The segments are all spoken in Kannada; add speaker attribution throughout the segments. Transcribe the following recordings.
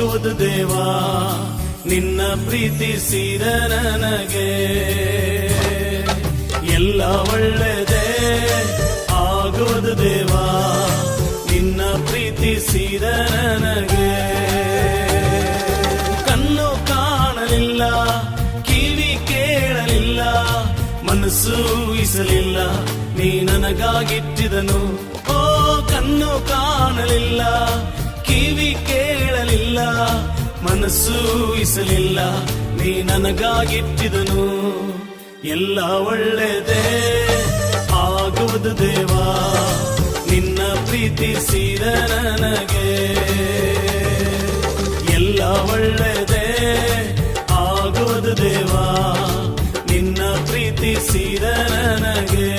Speaker 1: ಆಗುವುದು ದೇವಾ ನಿನ್ನ ಪ್ರೀತಿಸಿದ ನನಗೆ ಎಲ್ಲ ಒಳ್ಳೆದೇ ಆಗುವುದು ದೇವಾ ನಿನ್ನ ಪ್ರೀತಿಸಿದ ನನಗೆ ಕಣ್ಣು ಕಾಣಲಿಲ್ಲ ಕಿವಿ ಕೇಳಲಿಲ್ಲ ಮನಸ್ಸು ಊಹಿಸಲಿಲ್ಲ ನೀ ನನಗಾಗಿಟ್ಟಿದನು ಓ ಕಣ್ಣು ಕಾಣಲಿಲ್ಲ ಕಿವಿ ಕೇಳಲಿಲ್ಲ ಮನಸ್ಸು ಊಹಿಸಲಿಲ್ಲ ನೀ ನನಗಾಗಿಟ್ಟಿದನು ಎಲ್ಲ ಒಳ್ಳೆದೇ ಆಗುವುದು ದೇವಾ ನಿನ್ನ ಪ್ರೀತಿಸಿದ ನನಗೆ ಎಲ್ಲ ಒಳ್ಳೆದೇ ಆಗುವುದು ದೇವಾ ನಿನ್ನ ಪ್ರೀತಿಸಿದ ನನಗೆ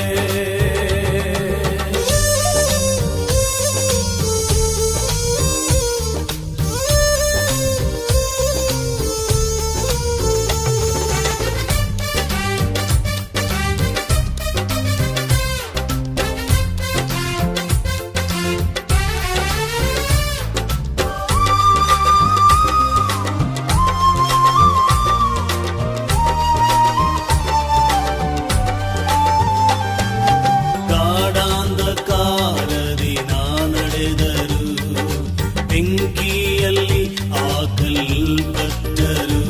Speaker 1: ಬೆಂಕಿಯಲ್ಲಿ ಹಾಕಲ್ಪಟ್ಟರು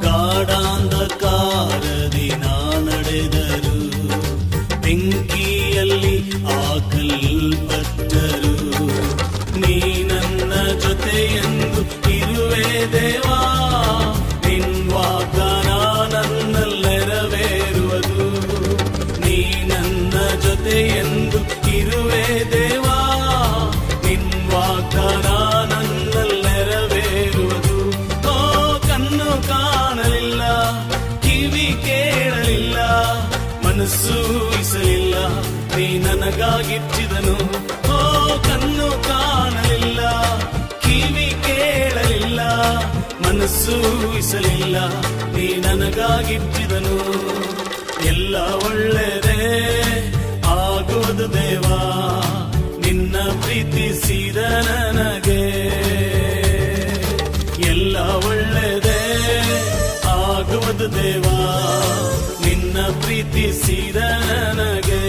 Speaker 1: ಗಾಢಾಂಧಕಾರದಿ ನಾ ನಡೆದರು ಬೆಂಕಿಯಲ್ಲಿ ಹಾಕಲ್ಪಟ್ಟರು ನೀ ನನ್ನ ಜೊತೆಯೆಂದು ಇರುವೆ ದೇವಾ ನಿನ್ ವಾಗ್ದಾನ ನನ್ನಲ್ಲಿ ನೆರವೇರುವುದು ನೀ ನನ್ನ ಜೊತೆಯೆಂದು ಇರುವೆ ದೇವಾ ನಿನ್ ವಾಗ್ದಾನ ನನ್ನಲ್ಲಿ ನೆರವೇರುವುದು ಓ ಕಣ್ಣು ಕಾಣಲಿಲ್ಲ ಕಿವಿ ಕೇಳಲಿಲ್ಲ ಮನಸ್ಸು ಊಹಿಸಲಿಲ್ಲ ನೀ ನನಗಾಗಿಟ್ಟಿದನು ಓ ಕಣ್ಣು ಕಾಣಲಿಲ್ಲ ಕಿವಿ ಕೇಳಲಿಲ್ಲ ಮನಸ್ಸು ಊಹಿಸಲಿಲ್ಲ ನೀ ನನಗಾಗಿಟ್ಟಿದನು ಎಲ್ಲ ಒಳ್ಳೆದೇ ಆಗುವುದು ದೇವಾ ನಿನ್ನ ಪ್ರೀತಿಸಿದ ನನಗೆ ಎಲ್ಲ ಒಳ್ಳೆದೇ ಆಗುವುದು ದೇವಾ ನಿನ್ನ ಪ್ರೀತಿಸಿದ ನನಗೆ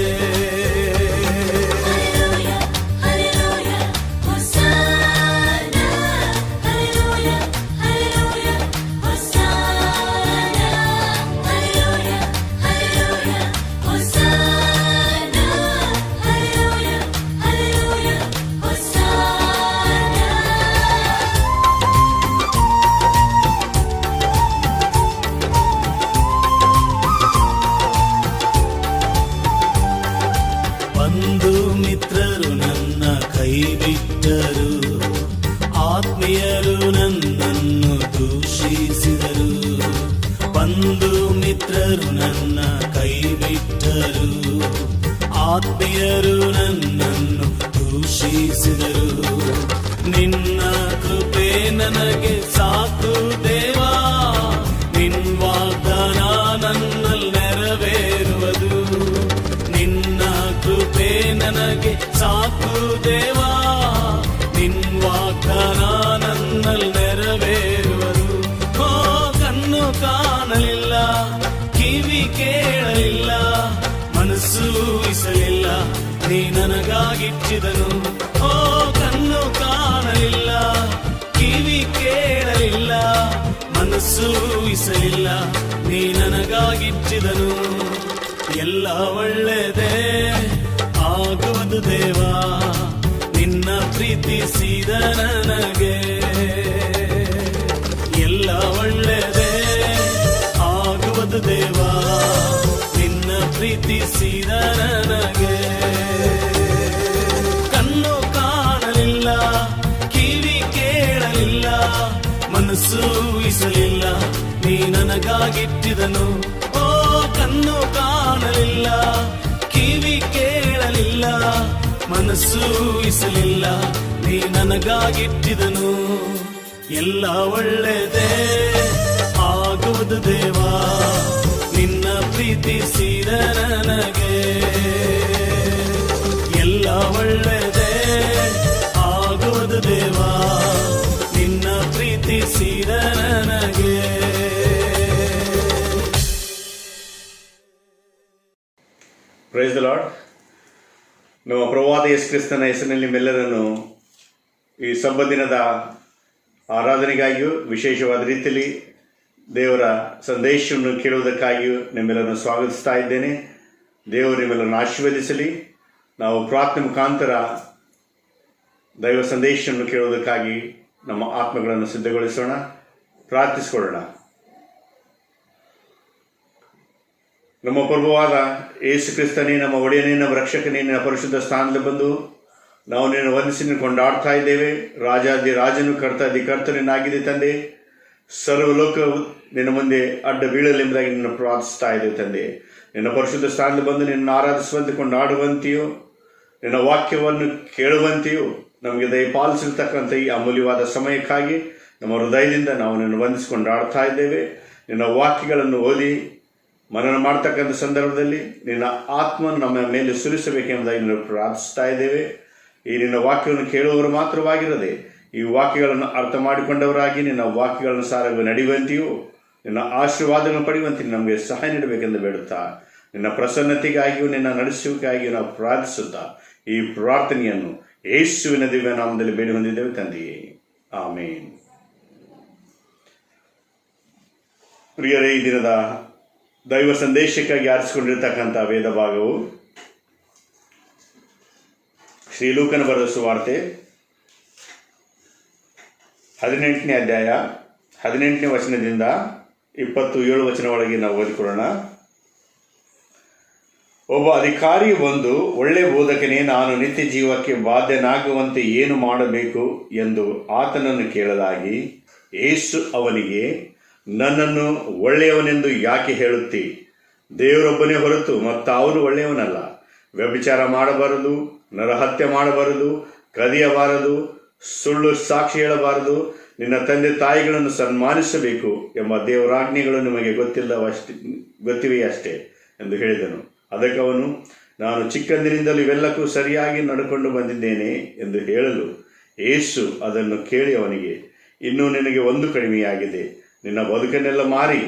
Speaker 1: ಬಂಧು ಮಿತ್ರರು ನನ್ನ ಕೈ ಬಿಟ್ಟರು ಆತ್ಮೀಯರು ನನ್ನನ್ನು ದೂಷಿಸಿದರು ಬಂಧು ಮಿತ್ರರು ನನ್ನ ಕೈ ಬಿಟ್ಟರು ಆತ್ಮೀಯರು ನನ್ನನ್ನು ದೂಷಿಸಿದರು ನಿನ್ನ ಕೃಪೆ ನನಗೆ ಸಾಕು ದೇವಾ ನಿನ್ ವಾಗ್ದಾನ ನನ್ನಲ್ಲಿ ನೆರವೇರುವುದು ನಿನ್ನ ಕೃಪೆ ನನಗೆ ಸಾಕು ದೇವಾ ನಿನ್ ವಾಗ್ದಾನ ನನ್ನಲ್ಲಿ ನೆರವೇರುವುದು ಓ ಕಣ್ಣು ಕಾಣಲಿಲ್ಲ ಕಿವಿ ಕೇಳಲಿಲ್ಲ ಮನಸ್ಸು ಊಹಿಸಲಿಲ್ಲ ನೀ ನನಗಾಗಿಟ್ಟಿದನು ಓ ಕಣ್ಣು ಕಾಣಲಿಲ್ಲ ಕಿವಿ ಕೇಳಲಿಲ್ಲ ಮನಸ್ಸು ಊಹಿಸಲಿಲ್ಲ ನೀ ನನಗಾಗಿಟ್ಟಿದನು ಎಲ್ಲ ಒಳ್ಳೆದೇ ಆಗುವುದು ದೇವಾ ನಿನ್ನ ಪ್ರೀತಿಸಿದ ನನಗೆ ಎಲ್ಲ ಒಳ್ಳೆದೇ ಆಗುವುದು ದೇವಾ ನಿನ್ನ ಪ್ರೀತಿಸಿದ ನನಗೆ ಕಣ್ಣು ಕಾಣಲಿಲ್ಲ ಕಿವಿ ಕೇಳಲಿಲ್ಲ ಮನಸ್ಸು ಊಹಿಸಲಿಲ್ಲ ನೀ ನನಗಾಗಿಟ್ಟಿದನು ಓ ಕಣ್ಣು ಕಾಣಲಿಲ್ಲ ಕಿವಿ ಕೇಳಲಿಲ್ಲ ಮನಸ್ಸು ಊಹಿಸಲಿಲ್ಲ ನೀ ನನಗಾಗಿಟ್ಟಿದನು ಎಲ್ಲ ಒಳ್ಳೆದೇ ಆಗುವುದು ದೇವಾ ನಿನ್ನ ಪ್ರೀತಿಸಿದ ನನಗೆ ಎಲ್ಲ ಒಳ್ಳೆದೇ ಆಗುವುದು ದೇವಾ ನಿನ್ನ
Speaker 2: ನಮ್ಮ ಪ್ರಭುವಾದ ಯೇಸು ಕ್ರಿಸ್ತನ ಹೆಸರಿನಲ್ಲಿ ನಿಮ್ಮೆಲ್ಲರನ್ನು ಈ ಸಬ್ಬತ್ ದಿನದ ಆರಾಧನೆಗಾಗಿಯೂ ವಿಶೇಷವಾದ ರೀತಿಯಲ್ಲಿ ದೇವರ ಸಂದೇಶವನ್ನು ಕೇಳುವುದಕ್ಕಾಗಿಯೂ ನಿಮ್ಮೆಲ್ಲರನ್ನು ಸ್ವಾಗತಿಸ್ತಾ ಇದ್ದೇನೆ. ದೇವರು ನಿಮ್ಮೆಲ್ಲರನ್ನು ಆಶೀರ್ವದಿಸಲಿ. ನಾವು ಪ್ರಾರ್ಥನೆ ಮುಖಾಂತರ ದೈವ ಸಂದೇಶವನ್ನು ಕೇಳುವುದಕ್ಕಾಗಿ ನಮ್ಮ ಆತ್ಮಗಳನ್ನು ಸಿದ್ಧಗೊಳಿಸೋಣ, ಪ್ರಾರ್ಥಿಸಿಕೊಳ್ಳೋಣ. ನಮ್ಮ ಪ್ರಭುವಾದ ಯೇಸು ಕ್ರಿಸ್ತನೇ, ನಮ್ಮ ಒಡೆಯನೇ, ನಮ್ಮ ರಕ್ಷಕನೇ, ನಿನ್ನ ಪರಿಶುದ್ಧ ಸ್ಥಾನದಲ್ಲಿ ಬಂದು ನಾವು ನಿನ್ನ ವಂದಿಸಿ ಕೊಂಡಾಡ್ತಾ ಇದ್ದೇವೆ. ರಾಜಾದಿ ರಾಜನು, ಕರ್ತಾದಿ ಕರ್ತನಾಗಿದೆ ತಂದೆ. ಸರ್ವಲೋಕವು ನಿನ್ನ ಮುಂದೆ ಅಡ್ಡ ಬೀಳಲೆಂಬುದಾಗಿ ನಿನ್ನ ಪ್ರಾರ್ಥಿಸ್ತಾ ಇದೆ ತಂದೆ. ನಿನ್ನ ಪರಿಶುದ್ಧ ಸ್ಥಾನದಲ್ಲಿ ಬಂದು ನಿನ್ನ ಆರಾಧಿಸುವಂತೆ ಕೊಂಡಾಡುವಂತೆಯೂ ನಿನ್ನ ವಾಕ್ಯವನ್ನು ಕೇಳುವಂತೆಯೂ ನಮಗೆ ದಯಪಾಲಿಸಿರ್ತಕ್ಕಂಥ ಈ ಅಮೂಲ್ಯವಾದ ಸಮಯಕ್ಕಾಗಿ ನಮ್ಮ ಹೃದಯದಿಂದ ನಾವು ನಿನ್ನ ವಂದಿಸಿಕೊಂಡಾಡ್ತಾ ಇದ್ದೇವೆ. ನಿನ್ನ ವಾಕ್ಯಗಳನ್ನು ಓದಿ ಮನನ ಮಾಡ್ತಕ್ಕಂಥ ಸಂದರ್ಭದಲ್ಲಿ ನಿನ್ನ ಆತ್ಮವನ್ನು ನಮ್ಮ ಮೇಲೆ ಸುರಿಸಬೇಕೆಂಬುದಾಗಿ ನಿನ್ನ ಪ್ರಾರ್ಥಿಸ್ತಾ ಇದ್ದೇವೆ. ಈ ನಿನ್ನ ವಾಕ್ಯವನ್ನು ಕೇಳುವವರು ಮಾತ್ರವಾಗಿರದೆ ಈ ವಾಕ್ಯಗಳನ್ನು ಅರ್ಥ ಮಾಡಿಕೊಂಡವರಾಗಿ ನಿನ್ನ ವಾಕ್ಯಗಳನ್ನು ಸಾರವಾಗಿ ನಡೆಯುವಂತೆಯೂ ನಿನ್ನ ಆಶೀರ್ವಾದಗಳನ್ನು ಪಡೆಯುವಂತೆ ನಮಗೆ ಸಹಾಯ ನೀಡಬೇಕೆಂದು ಬೇಡುತ್ತಾ ನಿನ್ನ ಪ್ರಸನ್ನತೆಗಾಗಿಯೂ ನಿನ್ನ ನಡೆಸುವಿಕೆಯಾಗಿಯೂ ನಾವು ಪ್ರಾರ್ಥಿಸುತ್ತಾ ಈ ಪ್ರಾರ್ಥನೆಯನ್ನು ಯೇಸುವಿನ ದಿವ್ಯ ನಾಮದಲ್ಲಿ ಬೇಡಿ ಹೊಂದಿದ್ದೇವೆ ತಂದೆಯೇ, ಆಮೇನ್. ಪ್ರಿಯರೇ, ಈ ದಿನದ ದೈವ ಸಂದೇಶಕ್ಕಾಗಿ ಆರಿಸಿಕೊಂಡಿರ್ತಕ್ಕಂಥ ವೇದ ಭಾಗವು ಶ್ರೀ ಲೂಕನ ಬರೆದ ಸುವಾರ್ತೆ 18ನೇ ಅಧ್ಯಾಯ 18ನೇ ವಚನದಿಂದ 27 ವಚನ ಒಳಗೆ ನಾವು ಓದಿಕೊಳ್ಳೋಣ. ಒಬ್ಬ ಅಧಿಕಾರಿ ಬಂದು, ಒಳ್ಳೆ ಬೋಧಕನೇ, ನಾನು ನಿತ್ಯ ಜೀವಕ್ಕೆ ಬಾಧ್ಯನಾಗುವಂತೆ ಏನು ಮಾಡಬೇಕು ಎಂದು ಆತನನ್ನು ಕೇಳಲಾಗಿ, ಯೇಸು ಅವನಿಗೆ, ನನ್ನನ್ನು ಒಳ್ಳೆಯವನೆಂದು ಯಾಕೆ ಹೇಳುತ್ತಿ? ದೇವರೊಬ್ಬನೇ ಹೊರತು ಮತ್ತಾವರು ಒಳ್ಳೆಯವನಲ್ಲ. ವ್ಯಭಿಚಾರ ಮಾಡಬಾರದು, ನರಹತ್ಯೆ ಮಾಡಬಾರದು, ಕದಿಯಬಾರದು, ಸುಳ್ಳು ಸಾಕ್ಷಿ ಹೇಳಬಾರದು, ನಿನ್ನ ತಂದೆ ತಾಯಿಗಳನ್ನು ಸನ್ಮಾನಿಸಬೇಕು ಎಂಬ ದೇವರಾಜ್ಞೆಗಳು ನಿಮಗೆ ಗೊತ್ತಿವೆಯಷ್ಟೇ ಎಂದು ಹೇಳಿದನು. ಅದಕ್ಕೆ ಅವನು, ನಾನು ಚಿಕ್ಕಂದಿನಿಂದಲೂ ಇವೆಲ್ಲಕ್ಕೂ ಸರಿಯಾಗಿ ನಡ್ಕೊಂಡು ಬಂದಿದ್ದೇನೆ ಎಂದು ಹೇಳಲು, ಯೇಸು ಅದನ್ನು ಕೇಳಿ ಅವನಿಗೆ, ಇನ್ನೂ ನಿನಗೆ ಒಂದು ಕಡಿಮೆಯಾಗಿದೆ. ನಿನ್ನ ಬದುಕನ್ನೆಲ್ಲ ಮಾರಿ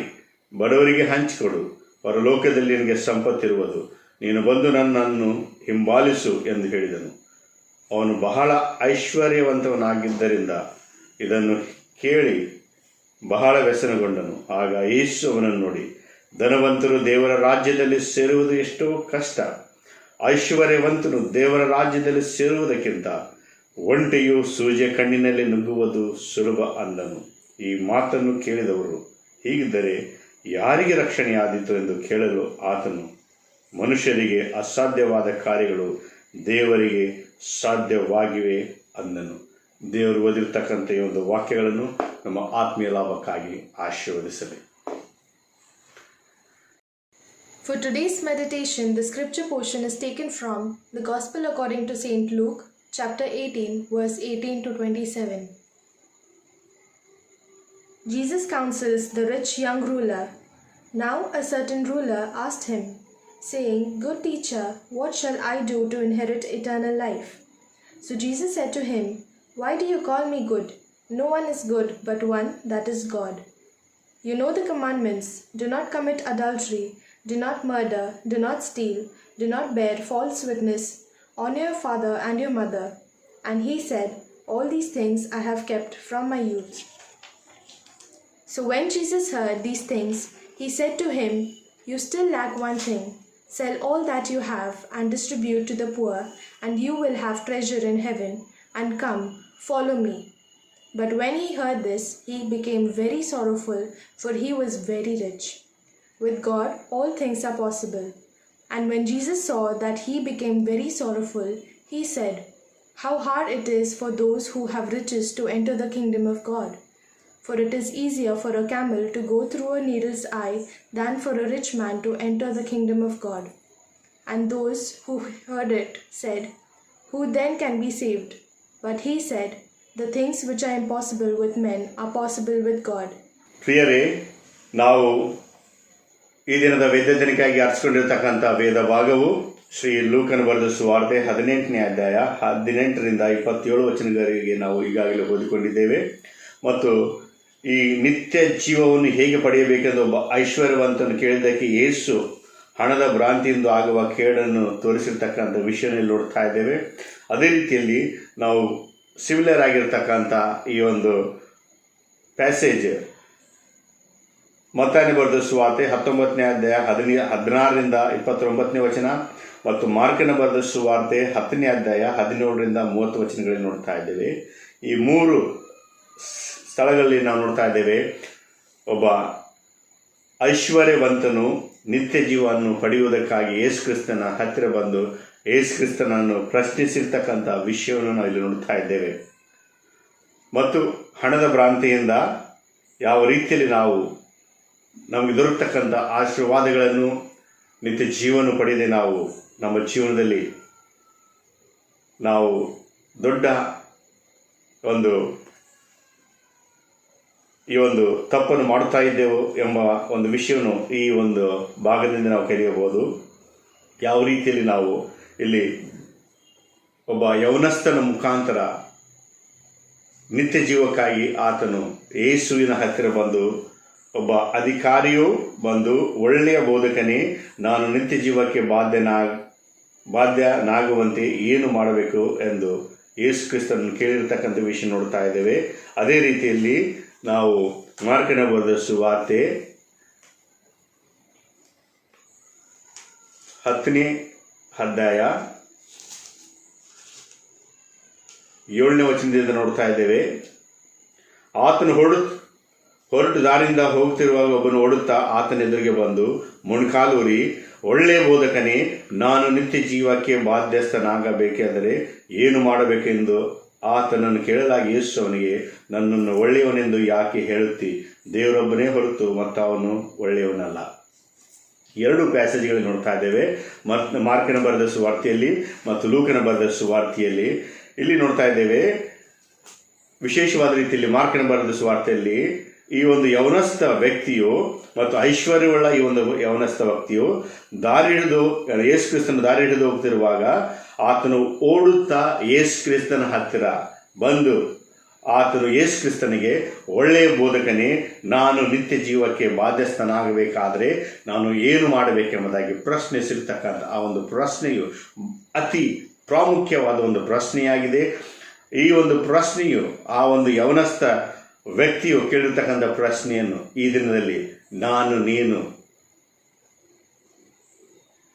Speaker 2: ಬಡವರಿಗೆ ಹಂಚಿಕೊಡು, ಪರಲೋಕದಲ್ಲಿ ನಿನಗೆ ಸಂಪತ್ತಿರುವುದು. ನೀನು ಬಂದು ನನ್ನನ್ನು ಹಿಂಬಾಲಿಸು ಎಂದು ಹೇಳಿದನು. ಅವನು ಬಹಳ ಐಶ್ವರ್ಯವಂತವನಾಗಿದ್ದರಿಂದ ಇದನ್ನು ಕೇಳಿ ಬಹಳ ವ್ಯಸನಗೊಂಡನು. ಆಗ ಯೇಸು ಅವನನ್ನು ನೋಡಿ, ಧನವಂತರು ದೇವರ ರಾಜ್ಯದಲ್ಲಿ ಸೇರುವುದು ಎಷ್ಟೋ ಕಷ್ಟ, ಐಶ್ವರ್ಯವಂತನು ದೇವರ ರಾಜ್ಯದಲ್ಲಿ ಸೇರುವುದಕ್ಕಿಂತ ಒಂಟೆಯು ಸೂಜಿಯ ಕಣ್ಣಿನಲ್ಲಿ ನುಗ್ಗುವುದು ಸುಲಭ ಅಂದನು. ಈ ಮಾತನ್ನು ಕೇಳಿದವರು, ಹೀಗಿದ್ದರೆ ಯಾರಿಗೆ ರಕ್ಷಣೆಯಾದೀತು ಎಂದು ಕೇಳಲು ಆತನು, ಮನುಷ್ಯರಿಗೆ ಅಸಾಧ್ಯವಾದ ಕಾರ್ಯಗಳು ದೇವರಿಗೆ ಸಾಧ್ಯವಾಗಿವೆ ಅಂದನು. ದೇವರು ಓದಿರ್ತಕ್ಕಂಥ ಈ ಒಂದು ವಾಕ್ಯಗಳನ್ನು ನಮ್ಮ ಆತ್ಮೀಯ ಲಾಭಕ್ಕಾಗಿ ಆಶೀರ್ವದಿಸಲಿ.
Speaker 3: For today's meditation, the scripture portion is taken from the Gospel according to St. Luke, chapter 18, verse 18 to 27. Jesus counsels the rich young ruler. Now a certain ruler asked him, saying, Good teacher, what shall I do to inherit eternal life? So Jesus said to him, Why do you call me good? No one is good but one, that is God. You know the commandments: do not commit adultery, do not murder, do not steal, do not bear false witness, honor your father and your mother. And he said, All these things I have kept from my youth. So when Jesus heard these things, he said to him, You still lack one thing. Sell all that you have and distribute to the poor, and you will have treasure in heaven, and come, follow me. But when he heard this, he became very sorrowful, for he was very rich. With God, all things are possible. And when Jesus saw that he became very sorrowful, he said, How hard it is for those who have riches to enter the kingdom of God. For it is easier for a camel to go through a needle's eye than for a rich man to enter the kingdom of God. And those who heard it said, Who then can be saved? But he said, The things which are impossible with men are possible with God.
Speaker 2: ಪ್ರಿಯರೇ, ನಾವು ಈ ದಿನದ ವೇದನೆಗಾಗಿ ಆರಿಸಿಕೊಂಡಿರ್ತಕ್ಕಂಥ ವೇದ ಭಾಗವು ಶ್ರೀ ಲೂಕನ ಬರೆದ ಸುವಾರ್ತೆ 18ನೇ ಅಧ್ಯಾಯ 18ರಿಂದ 27 ವಚನಗಳಿಗೆ ನಾವು ಈಗಾಗಲೇ ಓದಿಕೊಂಡಿದ್ದೇವೆ. ಮತ್ತು ಈ ನಿತ್ಯ ಜೀವವನ್ನು ಹೇಗೆ ಪಡೆಯಬೇಕೆಂದು ಒಬ್ಬ ಐಶ್ವರ್ಯವಂತನು ಕೇಳಿದ್ದಕ್ಕೆ ಯೇಸು ಹಣದ ಭ್ರಾಂತಿಯಿಂದ ಆಗುವ ಕೇಡನ್ನು ತೋರಿಸಿರ್ತಕ್ಕಂಥ ವಿಷಯದಲ್ಲಿ ನೋಡ್ತಾ ಇದ್ದೇವೆ. ಅದೇ ರೀತಿಯಲ್ಲಿ ನಾವು ಸಿಮಿಲರ್ ಆಗಿರ್ತಕ್ಕಂಥ ಈ ಒಂದು ಪ್ಯಾಸೇಜ್ ಮತ್ತಾಯನ ಬರೆದ ಸುವಾರ್ತೆ 19ನೇ ಅಧ್ಯಾಯ 16ರಿಂದ 29ನೇ ವಚನ ಮತ್ತು ಮಾರ್ಕನ ಬರೆದ ಸುವಾರ್ತೆ 10ನೇ ಅಧ್ಯಾಯ 17ರಿಂದ 30 ವಚನಗಳಲ್ಲಿ ನೋಡ್ತಾ ಇದ್ದೇವೆ. ಈ 3 ಸ್ಥಳಗಳಲ್ಲಿ ನಾವು ನೋಡ್ತಾ ಇದ್ದೇವೆ, ಒಬ್ಬ ಐಶ್ವರ್ಯವಂತನು ನಿತ್ಯ ಜೀವವನ್ನು ಪಡೆಯುವುದಕ್ಕಾಗಿ ಯೇಸು ಕ್ರಿಸ್ತನ ಹತ್ತಿರ ಬಂದು ಯೇಸು ಕ್ರಿಸ್ತನನ್ನು ಪ್ರಶ್ನಿಸಿರ್ತಕ್ಕಂಥ ವಿಷಯವನ್ನು ನಾವು ಇಲ್ಲಿ ನೋಡ್ತಾ ಇದ್ದೇವೆ. ಮತ್ತು ಹಣದ ಭ್ರಾಂತಿಯಿಂದ ಯಾವ ರೀತಿಯಲ್ಲಿ ನಾವು ನಮಗೆ ದೊರಕತಕ್ಕಂಥ ಆಶೀರ್ವಾದಗಳನ್ನು ನಿತ್ಯ ಜೀವನ ಪಡೆಯದೆ ನಾವು ನಮ್ಮ ಜೀವನದಲ್ಲಿ ನಾವು ದೊಡ್ಡ ಈ ಒಂದು ತಪ್ಪನ್ನು ಮಾಡುತ್ತಾ ಇದ್ದೆವು ಎಂಬ ಒಂದು ವಿಷಯವನ್ನು ಈ ಒಂದು ಭಾಗದಿಂದ ನಾವು ಕಲಿಯಬಹುದು. ಯಾವ ರೀತಿಯಲ್ಲಿ ನಾವು ಇಲ್ಲಿ ಒಬ್ಬ ಯೌವನಸ್ಥನ ಮುಖಾಂತರ ನಿತ್ಯ ಜೀವಕ್ಕಾಗಿ ಆತನು ಯೇಸುವಿನ ಹತ್ತಿರ ಬಂದು, ಒಬ್ಬ ಅಧಿಕಾರಿಯು ಬಂದು ಒಳ್ಳೆಯ ಬೋಧಕನೇ, ನಾನು ನಿತ್ಯ ಜೀವಕ್ಕೆ ಬಾಧ್ಯನಾಗುವಂತೆ ಏನು ಮಾಡಬೇಕು ಎಂದು ಯೇಸು ಕ್ರಿಸ್ತನನ್ನು ಕೇಳಿರ್ತಕ್ಕಂಥ ವಿಷಯ ನೋಡ್ತಾ ಇದ್ದೇವೆ. ಅದೇ ರೀತಿಯಲ್ಲಿ ನಾವು ಮಾರ್ಕನ ಬರೆದ ಸುವಾರ್ತೆ 10ನೇ ಅಧ್ಯಾಯ 7ನೇ ವಚನದಿಂದ ನೋಡ್ತಾ ಇದ್ದೇವೆ. ಆತನು ಹೊರಟು ದಾರಿಯಿಂದ ಹೋಗ್ತಿರುವಾಗ ಒಬ್ಬನು ಓಡುತ್ತಾ ಆತನ ಎದುರಿಗೆ ಬಂದು ಮೊಣಕಾಲೂರಿ, ಒಳ್ಳೆಯ ಬೋಧಕನೇ, ನಾನು ನಿತ್ಯ ಜೀವಕ್ಕೆ ಬಾಧ್ಯಸ್ಥನಾಗಬೇಕೆಂದರೆ ಏನು ಮಾಡಬೇಕೆಂದು ಆತನನ್ನು ಕೇಳಲಾಗಿ ಯೇಸು ಅವನಿಗೆ, ನನ್ನನ್ನು ಒಳ್ಳೆಯವನೆಂದು ಯಾಕೆ ಹೇಳುತ್ತಿ? ದೇವರೊಬ್ಬನೇ ಹೊರತು ಮತ್ತವನು ಒಳ್ಳೆಯವನಲ್ಲ. 2 ಪ್ಯಾಸೇಜ್ಗಳಲ್ಲಿ ನೋಡ್ತಾ ಇದ್ದೇವೆ, ಮಾರ್ಕನ ಬರೆದ ಸುವಾರ್ತೆಯಲ್ಲಿ ಮತ್ತು ಲೂಕನ ಬರೆದ ಸುವಾರ್ತೆಯಲ್ಲಿ. ಇಲ್ಲಿ ನೋಡ್ತಾ ಇದ್ದೇವೆ, ವಿಶೇಷವಾದ ರೀತಿಯಲ್ಲಿ ಮಾರ್ಕನ ಬರೆದ ಸುವಾರ್ತೆಯಲ್ಲಿ ಈ ಒಂದು ಯೌವನಸ್ಥ ವ್ಯಕ್ತಿಯು ಮತ್ತು ಐಶ್ವರ್ಯವುಳ್ಳ ಈ ಒಂದು ಯೌವನಸ್ಥ ವ್ಯಕ್ತಿಯು ಯೇಸು ಕ್ರಿಸ್ತನ ದಾರಿ ಹಿಡಿದು ಹೋಗ್ತಿರುವಾಗ ಆತನು ಓಡುತ್ತಾ ಯೇಸು ಕ್ರಿಸ್ತನ ಹತ್ತಿರ ಬಂದು ಆತನು ಯೇಸು ಕ್ರಿಸ್ತನಿಗೆ, ಒಳ್ಳೆಯ ಬೋಧಕನೇ, ನಾನು ನಿತ್ಯ ಜೀವಕ್ಕೆ ಬಾಧ್ಯಸ್ಥನಾಗಬೇಕಾದರೆ ನಾನು ಏನು ಮಾಡಬೇಕೆಂಬುದಾಗಿ ಪ್ರಶ್ನಿಸಿರ್ತಕ್ಕಂಥ ಆ ಒಂದು ಪ್ರಶ್ನೆಯು ಅತಿ ಪ್ರಾಮುಖ್ಯವಾದ ಒಂದು ಪ್ರಶ್ನೆಯಾಗಿದೆ. ಈ ಒಂದು ಪ್ರಶ್ನೆಯು ಆ ಒಂದು ಯೌವನಸ್ಥ ವ್ಯಕ್ತಿಯು ಕೇಳಿರ್ತಕ್ಕಂಥ ಪ್ರಶ್ನೆಯನ್ನು ಈ ದಿನದಲ್ಲಿ ನಾನು ನೀನು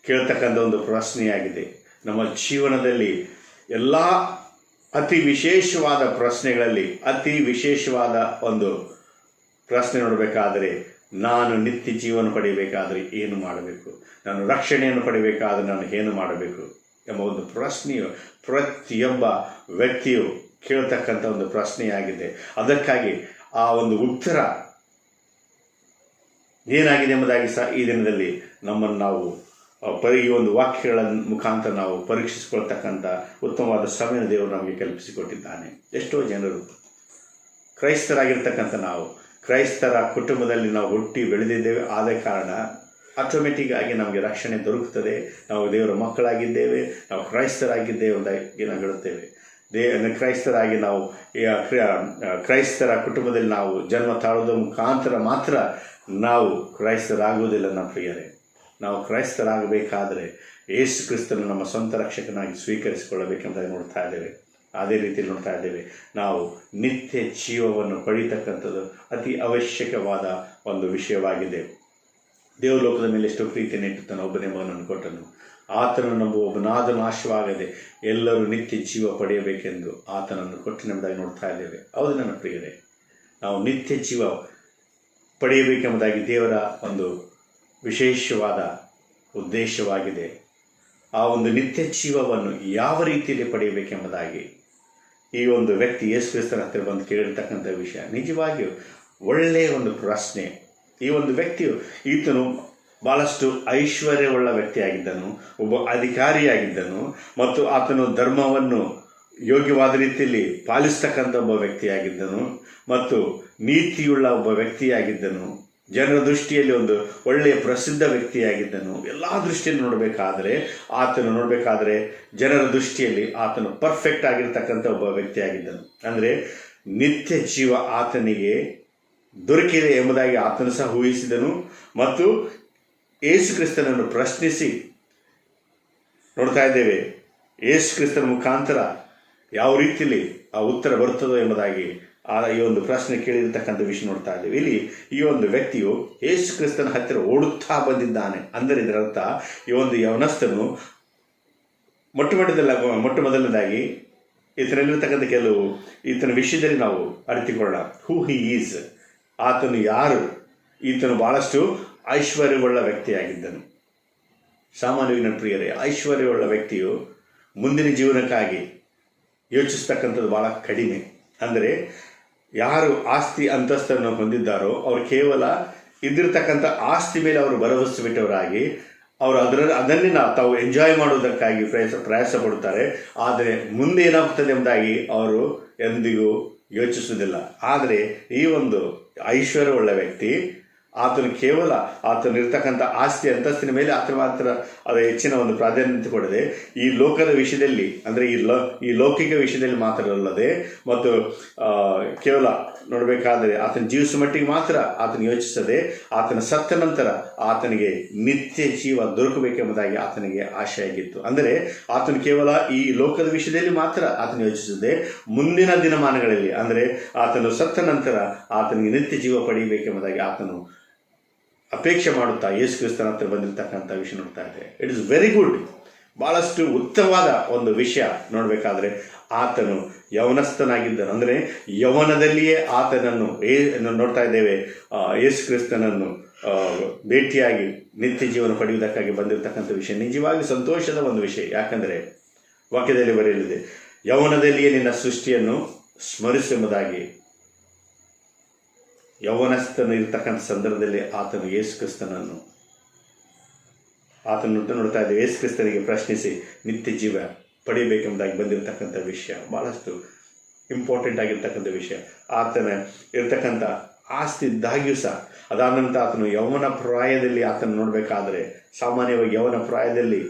Speaker 2: ಕೇಳ್ತಕ್ಕಂಥ ಒಂದು ಪ್ರಶ್ನೆಯಾಗಿದೆ. ನಮ್ಮ ಜೀವನದಲ್ಲಿ ಎಲ್ಲ ಅತಿ ವಿಶೇಷವಾದ ಪ್ರಶ್ನೆಗಳಲ್ಲಿ ಅತಿ ವಿಶೇಷವಾದ ಒಂದು ಪ್ರಶ್ನೆ ನೋಡಬೇಕಾದರೆ, ನಾನು ನಿತ್ಯ ಜೀವನ ಪಡೆಯಬೇಕಾದರೆ ಏನು ಮಾಡಬೇಕು, ನಾನು ರಕ್ಷಣೆಯನ್ನು ಪಡೆಯಬೇಕಾದರೆ ನಾನು ಏನು ಮಾಡಬೇಕು ಎಂಬ ಒಂದು ಪ್ರಶ್ನೆಯು ಪ್ರತಿಯೊಬ್ಬ ವ್ಯಕ್ತಿಯು ಕೇಳ್ತಕ್ಕಂಥ ಒಂದು ಪ್ರಶ್ನೆಯಾಗಿದೆ. ಅದಕ್ಕಾಗಿ ಆ ಒಂದು ಉತ್ತರ ಏನಾಗಿದೆ ಎಂಬುದಾಗಿ ಸಹ ಈ ದಿನದಲ್ಲಿ ನಮ್ಮನ್ನು ನಾವು ಈ ಒಂದು ವಾಕ್ಯಗಳ ಮುಖಾಂತರ ನಾವು ಪರೀಕ್ಷಿಸಿಕೊಳ್ತಕ್ಕಂಥ ಉತ್ತಮವಾದ ಸಮಯ ದೇವರು ನಮಗೆ ಕಲ್ಪಿಸಿಕೊಟ್ಟಿದ್ದಾನೆ. ಎಷ್ಟೋ ಜನರು ಕ್ರೈಸ್ತರಾಗಿರ್ತಕ್ಕಂಥ ನಾವು ಕ್ರೈಸ್ತರ ಕುಟುಂಬದಲ್ಲಿ ನಾವು ಹುಟ್ಟಿ ಬೆಳೆದಿದ್ದೇವೆ. ಆದ ಕಾರಣ ಆಟೋಮೆಟಿಕ್ ಆಗಿ ನಮಗೆ ರಕ್ಷಣೆ ದೊರಕುತ್ತದೆ. ನಾವು ದೇವರ ಮಕ್ಕಳಾಗಿದ್ದೇವೆ, ನಾವು ಕ್ರೈಸ್ತರಾಗಿದ್ದೇವೆ ಎಂಬುದಾಗಿ ನಾವು ಹೇಳುತ್ತೇವೆ. ಕ್ರೈಸ್ತರಾಗಿ ನಾವು ಕ್ರೈಸ್ತರ ಕುಟುಂಬದಲ್ಲಿ ನಾವು ಜನ್ಮ ತಾಳೋದ ಮುಖಾಂತರ ಮಾತ್ರ ನಾವು ಕ್ರೈಸ್ತರಾಗುವುದಿಲ್ಲ. ನಮ್ಮ ಪ್ರಿಯರೇ, ನಾವು ಕ್ರೈಸ್ತರಾಗಬೇಕಾದರೆ ಯೇಸು ಕ್ರಿಸ್ತನು ನಮ್ಮ ಸ್ವಂತ ರಕ್ಷಕನಾಗಿ ಸ್ವೀಕರಿಸಿಕೊಳ್ಳಬೇಕೆಂಬುದಾಗಿ ನೋಡ್ತಾ ಇದ್ದೇವೆ. ಅದೇ ರೀತಿ ನೋಡ್ತಾ ಇದ್ದೇವೆ, ನಾವು ನಿತ್ಯ ಜೀವವನ್ನು ಪಡೀತಕ್ಕಂಥದ್ದು ಅತಿ ಅವಶ್ಯಕವಾದ ಒಂದು ವಿಷಯವಾಗಿದೆ. ದೇವ ಲೋಕದ ಮೇಲೆ ಎಷ್ಟೋ ಪ್ರೀತಿಯನ್ನು ಇಟ್ಟು ಒಬ್ಬನೇ ಮಗನನ್ನು ಕೊಟ್ಟನು. ಆತನನ್ನು ನಂಬುವ ಒಬ್ಬನಾದ ನಾಶವಾಗದೆ ಎಲ್ಲರೂ ನಿತ್ಯ ಜೀವ ಪಡೆಯಬೇಕೆಂದು ಆತನನ್ನು ಕೊಟ್ಟನೆಂಬುದಾಗಿ ನೋಡ್ತಾ ಇದ್ದೇವೆ. ಹೌದು ನನ್ನ ಪ್ರಿಯರೇ, ನಾವು ನಿತ್ಯ ಜೀವ ಪಡೆಯಬೇಕೆಂಬುದಾಗಿ ದೇವರ ಒಂದು ವಿಶೇಷವಾದ ಉದ್ದೇಶವಾಗಿದೆ. ಆ ಒಂದು ನಿತ್ಯ ಜೀವವನ್ನು ಯಾವ ರೀತಿಯಲ್ಲಿ ಪಡೆಯಬೇಕೆಂಬುದಾಗಿ ಈ ಒಂದು ವ್ಯಕ್ತಿ ಯೇಸು ಕ್ರಿಸ್ತನ ಹತ್ತಿರ ಬಂದು ಕೇಳಿರ್ತಕ್ಕಂಥ ವಿಷಯ ನಿಜವಾಗಿಯೂ ಒಳ್ಳೆಯ ಒಂದು ಪ್ರಶ್ನೆ. ಈ ಒಂದು ವ್ಯಕ್ತಿಯು ಈತನು ಭಾಳಷ್ಟು ಐಶ್ವರ್ಯವುಳ್ಳ ವ್ಯಕ್ತಿಯಾಗಿದ್ದನು, ಒಬ್ಬ ಅಧಿಕಾರಿಯಾಗಿದ್ದನು ಮತ್ತು ಆತನು ಧರ್ಮವನ್ನು ಯೋಗ್ಯವಾದ ರೀತಿಯಲ್ಲಿ ಪಾಲಿಸ್ತಕ್ಕಂಥ ಒಬ್ಬ ವ್ಯಕ್ತಿಯಾಗಿದ್ದನು ಮತ್ತು ನೀತಿಯುಳ್ಳ ಒಬ್ಬ ವ್ಯಕ್ತಿಯಾಗಿದ್ದನು. ಜನರ ದೃಷ್ಟಿಯಲ್ಲಿ ಒಂದು ಒಳ್ಳೆಯ ಪ್ರಸಿದ್ಧ ವ್ಯಕ್ತಿಯಾಗಿದ್ದನು. ಎಲ್ಲ ದೃಷ್ಟಿಯಲ್ಲಿ ನೋಡಬೇಕಾದ್ರೆ ಜನರ ದೃಷ್ಟಿಯಲ್ಲಿ ಆತನು ಪರ್ಫೆಕ್ಟ್ ಆಗಿರ್ತಕ್ಕಂಥ ಒಬ್ಬ ವ್ಯಕ್ತಿಯಾಗಿದ್ದನು. ಅಂದರೆ ನಿತ್ಯ ಜೀವ ಆತನಿಗೆ ದೊರಕಿದೆ ಎಂಬುದಾಗಿ ಆತನು ಸಹ ಊಹಿಸಿದನು ಮತ್ತು ಯೇಸು ಕ್ರಿಸ್ತನನ್ನು ಪ್ರಶ್ನಿಸಿ ನೋಡ್ತಾ ಇದ್ದೇವೆ. ಯೇಸು ಕ್ರಿಸ್ತನ ಮುಖಾಂತರ ಯಾವ ರೀತಿಯಲ್ಲಿ ಆ ಉತ್ತರ ಬರುತ್ತದೋ ಎಂಬುದಾಗಿ ಈ ಒಂದು ಪ್ರಶ್ನೆ ಕೇಳಿರ್ತಕ್ಕಂಥ ವಿಷಯ ನೋಡ್ತಾ ಇದ್ದೇವೆ. ಇಲ್ಲಿ ಈ ಒಂದು ವ್ಯಕ್ತಿಯು ಯೇಸು ಕ್ರಿಸ್ತನ ಹತ್ತಿರ ಓಡುತ್ತಾ ಬಂದಿದ್ದಾನೆ. ಅಂದರೆ ಇದರರ್ಥ ಈ ಒಂದು ಯವನಸ್ಥನು ಮೊಟ್ಟ ಮೊದಲನೇದಾಗಿ ಈತನಲ್ಲಿರ್ತಕ್ಕಂಥ ಕೆಲವು ಈತನ ವಿಷಯದಲ್ಲಿ ನಾವು ಅರಿತುಕೊಳ್ಳೋಣ. ಹೂ ಹಿ ಈಸ್, ಆತನು ಯಾರು. ಈತನು ಬಹಳಷ್ಟು ಐಶ್ವರ್ಯವುಳ್ಳ ವ್ಯಕ್ತಿಯಾಗಿದ್ದನು. ಸಾಮಾನ್ಯವಾಗಿ ನನ್ನ ಪ್ರಿಯರೇ, ಐಶ್ವರ್ಯವುಳ್ಳ ವ್ಯಕ್ತಿಯು ಮುಂದಿನ ಜೀವನಕ್ಕಾಗಿ ಯೋಚಿಸ್ತಕ್ಕಂಥದ್ದು ಭಾಳ ಕಡಿಮೆ. ಅಂದರೆ ಯಾರು ಆಸ್ತಿ ಅಂತಸ್ತನ್ನು ಹೊಂದಿದ್ದಾರೋ ಅವರು ಕೇವಲ ಇದ್ದಿರ್ತಕ್ಕಂಥ ಆಸ್ತಿ ಮೇಲೆ ಅವರು ಭರವಸೆ ಬಿಟ್ಟವರಾಗಿ ಅವರು ಅದನ್ನೇ ತಾವು ಎಂಜಾಯ್ ಮಾಡುವುದಕ್ಕಾಗಿ ಪ್ರಯಾಸ ಪಡುತ್ತಾರೆ. ಆದರೆ ಮುಂದೆ ಏನಾಗ್ತದೆ ಎಂಬುದಾಗಿ ಅವರು ಎಂದಿಗೂ ಯೋಚಿಸುವುದಿಲ್ಲ. ಆದರೆ ಈ ಒಂದು ಐಶ್ವರ್ಯವುಳ್ಳ ವ್ಯಕ್ತಿ ಆತನು ಕೇವಲ ಆತನಿರ್ತಕ್ಕಂಥ ಆಸ್ತಿ ಅಂತಸ್ತಿನ ಮೇಲೆ ಆತನ ಮಾತ್ರ ಅದು ಹೆಚ್ಚಿನ ಒಂದು ಪ್ರಾಧಾನ್ಯತೆ ಕೊಡದೆ ಈ ಲೋಕದ ವಿಷಯದಲ್ಲಿ, ಅಂದರೆ ಈ ಲೌಕಿಕ ವಿಷಯದಲ್ಲಿ ಮಾತ್ರ ಅಲ್ಲದೆ ಮತ್ತು ಕೇವಲ ನೋಡಬೇಕಾದರೆ ಆತನ ಜೀವಿಸುವ ಮಟ್ಟಿಗೆ ಮಾತ್ರ ಆತನ ಯೋಚಿಸದೆ ಆತನ ಸತ್ತ ನಂತರ ಆತನಿಗೆ ನಿತ್ಯ ಜೀವ ದೊರಕಬೇಕೆಂಬುದಾಗಿ ಆತನಿಗೆ ಆಶೆ ಆಗಿತ್ತು. ಅಂದರೆ ಆತನು ಕೇವಲ ಈ ಲೋಕದ ವಿಷಯದಲ್ಲಿ ಮಾತ್ರ ಆತನು ಯೋಚಿಸದೆ ಮುಂದಿನ ದಿನಮಾನಗಳಲ್ಲಿ, ಅಂದರೆ ಆತನು ಸತ್ತ ನಂತರ ಆತನಿಗೆ ನಿತ್ಯ ಜೀವ ಪಡೆಯಬೇಕೆಂಬುದಾಗಿ ಆತನು ಅಪೇಕ್ಷೆ ಮಾಡುತ್ತಾ ಯೇಸು ಕ್ರಿಸ್ತನ ಹತ್ರ ಬಂದಿರತಕ್ಕಂಥ ವಿಷಯ ನೋಡ್ತಾ ಇದೆ. It is very good. ಭಾಳಷ್ಟು ಉತ್ತಮವಾದ ಒಂದು ವಿಷಯ ನೋಡಬೇಕಾದ್ರೆ ಆತನು ಯವನಸ್ಥನಾಗಿದ್ದನು. ಅಂದರೆ ಯವನದಲ್ಲಿಯೇ ಆತನನ್ನು ನೋಡ್ತಾ ಇದ್ದೇವೆ. ಯೇಸು ಕ್ರಿಸ್ತನನ್ನು ಭೇಟಿಯಾಗಿ ನಿತ್ಯ ಜೀವನ ಪಡೆಯುವುದಕ್ಕಾಗಿ ಬಂದಿರತಕ್ಕಂಥ ವಿಷಯ ನಿಜವಾಗಿ ಸಂತೋಷದ ಒಂದು ವಿಷಯ. ಯಾಕಂದರೆ ವಾಕ್ಯದಲ್ಲಿ ಬರೆಯಲಿದೆ, ಯವನದಲ್ಲಿಯೇ ನಿನ್ನ ಸೃಷ್ಟಿಯನ್ನು ಸ್ಮರಿಸೆಂಬುದಾಗಿ. ಯೌವನಸ್ಥನು ಇರ್ತಕ್ಕಂಥ ಸಂದರ್ಭದಲ್ಲಿ ಆತನು ಯೇಸು ಕ್ರಿಸ್ತನನ್ನು ನೋಡ್ತಾ ಇದ್ದೇವೆ. ಯೇಸು ಕ್ರಿಸ್ತನಿಗೆ ಪ್ರಶ್ನಿಸಿ ನಿತ್ಯ ಜೀವ ಪಡೆಯಬೇಕೆಂಬುದಾಗಿ ಬಂದಿರತಕ್ಕಂಥ ವಿಷಯ ಬಹಳಷ್ಟು ಇಂಪಾರ್ಟೆಂಟ್ ಆಗಿರ್ತಕ್ಕಂಥ ವಿಷಯ. ಆತನ ಇರ್ತಕ್ಕಂಥ ಆಸ್ತಿ ಇದ್ದಾಗ್ಯೂ ಸಹ ಅದಾದ ನಂತರ ಆತನು ಯೌವನ ಪ್ರಾಯದಲ್ಲಿ ಆತನು ನೋಡಬೇಕಾದ್ರೆ, ಸಾಮಾನ್ಯವಾಗಿ ಯೌವನ ಪ್ರಾಯದಲ್ಲಿ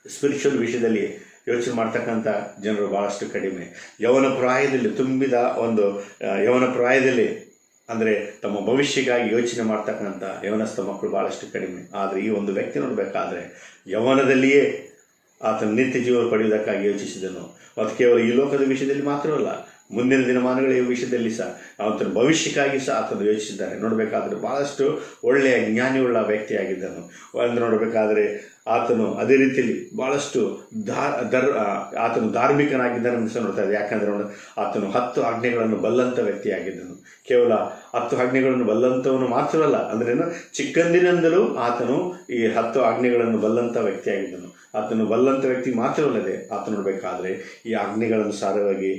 Speaker 2: ಸ್ಪಿರಿಚುವಲ್ ವಿಷಯದಲ್ಲಿ ಯೋಚನೆ ಮಾಡ್ತಕ್ಕಂಥ ಜನರು ಭಾಳಷ್ಟು ಕಡಿಮೆ. ಯೌವನ ಪ್ರಾಯದಲ್ಲಿ ತುಂಬಿದ ಒಂದು ಯೌವನ ಪ್ರಾಯದಲ್ಲಿ ಅಂದರೆ ತಮ್ಮ ಭವಿಷ್ಯಕ್ಕಾಗಿ ಯೋಚನೆ ಮಾಡ್ತಕ್ಕಂಥ ಯವನಸ್ಥ ಮಕ್ಕಳು ಭಾಳಷ್ಟು ಕಡಿಮೆ. ಆದರೆ ಈ ಒಂದು ವ್ಯಕ್ತಿ ನೋಡಬೇಕಾದ್ರೆ ಯವನದಲ್ಲಿಯೇ ಆತನ ನಿತ್ಯ ಜೀವ ಪಡೆಯುವುದಕ್ಕಾಗಿ ಯೋಚಿಸಿದನು. ಮತ್ತು ಕೇವಲ ಈ ಲೋಕದ ವಿಷಯದಲ್ಲಿ ಮಾತ್ರವಲ್ಲ, ಮುಂದಿನ ದಿನಮಾನಗಳ ಈ ವಿಷಯದಲ್ಲಿ ಸಹ ಆತನ ಭವಿಷ್ಯಕ್ಕಾಗಿ ಸಹ ಆತನು ಯೋಚಿಸಿದ್ದಾನೆ. ನೋಡಬೇಕಾದ್ರೆ ಭಾಳಷ್ಟು ಒಳ್ಳೆಯ ಜ್ಞಾನಿಯುಳ್ಳ ವ್ಯಕ್ತಿಯಾಗಿದ್ದನು. ಒಂದು ನೋಡಬೇಕಾದ್ರೆ ಆತನು ಅದೇ ರೀತಿಯಲ್ಲಿ ಭಾಳಷ್ಟು ಆತನು ಧಾರ್ಮಿಕನಾಗಿದ್ದಾನೆ ಸಹ ನೋಡ್ತಾ ಇದೆ. ಯಾಕಂದರೆ ಆತನು 10 ಆಜ್ಞೆಗಳನ್ನು ಬಲ್ಲಂಥ ವ್ಯಕ್ತಿಯಾಗಿದ್ದನು. ಕೇವಲ 10 ಆಜ್ಞೆಗಳನ್ನು ಬಲ್ಲಂಥವನು ಮಾತ್ರವಲ್ಲ, ಅಂದ್ರೇನು ಚಿಕ್ಕಂದಿನಿಂದಲೂ ಆತನು ಈ 10 ಆಜ್ಞೆಗಳನ್ನು ಬಲ್ಲಂಥ ವ್ಯಕ್ತಿಯಾಗಿದ್ದನು. ಆತನು ಬಲ್ಲಂಥ ವ್ಯಕ್ತಿ ಮಾತ್ರವಲ್ಲದೆ ಆತನು ನೋಡಬೇಕಾದ್ರೆ ಈ ಆಜ್ಞೆಗಳನ್ನು ಸಾರವಾಗಿ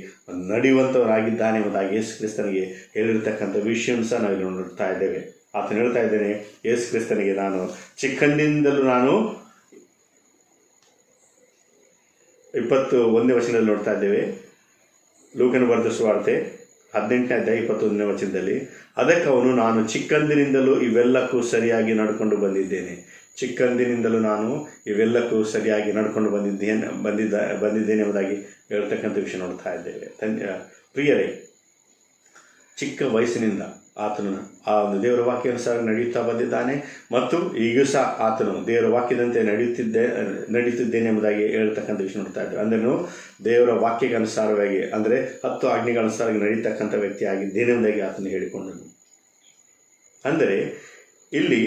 Speaker 2: ನಡೆಯುವಂಥವನಾಗಿದ್ದಾನೆ ಎಂಬುದಾಗಿ ಯೇಸು ಕ್ರಿಸ್ತನಿಗೆ ಹೇಳಿರ್ತಕ್ಕಂಥ ವಿಷಯವನ್ನು ಸಹ ನಾವು ನೋಡ್ತಾ ಇದ್ದೇವೆ. ಆತನು ಹೇಳ್ತಾ ಇದ್ದೇನೆ, ಯೇಸು ಕ್ರಿಸ್ತನಿಗೆ ನಾನು ಚಿಕ್ಕಂದಿನಿಂದಲೂ ನಾನು 21ನೇ ವಚನದಲ್ಲಿ ನೋಡ್ತಾ ಇದ್ದೇವೆ. ಲೂಕನ ಬರೆದ ಸುವಾರ್ತೆ 18ನೇ ಅಧ್ಯಾಯ 21ನೇ ವಚನದಲ್ಲಿ, ಅದಕ್ಕೆ ಅವನು, ನಾನು ಚಿಕ್ಕಂದಿನಿಂದಲೂ ಇವೆಲ್ಲಕ್ಕೂ ಸರಿಯಾಗಿ ನಡ್ಕೊಂಡು ಬಂದಿದ್ದೇನೆ. ಚಿಕ್ಕಂದಿನಿಂದಲೂ ನಾನು ಇವೆಲ್ಲಕ್ಕೂ ಸರಿಯಾಗಿ ನಡ್ಕೊಂಡು ಬಂದಿದ್ದೇನೆ ಎಂಬುದಾಗಿ ಹೇಳ್ತಕ್ಕಂಥ ವಿಷಯ ನೋಡ್ತಾ ಇದ್ದೇವೆ. ಪ್ರಿಯರೇ, ಚಿಕ್ಕ ವಯಸ್ಸಿನಿಂದ ಆತನು ಆ ಒಂದು ದೇವರ ವಾಕ್ಯಾನುಸಾರ ನಡೆಯುತ್ತಾ ಬಂದಿದ್ದಾನೆ ಮತ್ತು ಈಗೂ ಸಹ ಆತನು ದೇವರ ವಾಕ್ಯದಂತೆ ನಡೆಯುತ್ತಿದ್ದೇನೆ ಎಂಬುದಾಗಿ ಹೇಳ್ತಕ್ಕಂಥ ವಿಷಯ ನೋಡ್ತಾ ಇದ್ದೇವೆ. ಅಂದ್ರೂ ದೇವರ ವಾಕ್ಯಕ್ಕೆ ಅನುಸಾರವಾಗಿ, ಅಂದರೆ 10 ಆಜ್ಞೆಗಳ ಅನುಸಾರವಾಗಿ ನಡೀತಕ್ಕಂಥ ವ್ಯಕ್ತಿ ಆಗಿದ್ದೇನೆ ಎಂಬುದಾಗಿ ಆತನು ಹೇಳಿಕೊಂಡನು. ಅಂದರೆ ಇಲ್ಲಿ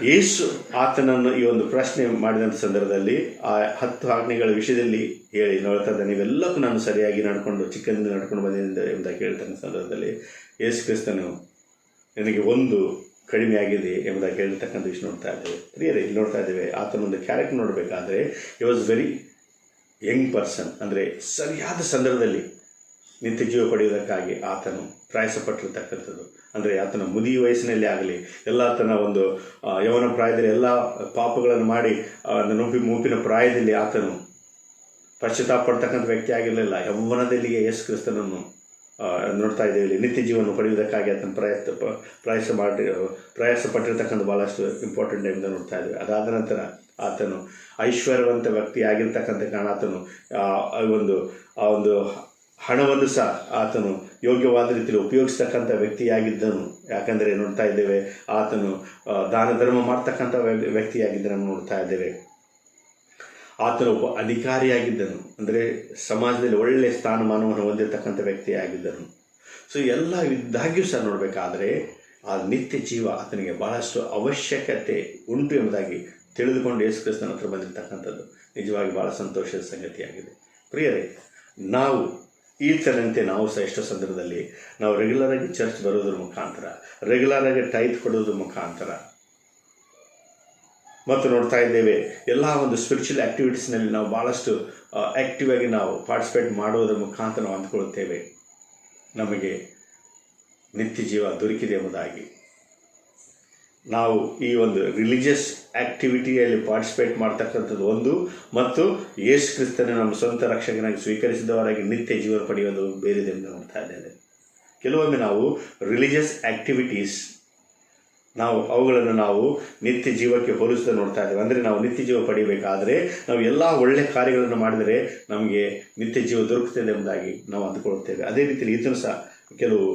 Speaker 2: ಯೇಸು ಆತನನ್ನು ಈ ಒಂದು ಪ್ರಶ್ನೆ ಮಾಡಿದಂಥ ಸಂದರ್ಭದಲ್ಲಿ ಆ 10 ಆಜ್ಞೆಗಳ ವಿಷಯದಲ್ಲಿ ಹೇಳಿ ನೋಡ್ತಾ ಇದ್ದಾನೆ, ನೀವೆಲ್ಲಕ್ಕೂ ನಾನು ಸರಿಯಾಗಿ ಚಿಕ್ಕಂದಿನ ನಡ್ಕೊಂಡು ಬಂದಿದ್ದೆ ಎಂಬುದಾಗಿ ಹೇಳ್ತಕ್ಕಂಥ ಸಂದರ್ಭದಲ್ಲಿ ಯೇಸು ಕ್ರಿಸ್ತನು ನನಗೆ ಒಂದು ಕಡಿಮೆ ಆಗಿದೆ ಎಂಬುದಾಗಿ ಹೇಳ್ತಕ್ಕಂಥ ವಿಷಯ ನೋಡ್ತಾ ಇದ್ದೇವೆ. ಪ್ರಿಯರೇ, ಇಲ್ಲಿ ನೋಡ್ತಾ ಇದ್ದೇವೆ ಆತನೊಂದು ಕ್ಯಾರೆಕ್ಟರ್ ನೋಡಬೇಕಾದ್ರೆ ಹಿ ವಾಸ್ ವೆರಿ ಯಂಗ್ ಪರ್ಸನ್. ಅಂದರೆ ಸರಿಯಾದ ಸಂದರ್ಭದಲ್ಲಿ ನಿತ್ಯ ಜೀವ ಪಡೆಯುವುದಕ್ಕಾಗಿ ಆತನು ಪ್ರಯಾಸಪಟ್ಟಿರ್ತಕ್ಕಂಥದ್ದು. ಅಂದರೆ ಆತನ ಮುದಿಯ ವಯಸ್ಸಿನಲ್ಲಿ ಆಗಲಿ, ಎಲ್ಲ ಆತನ ಒಂದು ಯೌವನ ಪ್ರಾಯದಲ್ಲಿ ಎಲ್ಲ ಪಾಪಗಳನ್ನು ಮಾಡಿ ಮುಪ್ಪಿನ ಪ್ರಾಯದಲ್ಲಿ ಆತನು ಪಶ್ಚಾತ್ತಾಪ ಪಡ್ತಕ್ಕಂಥ ವ್ಯಕ್ತಿ ಆಗಿರಲಿಲ್ಲ. ಯೌವನದಲ್ಲಿಯೇ ಯೇಸು ಕ್ರಿಸ್ತನನ್ನು ನೋಡ್ತಾ ಇದ್ದೇವೆ. ನಿತ್ಯ ಜೀವನ ಪಡೆಯುವುದಕ್ಕಾಗಿ ಆತನ ಪ್ರಯಾಸ ಪಟ್ಟಿರ್ತಕ್ಕಂಥ ಭಾಳಷ್ಟು ಇಂಪಾರ್ಟೆಂಟ್ ಎಂದು ನೋಡ್ತಾ ಇದ್ದೇವೆ. ಅದಾದ ನಂತರ ಆತನು ಐಶ್ವರ್ಯವಂತ ವ್ಯಕ್ತಿ ಆಗಿರ್ತಕ್ಕಂಥ ಕಾರಣ ಆತನು ಆ ಒಂದು ಹಣವನ್ನು ಸಹ ಆತನು ಯೋಗ್ಯವಾದ ರೀತಿಯಲ್ಲಿ ಉಪಯೋಗಿಸ್ತಕ್ಕಂಥ ವ್ಯಕ್ತಿಯಾಗಿದ್ದನು. ಯಾಕಂದರೆ ನೋಡ್ತಾ ಇದ್ದೇವೆ ಆತನು ದಾನ ಧರ್ಮ ಮಾಡ್ತಕ್ಕಂಥ ವ್ಯಕ್ತಿಯಾಗಿದ್ದನನ್ನು ನೋಡ್ತಾ ಇದ್ದೇವೆ. ಆತನು ಒಬ್ಬ ಅಧಿಕಾರಿಯಾಗಿದ್ದನು, ಅಂದರೆ ಸಮಾಜದಲ್ಲಿ ಒಳ್ಳೆಯ ಸ್ಥಾನಮಾನವನ್ನು ಹೊಂದಿರತಕ್ಕಂಥ ವ್ಯಕ್ತಿಯಾಗಿದ್ದನು. ಸೊ ಎಲ್ಲ ಇದ್ದಾಗ್ಯೂ ಸಹ ನೋಡಬೇಕಾದ್ರೆ ಆ ನಿತ್ಯ ಜೀವ ಆತನಿಗೆ ಬಹಳಷ್ಟು ಅವಶ್ಯಕತೆ ಉಂಟು ಎಂಬುದಾಗಿ ತಿಳಿದುಕೊಂಡು ಯೇಸು ಕ್ರಿಸ್ತನ ಹತ್ರ ಬಂದಿರತಕ್ಕಂಥದ್ದು ನಿಜವಾಗಿ ಭಾಳ ಸಂತೋಷದ ಸಂಗತಿಯಾಗಿದೆ. ಪ್ರಿಯರೇ, ನಾವು ಈ ಥರಂತೆ ನಾವು ಸಹ ಎಷ್ಟೋ ಸಂದರ್ಭದಲ್ಲಿ ನಾವು ರೆಗ್ಯುಲರಾಗಿ ಚರ್ಚ್ ಬರೋದ್ರ ಮುಖಾಂತರ, ರೆಗ್ಯುಲರಾಗಿ ಟೈತ್ ಕೊಡೋದ್ರ ಮುಖಾಂತರ ಮತ್ತು ನೋಡ್ತಾ ಇದ್ದೇವೆ ಎಲ್ಲ ಒಂದು ಸ್ಪಿರಿಚುವಲ್ ಆ್ಯಕ್ಟಿವಿಟೀಸ್ನಲ್ಲಿ ನಾವು ಭಾಳಷ್ಟು ಆ್ಯಕ್ಟಿವ್ ಆಗಿ ನಾವು ಪಾರ್ಟಿಸಿಪೇಟ್ ಮಾಡೋದ್ರ ಮುಖಾಂತರ ನಾವು ಅಂದ್ಕೊಳ್ತೇವೆ ನಮಗೆ ನಿತ್ಯ ಜೀವ ದೊರಕಿದೆ ಎಂಬುದಾಗಿ. ನಾವು ಈ ಒಂದು ರಿಲಿಜಿಯಸ್ ಆ್ಯಕ್ಟಿವಿಟಿಯಲ್ಲಿ ಪಾರ್ಟಿಸಿಪೇಟ್ ಮಾಡ್ತಕ್ಕಂಥದ್ದು ಒಂದು, ಮತ್ತು ಯೇಸು ಕ್ರಿಸ್ತನ ನಮ್ಮ ಸ್ವಂತ ರಕ್ಷಕನಾಗಿ ಸ್ವೀಕರಿಸಿದವರಾಗಿ ನಿತ್ಯ ಜೀವ ಪಡೆಯೋದು ಬೇರೆದೆ ಎಂದು ನೋಡ್ತಾ ಇದ್ದೇವೆ. ಕೆಲವೊಮ್ಮೆ ನಾವು ರಿಲಿಜಿಯಸ್ ಆ್ಯಕ್ಟಿವಿಟೀಸ್ ಅವುಗಳನ್ನು ನಾವು ನಿತ್ಯ ಜೀವಕ್ಕೆ ಹೋಲಿಸ್ತಾ ನೋಡ್ತಾ ಇದ್ದೇವೆ. ಅಂದರೆ ನಾವು ನಿತ್ಯ ಜೀವ ಪಡೆಯಬೇಕಾದರೆ ನಾವು ಎಲ್ಲ ಒಳ್ಳೆಯ ಕಾರ್ಯಗಳನ್ನು ಮಾಡಿದರೆ ನಮಗೆ ನಿತ್ಯ ಜೀವ ದೊರಕುತ್ತದೆ ಎಂಬುದಾಗಿ ನಾವು ಅಂದುಕೊಳ್ಳುತ್ತೇವೆ. ಅದೇ ರೀತಿಯಲ್ಲಿ ಈತನು ಸಹ ಕೆಲವು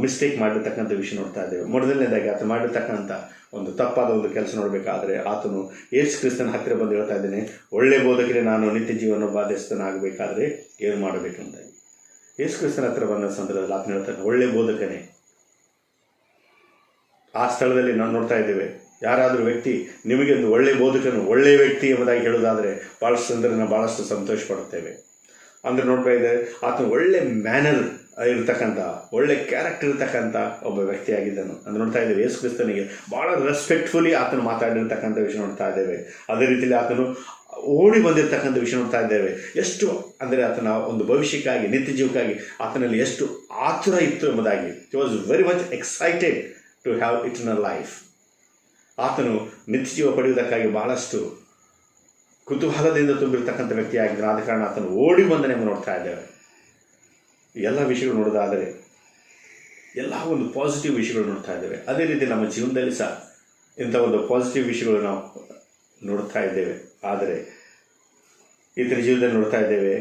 Speaker 2: ಮಿಸ್ಟೇಕ್ ಮಾಡಿರ್ತಕ್ಕಂಥ ವಿಷಯ ನೋಡ್ತಾ ಇದ್ದೇವೆ. ಮೊದಲನೇದಾಗಿ ಆತನು ಮಾಡಿರ್ತಕ್ಕಂಥ ಒಂದು ತಪ್ಪಾದ ಒಂದು ಕೆಲಸ ನೋಡಬೇಕಾದ್ರೆ ಆತನು ಯೇಸು ಕ್ರಿಸ್ತನ ಹತ್ತಿರ ಬಂದು ಹೇಳ್ತಾ ಇದ್ದೇನೆ, ಒಳ್ಳೆ ಬೋಧಕರೇ ನಾನು ನಿತ್ಯ ಜೀವನ ಬಾಧ್ಯಸ್ಥನಾಗಬೇಕಾದ್ರೆ ಏನು ಮಾಡಬೇಕಂತಾಗಿ. ಯೇಸು ಕ್ರಿಸ್ತನ ಹತ್ತಿರ ಬಂದ ಸಂದರ್ಭದಲ್ಲಿ ಆತನು ಹೇಳ್ತಾನೆ, ಒಳ್ಳೆ ಬೋಧಕನೇ. ಆ ಸ್ಥಳದಲ್ಲಿ ನಾವು ನೋಡ್ತಾ ಇದ್ದೇವೆ, ಯಾರಾದರೂ ವ್ಯಕ್ತಿ ನಿಮಗೆ ಒಂದು ಒಳ್ಳೆಯ ಬೋಧಕನು, ಒಳ್ಳೆಯ ವ್ಯಕ್ತಿ ಎಂಬುದಾಗಿ ಹೇಳೋದಾದರೆ ಭಾಳಷ್ಟು ನಾವು ಭಾಳಷ್ಟು ಸಂತೋಷ ಪಡುತ್ತೇವೆ. ಅಂದರೆ ನೋಡ್ತಾ ಇದ್ದಾರೆ ಆತನು ಒಳ್ಳೆ ಮ್ಯಾನರ್ ಇರ್ತಕ್ಕಂಥ, ಒಳ್ಳೆ ಕ್ಯಾರೆಕ್ಟರ್ ಇರ್ತಕ್ಕಂಥ ಒಬ್ಬ ವ್ಯಕ್ತಿಯಾಗಿದ್ದನು. ಅಂದರೆ ನೋಡ್ತಾ ಇದ್ದೇವೆ ಯೇಸು ಕ್ರಿಸ್ತನಿಗೆ ಭಾಳ ರೆಸ್ಪೆಕ್ಟ್ಫುಲಿ ಆತನು ಮಾತಾಡಿರ್ತಕ್ಕಂಥ ವಿಷಯ ನೋಡ್ತಾ ಇದ್ದೇವೆ. ಅದೇ ರೀತಿಯಲ್ಲಿ ಆತನು ಓಡಿ ಬಂದಿರತಕ್ಕಂಥ ವಿಷಯ ನೋಡ್ತಾ ಇದ್ದೇವೆ. ಎಷ್ಟು ಅಂದರೆ ಆತನ ಒಂದು ಭವಿಷ್ಯಕ್ಕಾಗಿ, ನಿತ್ಯ ಜೀವಕ್ಕಾಗಿ ಆತನಲ್ಲಿ ಎಷ್ಟು ಆತುರ ಇತ್ತು ಎಂಬುದಾಗಿ. He was very much excited to have eternal life. ಆತನು ನಿತ್ಯ ಜೀವ ಪಡೆಯುವುದಕ್ಕಾಗಿ ಬಹಳಷ್ಟು ಕುತೂಹಲದಿಂದ ತುಂಬಿರ್ತಕ್ಕಂಥ ವ್ಯಕ್ತಿಯಾಗಿದ್ದಾನೆ. ಆದ ಕಾರಣ ಆತನು ಓಡಿ ಬಂದನೆ ನೋಡ್ತಾ ಇದ್ದೇವೆ. ಎಲ್ಲ ವಿಷಯಗಳು ನೋಡೋದಾದರೆ ಎಲ್ಲ ಒಂದು ಪಾಸಿಟಿವ್ ವಿಷಯಗಳು ನೋಡ್ತಾ ಇದ್ದೇವೆ. ಅದೇ ರೀತಿ ನಮ್ಮ ಜೀವನದಲ್ಲಿ ಸಹ ಇಂಥ ಒಂದು ಪಾಸಿಟಿವ್ ವಿಷಯಗಳು ನಾವು ನೋಡ್ತಾ ಇದ್ದೇವೆ. ಆದರೆ ಇತರ ಜೀವನದಲ್ಲಿ ನೋಡ್ತಾ ಇದ್ದೇವೆ,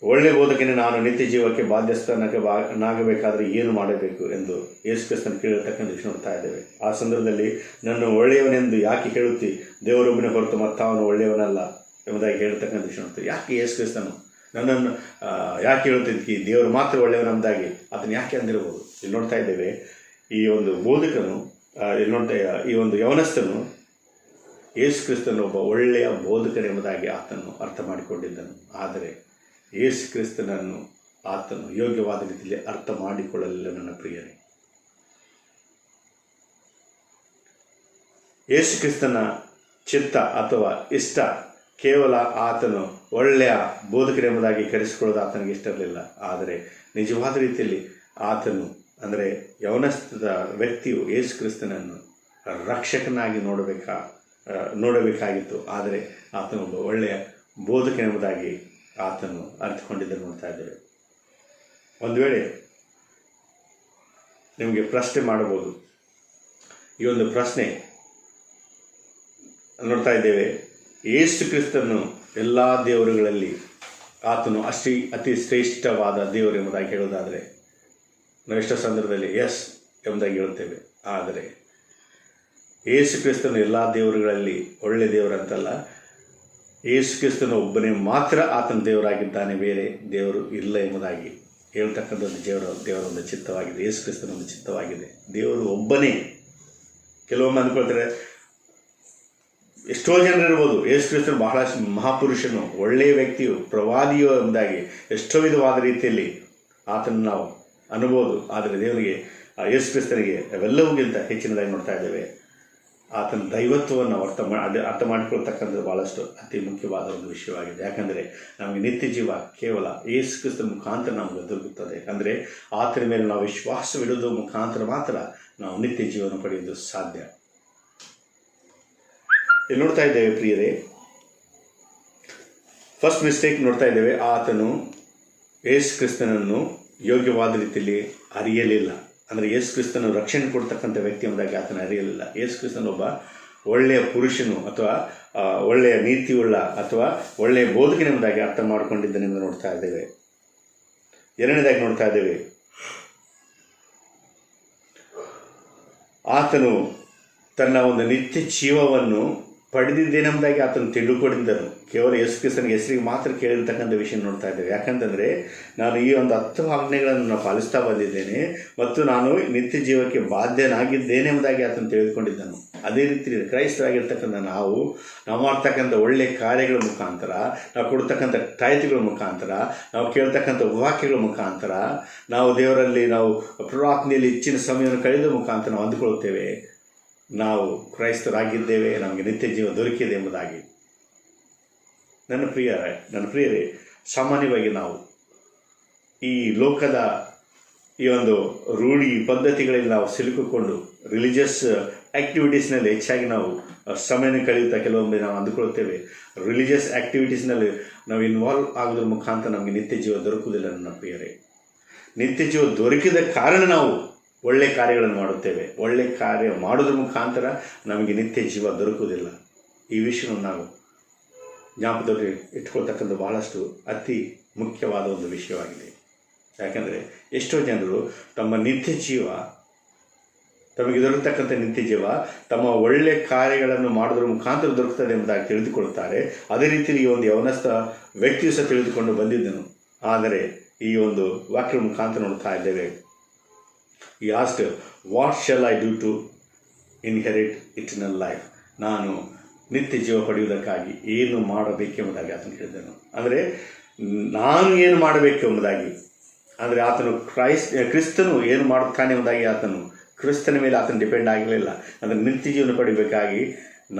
Speaker 2: ಒಳ್ಳೆಯ ಬೋಧಕನೇ ನಾನು ನಿತ್ಯ ಜೀವಕ್ಕೆ ಬಾಧ್ಯಸ್ಥನಾಗಬೇಕಾದ್ರೆ ಏನು ಮಾಡಬೇಕು ಎಂದು ಯೇಸು ಕ್ರಿಸ್ತನ ಕೇಳಿರ್ತಕ್ಕಂಥ ವಿಷಯ ನೋಡ್ತಾ ಇದ್ದೇವೆ. ಆ ಸಂದರ್ಭದಲ್ಲಿ ನನ್ನ ಒಳ್ಳೆಯವನೆಂದು ಯಾಕೆ ಹೇಳುತ್ತಿ, ದೇವರೊಬ್ಬನೇ ಹೊರತು ಮತ್ತವನು ಒಳ್ಳೆಯವನಲ್ಲ ಎಂಬುದಾಗಿ ಹೇಳ್ತಕ್ಕಂಥ ವಿಷಯ ನೋಡ್ತೀವಿ. ಯಾಕೆ ಯೇಸು ಕ್ರಿಸ್ತನು ನನ್ನನ್ನು ಯಾಕೆ ಹೇಳುತ್ತಿದ್ದಕ್ಕೆ ದೇವರು ಮಾತ್ರ ಒಳ್ಳೆಯವನೆಂಬುದಾಗಿ ಅದನ್ನು ಯಾಕೆ ಅಂದಿರ್ಬೋದು. ಇಲ್ಲಿ ನೋಡ್ತಾ ಇದ್ದೇವೆ, ಈ ಒಂದು ಬೋಧಕನು ಈ ಒಂದು ಯವನಸ್ಥನು ಯೇಸು ಕ್ರಿಸ್ತನು ಒಬ್ಬ ಒಳ್ಳೆಯ ಬೋಧಕನೆಂಬುದಾಗಿ ಆತನು ಅರ್ಥ ಮಾಡಿಕೊಂಡಿದ್ದನು. ಆದರೆ ಯೇಸು ಕ್ರಿಸ್ತನನ್ನು ಆತನು ಯೋಗ್ಯವಾದ ರೀತಿಯಲ್ಲಿ ಅರ್ಥ ಮಾಡಿಕೊಳ್ಳಲಿಲ್ಲ. ನನ್ನ ಪ್ರಿಯರೇ, ಯೇಸು ಕ್ರಿಸ್ತನ ಚಿತ್ತ ಅಥವಾ ಇಷ್ಟ ಕೇವಲ ಆತನು ಒಳ್ಳೆಯ ಬೋಧಕರೆಂಬುದಾಗಿ ಕರೆಸಿಕೊಳ್ಳೋದು ಆತನಿಗೆ ಇಷ್ಟ ಇರಲಿಲ್ಲ. ಆದರೆ ನಿಜವಾದ ರೀತಿಯಲ್ಲಿ ಆತನು ಅಂದರೆ ಯವನಸ್ಥದ ವ್ಯಕ್ತಿಯು ಯೇಸು ಕ್ರಿಸ್ತನನ್ನು ರಕ್ಷಕನಾಗಿ ನೋಡಬೇಕಾಗಿತ್ತು. ಆದರೆ ಆತನು ಒಬ್ಬ ಒಳ್ಳೆಯ ಬೋಧಕನೆಂಬುದಾಗಿ ಆತನು ಅರ್ಥಕೊಂಡಿದ್ದನ್ನು ನೋಡ್ತಾ ಇದ್ದೇವೆ. ಒಂದು ವೇಳೆ ನಿಮಗೆ ಪ್ರಶ್ನೆ ಮಾಡಬಹುದು, ಈ ಒಂದು ಪ್ರಶ್ನೆ ನೋಡ್ತಾ ಇದ್ದೇವೆ, ಯೇಸು ಕ್ರಿಸ್ತನು ಎಲ್ಲ ದೇವರುಗಳಲ್ಲಿ ಆತನು ಅತಿ ಶ್ರೇಷ್ಠವಾದ ದೇವರು ಎಂಬುದಾಗಿ ಹೇಳೋದಾದರೆ ನಾವು ಎಷ್ಟೋ ಸಂದರ್ಭದಲ್ಲಿ ಎಸ್ ಎಂಬುದಾಗಿ ಹೇಳುತ್ತೇವೆ. ಆದರೆ ಯೇಸು ಕ್ರಿಸ್ತನು ಎಲ್ಲ ದೇವರುಗಳಲ್ಲಿ ಒಳ್ಳೆಯ ದೇವರಂತಲ್ಲ, ಯೇಸು ಕ್ರಿಸ್ತನು ಒಬ್ಬನೇ ಮಾತ್ರ ಆತನ ದೇವರಾಗಿದ್ದಾನೆ, ಬೇರೆ ದೇವರು ಇಲ್ಲ ಎಂಬುದಾಗಿ ಹೇಳ್ತಕ್ಕಂಥದ್ದು ದೇವರ ಒಂದು ಚಿತ್ತವಾಗಿದೆ. ಯೇಸು ಕ್ರಿಸ್ತನ ಒಂದು ಚಿತ್ತವಾಗಿದೆ. ದೇವರು ಒಬ್ಬನೇ. ಕೆಲವೊಮ್ಮೆ ಅಂದ್ಕೊಳ್ತಾರೆ, ಎಷ್ಟೋ ಜನರು ಇರ್ಬೋದು, ಯೇಸು ಕ್ರಿಸ್ತನು ಬಹಳ ಮಹಾಪುರುಷನು, ಒಳ್ಳೆಯ ವ್ಯಕ್ತಿಯು, ಪ್ರವಾದಿಯೋ ಎಂಬುದಾಗಿ ಎಷ್ಟೋ ವಿಧವಾದ ರೀತಿಯಲ್ಲಿ ಆತನನ್ನು ನಾವು ಅನ್ಬೋದು. ಆದರೆ ದೇವರಿಗೆ, ಯೇಸು ಕ್ರಿಸ್ತನಿಗೆ ಅವೆಲ್ಲವುಗಿಂತ ಹೆಚ್ಚಿನದಾಗಿ ನೋಡ್ತಾ ಇದ್ದೇವೆ ಆತನ ದೈವತ್ವವನ್ನು ಅರ್ಥ ಮಾಡಿಕೊಳ್ತಕ್ಕಂಥದ್ದು ಭಾಳಷ್ಟು ಅತಿ ಮುಖ್ಯವಾದ ಒಂದು ವಿಷಯವಾಗಿದೆ. ಯಾಕಂದರೆ ನಮಗೆ ನಿತ್ಯ ಜೀವ ಕೇವಲ ಯೇಸು ಕ್ರಿಸ್ತನ ಮುಖಾಂತರ ನಮಗೆ ದೊರಕುತ್ತದೆ. ಅಂದರೆ ಆತನ ಮೇಲೆ ನಾವು ವಿಶ್ವಾಸವಿಡುವುದರ ಮುಖಾಂತರ ಮಾತ್ರ ನಾವು ನಿತ್ಯ ಜೀವನ ಪಡೆಯುವುದು ಸಾಧ್ಯ. ಇಲ್ಲಿ ನೋಡ್ತಾ ಇದ್ದೇವೆ ಪ್ರಿಯರೇ, ಫಸ್ಟ್ ಮಿಸ್ಟೇಕ್ ನೋಡ್ತಾ ಇದ್ದೇವೆ, ಆತನು ಯೇಸು ಕ್ರಿಸ್ತನನ್ನು ಯೋಗ್ಯವಾದ ರೀತಿಯಲ್ಲಿ ಅರಿಯಲಿಲ್ಲ. ಅಂದರೆ ಯೇಸು ಕ್ರಿಸ್ತನು ರಕ್ಷಣೆ ಕೊಡ್ತಕ್ಕಂಥ ವ್ಯಕ್ತಿ ಎಂಬುದಾಗಿ ಆತನ ಅರಿಯಲಿಲ್ಲ. ಯೇಸು ಕ್ರಿಸ್ತನ ಒಬ್ಬ ಒಳ್ಳೆಯ ಪುರುಷನು ಅಥವಾ ಒಳ್ಳೆಯ ನೀತಿಯುಳ್ಳ ಅಥವಾ ಒಳ್ಳೆಯ ಬೋಧಕನ ಎಂಬುದಾಗಿ ಅರ್ಥ ಮಾಡಿಕೊಂಡಿದ್ದನೆಂದು ನೋಡ್ತಾ ಇದ್ದೇವೆ. ಎರಡನೇದಾಗಿ ನೋಡ್ತಾ ಇದ್ದೇವೆ, ಆತನು ತನ್ನ ಒಂದು ನಿತ್ಯ ಜೀವವನ್ನು ಪಡೆದಿದ್ದೇನೆಂಬುದಾಗಿ ಆತನು ತಿಳಿದುಕೊಂಡಿದ್ದನು. ಕೇವಲ ಯೇಸು ಕ್ರಿಸ್ತನಿಗೆ ಹೆಸರಿಗೆ ಮಾತ್ರ ಕೇಳಿರ್ತಕ್ಕಂಥ ವಿಷಯ ನೋಡ್ತಾ ಇದ್ದೇವೆ. ಯಾಕಂತಂದರೆ ನಾನು ಈ ಒಂದು 10 ಆಜ್ಞೆಗಳನ್ನು ನಾನು ಪಾಲಿಸ್ತಾ ಬಂದಿದ್ದೇನೆ ಮತ್ತು ನಾನು ನಿತ್ಯ ಜೀವಕ್ಕೆ ಬಾಧ್ಯನಾಗಿದ್ದೇನೆ ಎಂಬುದಾಗಿ ಆತನು ತಿಳಿದುಕೊಂಡಿದ್ದನು. ಅದೇ ರೀತಿ ಕ್ರೈಸ್ತರಾಗಿರ್ತಕ್ಕಂಥ ನಾವು ಮಾಡ್ತಕ್ಕಂಥ ಒಳ್ಳೆಯ ಕಾರ್ಯಗಳ ಮುಖಾಂತರ, ನಾವು ಕೊಡ್ತಕ್ಕಂಥ ತಾಯ್ತಿಗಳ ಮುಖಾಂತರ, ನಾವು ಕೇಳ್ತಕ್ಕಂಥ ವಾಕ್ಯಗಳ ಮುಖಾಂತರ, ನಾವು ದೇವರಲ್ಲಿ ನಾವು ಪ್ರಾರ್ಥನೆಯಲ್ಲಿ ಹೆಚ್ಚಿನ ಸಮಯವನ್ನು ಕಳೆದ ಮುಖಾಂತರ ನಾವು ಅಂದುಕೊಳ್ಳುತ್ತೇವೆ ನಾವು ಕ್ರೈಸ್ತರಾಗಿದ್ದೇವೆ, ನಮಗೆ ನಿತ್ಯ ಜೀವ ದೊರಕಿದೆ ಎಂಬುದಾಗಿ. ನನ್ನ ಪ್ರಿಯರೇ, ಸಾಮಾನ್ಯವಾಗಿ ನಾವು ಈ ಲೋಕದ ಈ ಒಂದು ರೂಢಿ ಪದ್ಧತಿಗಳಲ್ಲಿ ನಾವು ಸಿಲುಕಿಕೊಂಡು ರಿಲಿಜಿಯಸ್ ಆ್ಯಕ್ಟಿವಿಟೀಸ್ನಲ್ಲಿ ಹೆಚ್ಚಾಗಿ ನಾವು ಸಮಯನ ಕಳೆಯುತ್ತಾ ಕೆಲವೊಮ್ಮೆ ನಾವು ಅಂದುಕೊಳ್ಳುತ್ತೇವೆ ರಿಲಿಜಿಯಸ್ ಆ್ಯಕ್ಟಿವಿಟೀಸ್ನಲ್ಲಿ ನಾವು ಇನ್ವಾಲ್ವ್ ಆಗೋದ್ರ ಮುಖಾಂತರ ನಮಗೆ ನಿತ್ಯ ಜೀವ ದೊರಕುವುದಿಲ್ಲ. ನನ್ನ ಪ್ರಿಯರೇ, ನಿತ್ಯ ಜೀವ ದೊರಕಿದ ಕಾರಣ ನಾವು ಒಳ್ಳೆಯ ಕಾರ್ಯಗಳನ್ನು ಮಾಡುತ್ತೇವೆ. ಒಳ್ಳೆಯ ಕಾರ್ಯ ಮಾಡೋದ್ರ ಮುಖಾಂತರ ನಮಗೆ ನಿತ್ಯ ಜೀವ ದೊರಕುವುದಿಲ್ಲ. ಈ ವಿಷಯವನ್ನು ನಾವು ಜ್ಞಾಪಕದಲ್ಲಿ ಇಟ್ಕೊಳ್ತಕ್ಕಂಥ ಬಹಳಷ್ಟು ಅತಿ ಮುಖ್ಯವಾದ ಒಂದು ವಿಷಯವಾಗಿದೆ. ಯಾಕಂದರೆ ಎಷ್ಟೋ ಜನರು ತಮ್ಮ ನಿತ್ಯ ಜೀವ, ತಮಗೆ ದೊರಕತಕ್ಕಂಥ ನಿತ್ಯ ಜೀವ ತಮ್ಮ ಒಳ್ಳೆಯ ಕಾರ್ಯಗಳನ್ನು ಮಾಡೋದ್ರ ಮುಖಾಂತರ ದೊರಕುತ್ತದೆ ಎಂಬುದಾಗಿ ತಿಳಿದುಕೊಳ್ಳುತ್ತಾರೆ. ಅದೇ ರೀತಿಯಲ್ಲಿ ಈ ಒಂದು ಯವನಸ್ಥ ವ್ಯಕ್ತಿಯು ಸಹ ತಿಳಿದುಕೊಂಡು ಬಂದಿದ್ದನು. ಆದರೆ ಈ ಒಂದು ವಾಕ್ಯದ ಮುಖಾಂತರ ನೋಡ್ತಾ ಇದ್ದೇವೆ, He asked, what shall I do to inherit eternal life? ನಾನು ನಿತ್ಯ ಜೀವ ಪಡೆಯುವುದಕ್ಕಾಗಿ ಏನು ಮಾಡಬೇಕೆಂಬುದಾಗಿ ಆತನು ಕೇಳಿದನು. ಅಂದರೆ ನಾನು ಏನು ಮಾಡಬೇಕೆಂಬುದಾಗಿ, ಅಂದರೆ ಆತನು ಕ್ರಿಸ್ತನು ಏನು ಮಾಡುತ್ತಾನೆ ಎಂಬುದಾಗಿ ಆತನು ಕ್ರಿಸ್ತನ ಮೇಲೆ ಆತನು ಡಿಪೆಂಡ್ ಆಗಲಿಲ್ಲ. ಅಂದರೆ ನಿತ್ಯ ಜೀವನ ಪಡೆಯಬೇಕಾಗಿ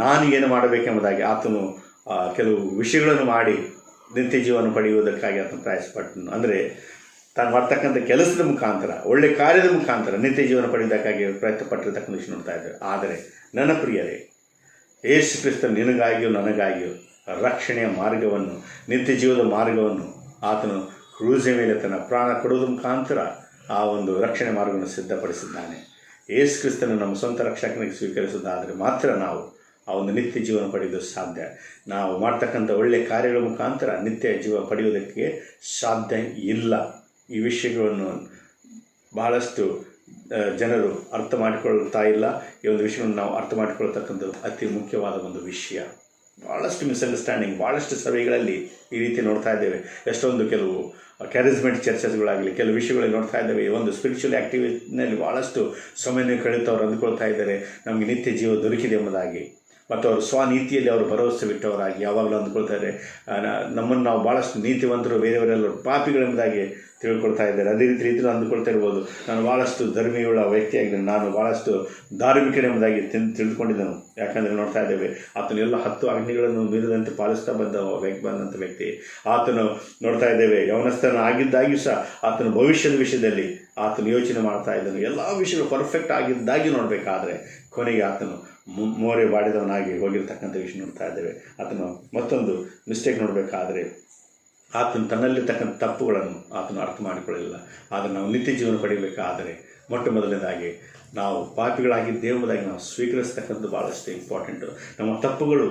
Speaker 2: ನಾನು ಏನು ಮಾಡಬೇಕೆಂಬುದಾಗಿ ಆತನು ಕೆಲವು ವಿಷಯಗಳನ್ನು ಮಾಡಿ ನಿತ್ಯ ಜೀವನ ಪಡೆಯುವುದಕ್ಕಾಗಿ ಆತನು ಪ್ರಯಾಸಪಟ್ಟನು. ಅಂದರೆ ತಾನು ಮಾಡ್ತಕ್ಕಂಥ ಕೆಲಸದ ಮುಖಾಂತರ, ಒಳ್ಳೆಯ ಕಾರ್ಯದ ಮುಖಾಂತರ ನಿತ್ಯ ಜೀವನ ಪಡೆಯುವುದಕ್ಕಾಗಿ ಪ್ರಯತ್ನ ಪಟ್ಟಿರ್ತಕ್ಕಂಥ ವಿಷಯ ನೋಡ್ತಾ ಇದ್ದೇವೆ. ಆದರೆ ನನ್ನ ಪ್ರಿಯರೇ, ಯೇಸು ಕ್ರಿಸ್ತ ನಿನಗಾಗಿಯೂ ನನಗಾಗಿಯೂ ರಕ್ಷಣೆಯ ಮಾರ್ಗವನ್ನು, ನಿತ್ಯ ಜೀವದ ಮಾರ್ಗವನ್ನು ಆತನು ಕ್ರೂಜೆ ಮೇಲೆ ತನ್ನ ಪ್ರಾಣ ಕೊಡುವುದರ ಮುಖಾಂತರ ಆ ಒಂದು ರಕ್ಷಣೆ ಮಾರ್ಗವನ್ನು ಸಿದ್ಧಪಡಿಸಿದ್ದಾನೆ. ಯೇಸು ಕ್ರಿಸ್ತನು ನಮ್ಮ ಸ್ವಂತ ರಕ್ಷಕನಿಗೆ ಸ್ವೀಕರಿಸುವುದಾದರೆ ಮಾತ್ರ ನಾವು ಆ ಒಂದು ನಿತ್ಯ ಜೀವನ ಪಡೆಯುವುದು ಸಾಧ್ಯ. ನಾವು ಮಾಡ್ತಕ್ಕಂಥ ಒಳ್ಳೆಯ ಕಾರ್ಯಗಳ ಮುಖಾಂತರ ನಿತ್ಯ ಜೀವ ಪಡೆಯುವುದಕ್ಕೆ ಸಾಧ್ಯ ಇಲ್ಲ. ಈ ವಿಷಯಗಳನ್ನು ಬಹಳಷ್ಟು ಜನರು ಅರ್ಥ ಮಾಡಿಕೊಳ್ಳುತ್ತಾ ಇಲ್ಲ. ಈ ಒಂದು ವಿಷಯವನ್ನು ನಾವು ಅರ್ಥ ಮಾಡಿಕೊಳ್ತಕ್ಕಂಥ ಅತಿ ಮುಖ್ಯವಾದ ಒಂದು ವಿಷಯ. ಭಾಳಷ್ಟು ಮಿಸ್ಅಂಡರ್ಸ್ಟ್ಯಾಂಡಿಂಗ್, ಭಾಳಷ್ಟು ಸಭೆಗಳಲ್ಲಿ ಈ ರೀತಿ ನೋಡ್ತಾ ಇದ್ದೇವೆ. ಎಷ್ಟೊಂದು ಕೆಲವು ಕ್ಯಾರಿಸ್ಮೆಟಿಕ್ ಚರ್ಚಸ್ಗಳಾಗಲಿ, ಕೆಲವು ವಿಷಯಗಳಲ್ಲಿ ನೋಡ್ತಾ ಇದ್ದೇವೆ. ಒಂದು ಸ್ಪಿರಿಚುವಲ್ ಆ್ಯಕ್ಟಿವಿಟಿನಲ್ಲಿ ಭಾಳಷ್ಟು ಸಮಯ ಕಳೆಯುತ್ತವರು ಅಂದುಕೊಳ್ತಾ ಇದ್ದಾರೆ ನಮಗೆ ನಿತ್ಯ ಜೀವ ದೊರಕಿದೆ ಎಂಬುದಾಗಿ. ಮತ್ತು ಅವರು ಸ್ವನೀತಿಯಲ್ಲಿ ಅವರು ಭರವಸೆ ಬಿಟ್ಟವರಾಗಿ ಯಾವಾಗಲೂ ಅಂದುಕೊಳ್ತಾರೆ ನಮ್ಮನ್ನು ನಾವು ಭಾಳಷ್ಟು ನೀತಿವಂತರು, ಬೇರೆಯವರೆಲ್ಲರೂ ಪಾಪಿಗಳೆಂಬುದಾಗಿ ತಿಳ್ಕೊಳ್ತಾ ಇದ್ದಾರೆ. ಅದೇ ರೀತಿಯಲ್ಲಿ ಅಂದುಕೊಳ್ತಾ ಇರ್ಬೋದು, ನಾನು ಭಾಳಷ್ಟು ಧರ್ಮೀಯುಳ್ಳ ವ್ಯಕ್ತಿಯಾಗಿದ್ದೇನೆ, ನಾನು ಭಾಳಷ್ಟು ಧಾರ್ಮಿಕನೆಂಬುದಾಗಿ ತಿಳಿದುಕೊಂಡಿದ್ದನು. ಯಾಕಂದರೆ ನೋಡ್ತಾ ಇದ್ದೇವೆ ಆತನು ಎಲ್ಲ 10 ಆಜ್ಞೆಗಳನ್ನು ಮೀರಿದಂತೆ ಪಾಲಿಸ್ತಾ ಬಂದಂಥ ವ್ಯಕ್ತಿ. ಆತನು ನೋಡ್ತಾ ಇದ್ದೇವೆ ಯವನಸ್ಥನ ಆಗಿದ್ದಾಗಿಯೂ ಸಹ ಆತನು ಭವಿಷ್ಯದ ವಿಷಯದಲ್ಲಿ ಆತನು ಯೋಚನೆ ಮಾಡ್ತಾ ಇದ್ದನು. ಎಲ್ಲ ವಿಷಯಗಳು ಪರ್ಫೆಕ್ಟ್ ಆಗಿದ್ದಾಗಿ ನೋಡಬೇಕಾದ್ರೆ ಕೊನೆಗೆ ಆತನು ಮೋರೆ ಬಾಡಿದವನಾಗಿ ಹೋಗಿರ್ತಕ್ಕಂಥ ವಿಷಯ ನೋಡ್ತಾ ಇದ್ದೇವೆ. ಆತನು ಮತ್ತೊಂದು ಮಿಸ್ಟೇಕ್ ನೋಡಬೇಕಾದ್ರೆ ಆತನು ತನ್ನಲ್ಲಿರ್ತಕ್ಕಂಥ ತಪ್ಪುಗಳನ್ನು ಆತನು ಅರ್ಥ ಮಾಡಿಕೊಳ್ಳಲಿಲ್ಲ. ಆದರೆ ನಾವು ನಿತ್ಯ ಜೀವನ ಪಡೆಯಬೇಕಾದರೆ ಮೊಟ್ಟ ಮೊದಲನೇದಾಗಿ ನಾವು ಪಾಪಿಗಳಾಗಿದ್ದೇವೆ ಎಂಬುದಾಗಿ ನಾವು ಸ್ವೀಕರಿಸ್ತಕ್ಕಂಥದ್ದು ಭಾಳಷ್ಟು ಇಂಪಾರ್ಟೆಂಟು. ನಮ್ಮ ತಪ್ಪುಗಳು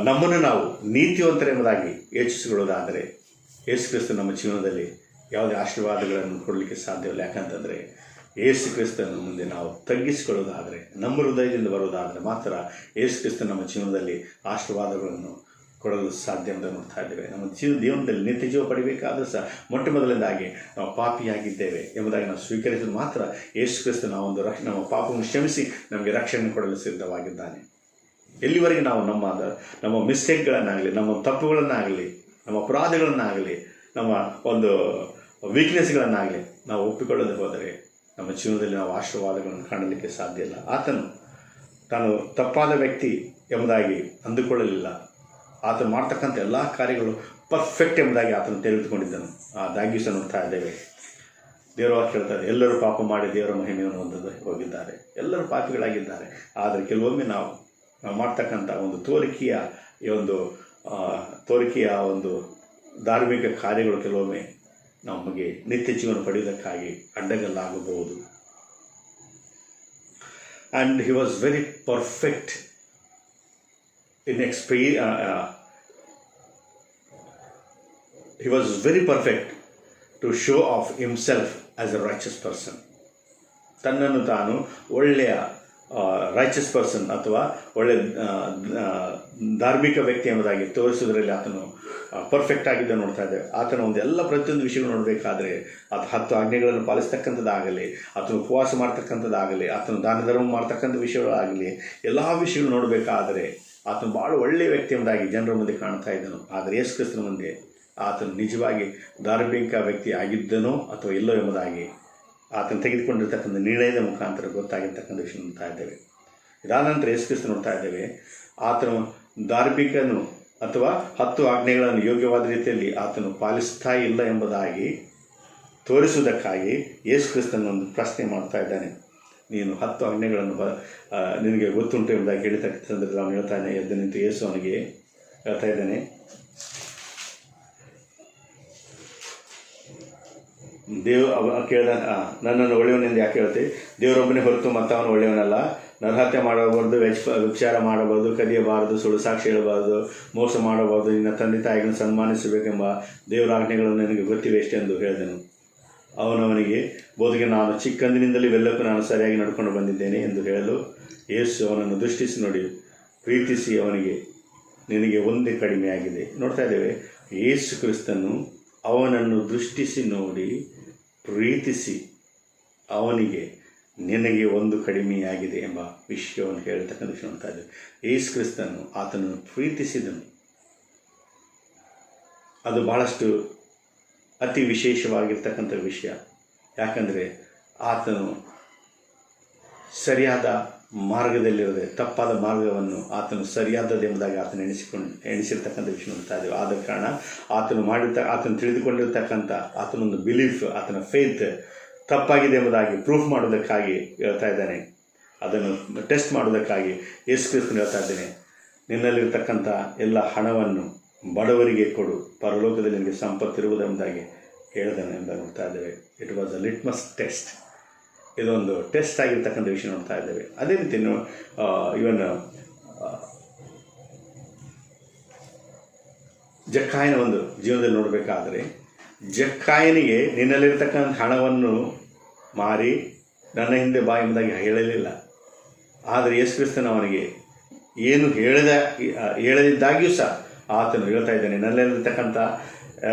Speaker 2: ನಮ್ಮನ್ನು ನಾವು ನೀತಿವಂತರೆಂಬುದಾಗಿ ಯೋಚಿಸಿಕೊಳ್ಳೋದಾದರೆ ಯೇಸು ಕ್ರಿಸ್ತ ನಮ್ಮ ಜೀವನದಲ್ಲಿ ಯಾವುದೇ ಆಶೀರ್ವಾದಗಳನ್ನು ಕೊಡಲಿಕ್ಕೆ ಸಾಧ್ಯವಿಲ್ಲ. ಯಾಕಂತಂದರೆ ಯೇಸು ಕ್ರಿಸ್ತನ ಮುಂದೆ ನಾವು ತಗ್ಗಿಸಿಕೊಳ್ಳೋದಾದರೆ, ನಮ್ಮ ಹೃದಯದಿಂದ ಬರೋದಾದರೆ ಮಾತ್ರ ಯೇಸು ಕ್ರಿಸ್ತ ನಮ್ಮ ಜೀವನದಲ್ಲಿ ಆಶೀರ್ವಾದಗಳನ್ನು ಕೊಡಲು ಸಾಧ್ಯ ಅಂತ ನೋಡ್ತಾ ಇದ್ದೇವೆ. ನಮ್ಮ ಜೀವನದಲ್ಲಿ ನಿತ್ಯ ಜೀವ ಪಡಿಬೇಕಾದರೂ ಸಹ ಮೊಟ್ಟ ಮೊದಲನೇದಾಗಿ ನಾವು ಪಾಪಿಯಾಗಿದ್ದೇವೆ ಎಂಬುದಾಗಿ ನಾವು ಸ್ವೀಕರಿಸಿದ ಮಾತ್ರ ಯೇಸು ಕ್ರಿಸ್ತ ನಮ್ಮ ಪಾಪವನ್ನು ಕ್ಷಮಿಸಿ ನಮಗೆ ರಕ್ಷಣೆ ಕೊಡಲು ಸಿದ್ಧವಾಗಿದ್ದಾನೆ. ಎಲ್ಲಿವರೆಗೆ ನಾವು ನಮ್ಮ ಮಿಸ್ಟೇಕ್ಗಳನ್ನಾಗಲಿ, ನಮ್ಮ ತಪ್ಪುಗಳನ್ನಾಗಲಿ, ನಮ್ಮ ಅಪರಾಧಗಳನ್ನಾಗಲಿ, ನಮ್ಮ ಒಂದು ವೀಕ್ನೆಸ್ಗಳನ್ನಾಗಲಿ ನಾವು ಒಪ್ಪಿಕೊಳ್ಳದೆ ಹೋದರೆ ನಮ್ಮ ಜೀವನದಲ್ಲಿ ನಾವು ಆಶೀರ್ವಾದಗಳನ್ನು ಕಾಣಲಿಕ್ಕೆ ಸಾಧ್ಯ ಇಲ್ಲ. ತಾನು ತಪ್ಪಾದ ವ್ಯಕ್ತಿ ಎಂಬುದಾಗಿ ಅಂದುಕೊಳ್ಳಲಿಲ್ಲ. ಆತನು ಮಾಡ್ತಕ್ಕಂಥ ಎಲ್ಲ ಕಾರ್ಯಗಳು ಪರ್ಫೆಕ್ಟ್ ಎಂಬುದಾಗಿ ಆತನು ತಿಳಿದುಕೊಂಡಿದ್ದನು. ಆದಾಗ್ಯೂ ಸಹ ನೋಡ್ತಾ ಇದ್ದೇವೆ ದೇವರ ವಾಕ್ಯ ಹೇಳ್ತಾರೆ, ಎಲ್ಲರೂ ಪಾಪ ಮಾಡಿ ದೇವರ ಮಹಿಮೆಯನ್ನು ಹೊಂದದೆ ಹೋಗಿದ್ದಾರೆ. ಎಲ್ಲರೂ ಪಾಪಿಗಳಾಗಿದ್ದಾರೆ. ಆದರೆ ಕೆಲವೊಮ್ಮೆ ನಾವು ಮಾಡ್ತಕ್ಕಂಥ ಒಂದು ತೋರಿಕೆಯ ಒಂದು ಧಾರ್ಮಿಕ ಕಾರ್ಯಗಳು ಕೆಲವೊಮ್ಮೆ ನಮಗೆ ನಿತ್ಯ ಜೀವನ ಪಡೆಯುವುದಕ್ಕಾಗಿ ಅಡ್ಡಗಲ್ಲಾಗಬಹುದು. and he was very perfect in he was very perfect to show off himself as a righteous person. ತನ್ನನ್ನು ತಾನು ಒಳ್ಳೆಯ ರೈಚಸ್ ಪರ್ಸನ್ ಅಥವಾ ಒಳ್ಳೆಯ ಧಾರ್ಮಿಕ ವ್ಯಕ್ತಿ ಎಂಬುದಾಗಿ ತೋರಿಸುವುದರಲ್ಲಿ ಆತನು ಪರ್ಫೆಕ್ಟ್ ಆಗಿದ್ದ ನೋಡ್ತಾ ಇದ್ದೇವೆ. ಆತನ ಒಂದು ಎಲ್ಲ ಪ್ರತಿಯೊಂದು ವಿಷಯಗಳು ನೋಡಬೇಕಾದ್ರೆ ಆತ 10 ಆಜ್ಞೆಗಳನ್ನು ಪಾಲಿಸ್ತಕ್ಕಂಥದ್ದಾಗಲಿ, ಆತನು ಉಪವಾಸ ಮಾಡ್ತಕ್ಕಂಥದ್ದಾಗಲಿ, ಆತನು ದಾನ ಧರ್ಮ ಮಾಡ್ತಕ್ಕಂಥ ವಿಷಯಗಳಾಗಲಿ, ಎಲ್ಲ ವಿಷಯಗಳು ನೋಡಬೇಕಾದರೆ ಆತನು ಭಾಳ ಒಳ್ಳೆಯ ವ್ಯಕ್ತಿ ಎಂಬುದಾಗಿ ಜನರ ಮುಂದೆ ಕಾಣ್ತಾ ಇದ್ದನು. ಆದರೆ ಯೇಸು ಕ್ರಿಸ್ತನ ಮುಂದೆ ಆತನು ನಿಜವಾಗಿ ಧಾರ್ಮಿಕ ವ್ಯಕ್ತಿ ಆಗಿದ್ದನೋ ಅಥವಾ ಇಲ್ಲೋ ಎಂಬುದಾಗಿ ಆತನು ತೆಗೆದುಕೊಂಡಿರ್ತಕ್ಕಂಥ ನಿರ್ಣಯದ ಮುಖಾಂತರ ಗೊತ್ತಾಗಿರ್ತಕ್ಕಂಥ ವಿಷಯ ನೋಡ್ತಾ ಇದ್ದೇವೆ. ಇದಾದ ನಂತರ ಯೇಸು ಕ್ರಿಸ್ತ ನೋಡ್ತಾ ಇದ್ದೇವೆ, ಆತನು ಧಾರ್ಮಿಕನು ಅಥವಾ 10 ಆಜ್ಞೆಗಳನ್ನು ಯೋಗ್ಯವಾದ ರೀತಿಯಲ್ಲಿ ಆತನು ಪಾಲಿಸ್ತಾ ಇಲ್ಲ ಎಂಬುದಾಗಿ ತೋರಿಸುವುದಕ್ಕಾಗಿ ಯೇಸು ಕ್ರಿಸ್ತನ ಒಂದು ಪ್ರಶ್ನೆ ಮಾಡ್ತಾ ಇದ್ದಾನೆ. ನೀನು 10 ಆಜ್ಞೆಗಳನ್ನು ನಿನಗೆ ಗೊತ್ತುಂಟು ಎಂಬುದಾಗಿ ಹೇಳಿರ್ತಕ್ಕಂಥ ಸಂದರ್ಭದಲ್ಲಿ ಅವನು ಹೇಳ್ತಾ ಇದ್ದಾನೆ. ಎದ್ದು ನಿಂತು ಯೇಸು ಅವನಿಗೆ ಹೇಳ್ತಾ ಇದ್ದಾನೆ, ಕೇಳ್ದ, ನನ್ನನ್ನು ಒಳ್ಳೆಯವನೆಂದು ಯಾಕೆ ಹೇಳ್ತೀವಿ? ದೇವರೊಬ್ಬನೇ ಹೊರತು ಮತ್ತವನು ಒಳ್ಳೆಯವನಲ್ಲ. ನರಹತ್ಯೆ ಮಾಡಬಾರ್ದು, ವ್ಯಭಿಚಾರ ಮಾಡಬಾರ್ದು, ಕದಿಯಬಾರದು, ಸುಳ್ಳು ಸಾಕ್ಷಿ ಹೇಳಬಾರ್ದು, ಮೋಸ ಮಾಡಬಾರ್ದು, ನಿನ್ನ ತಂದೆ ತಾಯಿಗಳನ್ನು ಸನ್ಮಾನಿಸಬೇಕೆಂಬ ದೇವರ ಆಜ್ಞೆಗಳನ್ನು ನನಗೆ ಗೊತ್ತಿವೆ ಎಷ್ಟೆಂದು ಹೇಳಿದನು. ಅವನವನಿಗೆ ಬೋಧಗೆ, ನಾನು ಚಿಕ್ಕಂದಿನಿಂದಲೂ ಇವೆಲ್ಲಕ್ಕೂ ನಾನು ಸರಿಯಾಗಿ ನಡ್ಕೊಂಡು ಬಂದಿದ್ದೇನೆ ಎಂದು ಹೇಳಲು ಯೇಸು ಅವನನ್ನು ದೃಷ್ಟಿಸಿ ನೋಡಿ ಪ್ರೀತಿಸಿ ಅವನಿಗೆ, ನಿನಗೆ ಒಂದೇ ಕಡಿಮೆಯಾಗಿದೆ. ನೋಡ್ತಾ ಇದ್ದೇವೆ, ಯೇಸು ಕ್ರಿಸ್ತನು ಅವನನ್ನು ದೃಷ್ಟಿಸಿ ನೋಡಿ ಪ್ರೀತಿಸಿ ಅವನಿಗೆ ನಿನಗೆ ಒಂದು ಕಡಿಮೆಯಾಗಿದೆ ಎಂಬ ವಿಷಯವನ್ನು ಹೇಳ್ತಕ್ಕಂಥ ವಿಷಯ ನೋಡ್ತಾ ಇದ್ದೇವೆ. ಯೇಸು ಕ್ರಿಸ್ತನು ಆತನನ್ನು ಪ್ರೀತಿಸಿದನು. ಅದು ಬಹಳಷ್ಟು ಅತಿ ವಿಶೇಷವಾಗಿರ್ತಕ್ಕಂಥ ವಿಷಯ. ಯಾಕಂದರೆ ಆತನು ಸರಿಯಾದ ಮಾರ್ಗದಲ್ಲಿರದೆ ತಪ್ಪಾದ ಮಾರ್ಗವನ್ನು ಆತನು ಸರಿಯಾದದೆಂಬುದಾಗಿ ಆತನು ಎಣಿಸಿರ್ತಕ್ಕಂಥ ವಿಷಯ ನೋಡ್ತಾ ಇದ್ದೇವೆ. ಆದ ಕಾರಣ ಆತನು ತಿಳಿದುಕೊಂಡಿರ್ತಕ್ಕಂಥ ಆತನೊಂದು ಬಿಲೀಫ್, ಆತನ ಫೇತ್ ತಪ್ಪಾಗಿದೆ ಎಂಬುದಾಗಿ ಪ್ರೂಫ್ ಮಾಡೋದಕ್ಕಾಗಿ ಹೇಳ್ತಾ ಇದ್ದಾನೆ. ಅದನ್ನು ಟೆಸ್ಟ್ ಮಾಡೋದಕ್ಕಾಗಿ ಯೇಸು ಕ್ರಿಸ್ತನು ಹೇಳ್ತಾ ಇದ್ದೇನೆ, ನಿನ್ನಲ್ಲಿರ್ತಕ್ಕಂಥ ಎಲ್ಲ ಹಣವನ್ನು ಬಡವರಿಗೆ ಕೊಡು, ಪರಲೋಕದಲ್ಲಿ ನಿನಗೆ ಸಂಪತ್ತಿರುವುದೆಂಬುದಾಗಿ ಹೇಳಿದಾನೆ ಎಂಬುದಾಗಿ ನೋಡ್ತಾ ಇದ್ದೇವೆ. It was a litmus test. ಇದೊಂದು ಟೆಸ್ಟ್ ಆಗಿರ್ತಕ್ಕಂಥ ವಿಷಯ ನೋಡ್ತಾ ಇದ್ದೇವೆ. ಅದೇ ರೀತಿ ಇವನ್ ಜಕ್ಕಾಯನ ಒಂದು ಜೀವನದಲ್ಲಿ ನೋಡಬೇಕಾದರೆ, ಜಕ್ಕಾಯನಿಗೆ ನಿನ್ನಲ್ಲಿರ್ತಕ್ಕಂಥ ಹಣವನ್ನು ಮಾರಿ ನನ್ನ ಹಿಂದೆ ಬಾ ಎಂಬುದಾಗಿ ಹೇಳಲಿಲ್ಲ. ಆದರೆ ಯೇಸು ಕ್ರಿಸ್ತನು ಅವನಿಗೆ ಏನು ಹೇಳದಿದ್ದಾಗಿಯೂ ಸಹ ಆತನು ಹೇಳ್ತಾ ಇದ್ದಾನೆ, ನನ್ನಲ್ಲಿರ್ತಕ್ಕಂಥ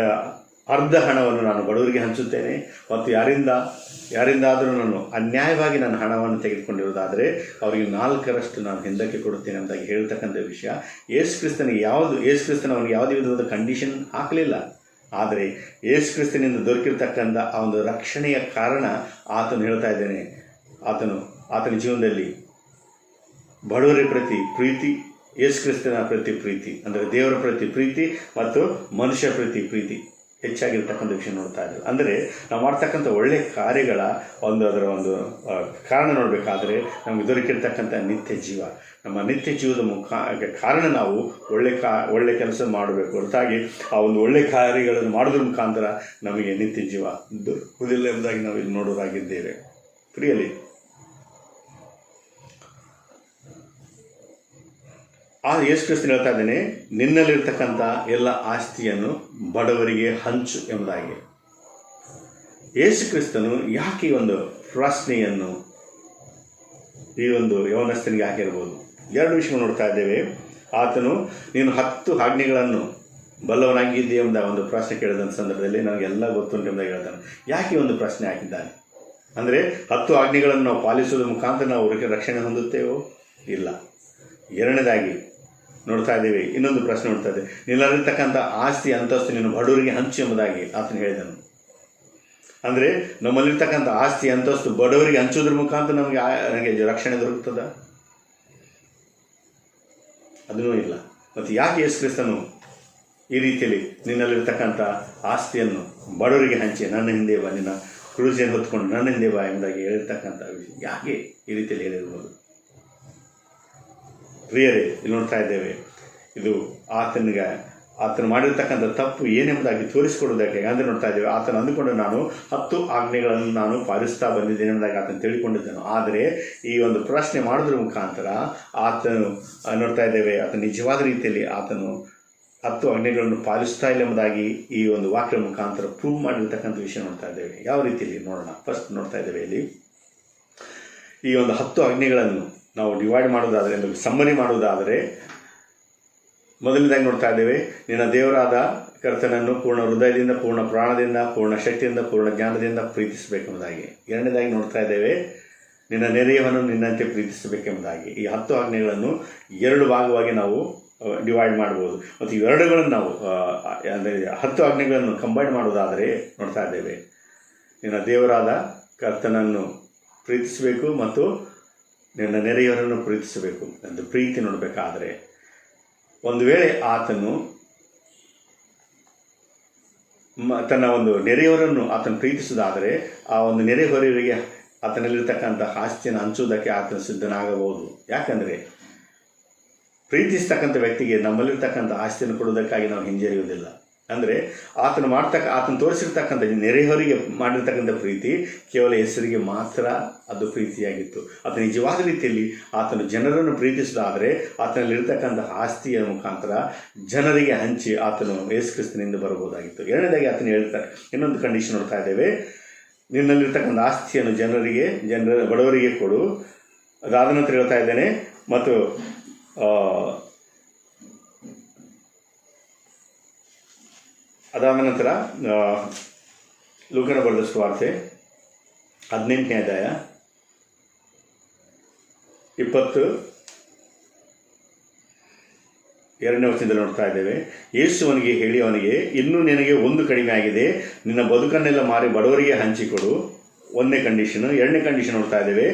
Speaker 2: ಅರ್ಧ ಹಣವನ್ನು ನಾನು ಬಡವರಿಗೆ ಹಂಚುತ್ತೇನೆ, ಮತ್ತು ಯಾರಿಂದಾದರೂ ನಾನು ಅನ್ಯಾಯವಾಗಿ ನನ್ನ ಹಣವನ್ನು ತೆಗೆದುಕೊಂಡಿರೋದಾದರೆ ಅವರಿಗೆ 4ರಷ್ಟು ನಾನು ಹಿಂದಕ್ಕೆ ಕೊಡುತ್ತೇನೆ ಎಂಬುದಾಗಿ ಹೇಳ್ತಕ್ಕಂಥ ವಿಷಯ. ಯೇಸು ಕ್ರಿಸ್ತನಿಗೆ ಅವನಿಗೆ ಯಾವುದೇ ವಿಧವಾದ ಕಂಡೀಷನ್ ಹಾಕಲಿಲ್ಲ. ಆದರೆ ಯೇಸು ಕ್ರಿಸ್ತನಿಂದ ದೊರಕಿರ್ತಕ್ಕಂಥ ಆ ಒಂದು ರಕ್ಷಣೆಯ ಕಾರಣ ಆತನು ಹೇಳ್ತಾ ಇದ್ದೇನೆ, ಆತನ ಜೀವನದಲ್ಲಿ ಬಡವರ ಪ್ರತಿ ಪ್ರೀತಿ, ಯೇಸು ಕ್ರಿಸ್ತನ ಪ್ರತಿ ಪ್ರೀತಿ, ಅಂದರೆ ದೇವರ ಪ್ರತಿ ಪ್ರೀತಿ ಮತ್ತು ಮನುಷ್ಯ ಪ್ರತಿ ಪ್ರೀತಿ ಹೆಚ್ಚಾಗಿರ್ತಕ್ಕಂಥ ವಿಷಯ ನೋಡ್ತಾ ಇದ್ದೇವೆ. ಅಂದರೆ ನಾವು ಮಾಡ್ತಕ್ಕಂಥ ಒಳ್ಳೆಯ ಕಾರ್ಯಗಳ ಅದರ ಒಂದು ಕಾರಣ ನೋಡಬೇಕಾದ್ರೆ ನಮಗೆ ದೊರಕಿರ್ತಕ್ಕಂಥ ನಿತ್ಯ ಜೀವ. ನಮ್ಮ ನಿತ್ಯ ಜೀವದ ಕಾರಣ ನಾವು ಒಳ್ಳೆ ಕೆಲಸ ಮಾಡಬೇಕು ಹೊರತಾಗಿ ಆ ಒಂದು ಒಳ್ಳೆಯ ಕಾರ್ಯಗಳನ್ನು ಮಾಡೋದ್ರ ಮುಖಾಂತರ ನಮಗೆ ನಿತ್ಯ ಜೀವ ದೊರಕುವುದಿಲ್ಲ ಎಂಬುದಾಗಿ ನಾವು ಇಲ್ಲಿ ನೋಡೋದಾಗಿದ್ದೇವೆ. ಪ್ರಿಯಲಿ, ಯೇಸು ಕ್ರಿಸ್ತನು ಹೇಳ್ತಾ ಇದ್ದೇನೆ, ನಿನ್ನಲ್ಲಿರ್ತಕ್ಕಂಥ ಎಲ್ಲ ಆಸ್ತಿಯನ್ನು ಬಡವರಿಗೆ ಹಂಚು ಎಂಬುದಾಗಿ. ಯೇಸು ಕ್ರಿಸ್ತನು ಯಾಕೆ ಈ ಒಂದು ಪ್ರಶ್ನೆಯನ್ನು ಈ ಒಂದು ಯೌವನಸ್ಥನಿಗೆ ಹಾಕಿರ್ಬೋದು? 2 ವಿಷಯಗಳು ನೋಡ್ತಾ ಇದ್ದೇವೆ. ಆತನು ನೀನು 10 ಆಜ್ಞೆಗಳನ್ನು ಬಲ್ಲವನಾಗಿದ್ದೆ ಎಂಬ ಒಂದು ಪ್ರಶ್ನೆ ಕೇಳಿದಂಥ ಸಂದರ್ಭದಲ್ಲಿ ನನಗೆಲ್ಲ ಗೊತ್ತುಂಟು ಎಂಬುದಾಗಿ ಹೇಳ್ತಾನೆ. ಯಾಕೆ ಒಂದು ಪ್ರಶ್ನೆ ಹಾಕಿದ್ದಾನೆ ಅಂದರೆ 10 ಆಜ್ಞೆಗಳನ್ನು ನಾವು ಪಾಲಿಸುವುದರ ಮುಖಾಂತರ ನಾವು ರಕ್ಷಣೆ ಹೊಂದುತ್ತೇವೋ? ಇಲ್ಲ. ಎರಡನೇದಾಗಿ ನೋಡ್ತಾ ಇದ್ದೇವೆ, ಇನ್ನೊಂದು ಪ್ರಶ್ನೆ ನೋಡ್ತಾ ಇದ್ದೇವೆ, ನಿನ್ನಲ್ಲಿರ್ತಕ್ಕಂಥ ಆಸ್ತಿ ಅಂತಸ್ತು ನೀನು ಬಡವರಿಗೆ ಹಂಚು ಎಂಬುದಾಗಿ ಆತನು ಹೇಳಿದನು. ಅಂದರೆ ನಮ್ಮಲ್ಲಿರ್ತಕ್ಕಂಥ ಆಸ್ತಿ ಅಂತಸ್ತು ಬಡವರಿಗೆ ಹಂಚೋದ್ರ ಮುಖಾಂತರ ನನಗೆ ರಕ್ಷಣೆ ದೊರಕುತ್ತದ? ಅದೂ ಇಲ್ಲ. ಮತ್ತು ಯಾಕೆ ಯೇಸು ಕ್ರಿಸ್ತನು ಈ ರೀತಿಯಲ್ಲಿ ನಿನ್ನಲ್ಲಿರ್ತಕ್ಕಂಥ ಆಸ್ತಿಯನ್ನು ಬಡವರಿಗೆ ಹಂಚಿ ನನ್ನ ಹಿಂದೆ ಬಾ, ನಿನ್ನ ಕ್ರೂಸಿಯನ್ನು ಹೊತ್ಕೊಂಡು ನನ್ನ ಹಿಂದೆ ಬಾ ಎಂಬುದಾಗಿ ಹೇಳಿರ್ತಕ್ಕಂಥ ವಿಷಯ ಯಾಕೆ ಈ ರೀತಿಯಲ್ಲಿ ಹೇಳಿರ್ಬೋದು? ಪ್ರಿಯರೇ, ಇಲ್ಲಿ ನೋಡ್ತಾ ಇದ್ದೇವೆ, ಇದು ಆತನು ಮಾಡಿರ್ತಕ್ಕಂಥ ತಪ್ಪು ಏನೆಂಬುದಾಗಿ ತೋರಿಸಿಕೊಡೋದಕ್ಕೆ ಅಂದರೆ ನೋಡ್ತಾ ಇದ್ದೇವೆ, ಆತನು ಅಂದುಕೊಂಡು ನಾನು 10 ಆಜ್ಞೆಗಳನ್ನು ನಾನು ಪಾಲಿಸ್ತಾ ಬಂದಿದ್ದೇನೆ ಎಂಬುದಾಗಿ ಆತನು ತಿಳಿಕೊಂಡಿದ್ದನು. ಆದರೆ ಈ ಒಂದು ಪ್ರಶ್ನೆ ಮಾಡೋದ್ರ ಮುಖಾಂತರ ಆತನು ನೋಡ್ತಾ ಇದ್ದೇವೆ, ಆತನು ನಿಜವಾದ ರೀತಿಯಲ್ಲಿ ಆತನು 10 ಆಜ್ಞೆಗಳನ್ನು ಪಾಲಿಸ್ತಾ ಇಲ್ಲ ಎಂಬುದಾಗಿ ಈ ಒಂದು ವಾಕ್ಯದ ಮುಖಾಂತರ ಪ್ರೂವ್ ಮಾಡಿರ್ತಕ್ಕಂಥ ವಿಷಯ ನೋಡ್ತಾ ಇದ್ದೇವೆ. ಯಾವ ರೀತಿಯಲ್ಲಿ ನೋಡೋಣ. ಫಸ್ಟ್ ನೋಡ್ತಾ ಇದ್ದೇವೆ ಇಲ್ಲಿ ಈ ಒಂದು 10 ಆಜ್ಞೆಗಳನ್ನು ನಾವು ಡಿವೈಡ್ ಮಾಡೋದಾದರೆ, ಸಮ್ಮರಿ ಮಾಡೋದಾದರೆ, ಮೊದಲನೇದಾಗಿ ನೋಡ್ತಾ ಇದ್ದೇವೆ, ನಿನ್ನ ದೇವರಾದ ಕರ್ತನನ್ನು ಪೂರ್ಣ ಹೃದಯದಿಂದ, ಪೂರ್ಣ ಪ್ರಾಣದಿಂದ, ಪೂರ್ಣ ಶಕ್ತಿಯಿಂದ, ಪೂರ್ಣ ಜ್ಞಾನದಿಂದ ಪ್ರೀತಿಸಬೇಕೆಂಬುದಾಗಿ. ಎರಡನೇದಾಗಿ ನೋಡ್ತಾ ಇದ್ದೇವೆ, ನಿನ್ನ ನೆರೆಯವನು ನಿನ್ನಂತೆ ಪ್ರೀತಿಸಬೇಕೆಂಬುದಾಗಿ. ಈ 10 ಆಜ್ಞೆಗಳನ್ನು 2 ಭಾಗವಾಗಿ ನಾವು ಡಿವೈಡ್ ಮಾಡ್ಬೋದು. ಮತ್ತು ಇವೆರಡುಗಳನ್ನು ನಾವು ಅಂದರೆ 10 ಆಜ್ಞೆಗಳನ್ನು ಕಂಬೈನ್ ಮಾಡೋದಾದರೆ ನೋಡ್ತಾ ಇದ್ದೇವೆ, ನಿನ್ನ ದೇವರಾದ ಕರ್ತನನ್ನು ಪ್ರೀತಿಸಬೇಕು ಮತ್ತು ನಿನ್ನ ನೆರೆಯವರನ್ನು ಪ್ರೀತಿಸಬೇಕು ಎಂದು ಪ್ರೀತಿ ನೋಡಬೇಕಾದ್ರೆ, ಒಂದು ವೇಳೆ ಆತನು ತನ್ನ ಒಂದು ನೆರೆಯವರನ್ನು ಆತನು ಪ್ರೀತಿಸೋದಾದರೆ ಆ ಒಂದು ನೆರೆಹೊರೆಯವರಿಗೆ ಆತನಲ್ಲಿರ್ತಕ್ಕಂಥ ಆಸ್ತಿಯನ್ನು ಹಂಚುವುದಕ್ಕೆ ಆತನು ಸಿದ್ಧನಾಗಬಹುದು. ಯಾಕಂದರೆ ಪ್ರೀತಿಸ್ತಕ್ಕಂಥ ವ್ಯಕ್ತಿಗೆ ನಮ್ಮಲ್ಲಿರ್ತಕ್ಕಂಥ ಆಸ್ತಿಯನ್ನು ಕೊಡುವುದಕ್ಕಾಗಿ ನಾವು ಹಿಂಜರಿಯುವುದಿಲ್ಲ. ಅಂದರೆ ಆತನು ತೋರಿಸಿರ್ತಕ್ಕಂಥ ನೆರೆಹೊರೆಗೆ ಮಾಡಿರ್ತಕ್ಕಂಥ ಪ್ರೀತಿ ಕೇವಲ ಹೆಸರಿಗೆ ಮಾತ್ರ ಅದು ಪ್ರೀತಿಯಾಗಿತ್ತು. ಆತನ ನಿಜವಾದ ರೀತಿಯಲ್ಲಿ ಆತನು ಜನರನ್ನು ಪ್ರೀತಿಸಿದಾದರೆ ಆತನಲ್ಲಿರ್ತಕ್ಕಂಥ ಆಸ್ತಿಯ ಮುಖಾಂತರ ಜನರಿಗೆ ಹಂಚಿ ಆತನು ಯೇಸು ಕ್ರಿಸ್ತನಿಂದ ಬರಬಹುದಾಗಿತ್ತು. ಎರಡನೇದಾಗಿ ಆತನು ಹೇಳ್ತಾರೆ, ಇನ್ನೊಂದು ಕಂಡೀಷನ್ ನೋಡ್ತಾ ಇದ್ದೇವೆ, ನಿನ್ನಲ್ಲಿರ್ತಕ್ಕಂಥ ಆಸ್ತಿಯನ್ನು ಬಡವರಿಗೆ ಕೊಡು. ಅದಾದ ನಂತರ ಹೇಳ್ತಾ ಇದ್ದೇನೆ, ಮತ್ತು ಅದಾದ ನಂತರ ಲೂಕನ ಬರೆದ ಸುವಾರ್ತೆ 18ನೇ ಅಧ್ಯಾಯ 22ನೇ ವಚನದಲ್ಲಿ ನೋಡ್ತಾ ಇದ್ದೇವೆ, ಯೇಸುವನಿಗೆ ಹೇಳಿ ಅವನಿಗೆ, ಇನ್ನೂ ನಿನಗೆ ಒಂದು ಕಡಿಮೆ ಆಗಿದೆ, ನಿನ್ನ ಬದುಕನ್ನೆಲ್ಲ ಮಾರಿ ಬಡವರಿಗೆ ಹಂಚಿಕೊಡು. 1ನೇ ಕಂಡೀಷನ್. 2ನೇ ಕಂಡೀಷನ್ ನೋಡ್ತಾ ಇದ್ದೇವೆ,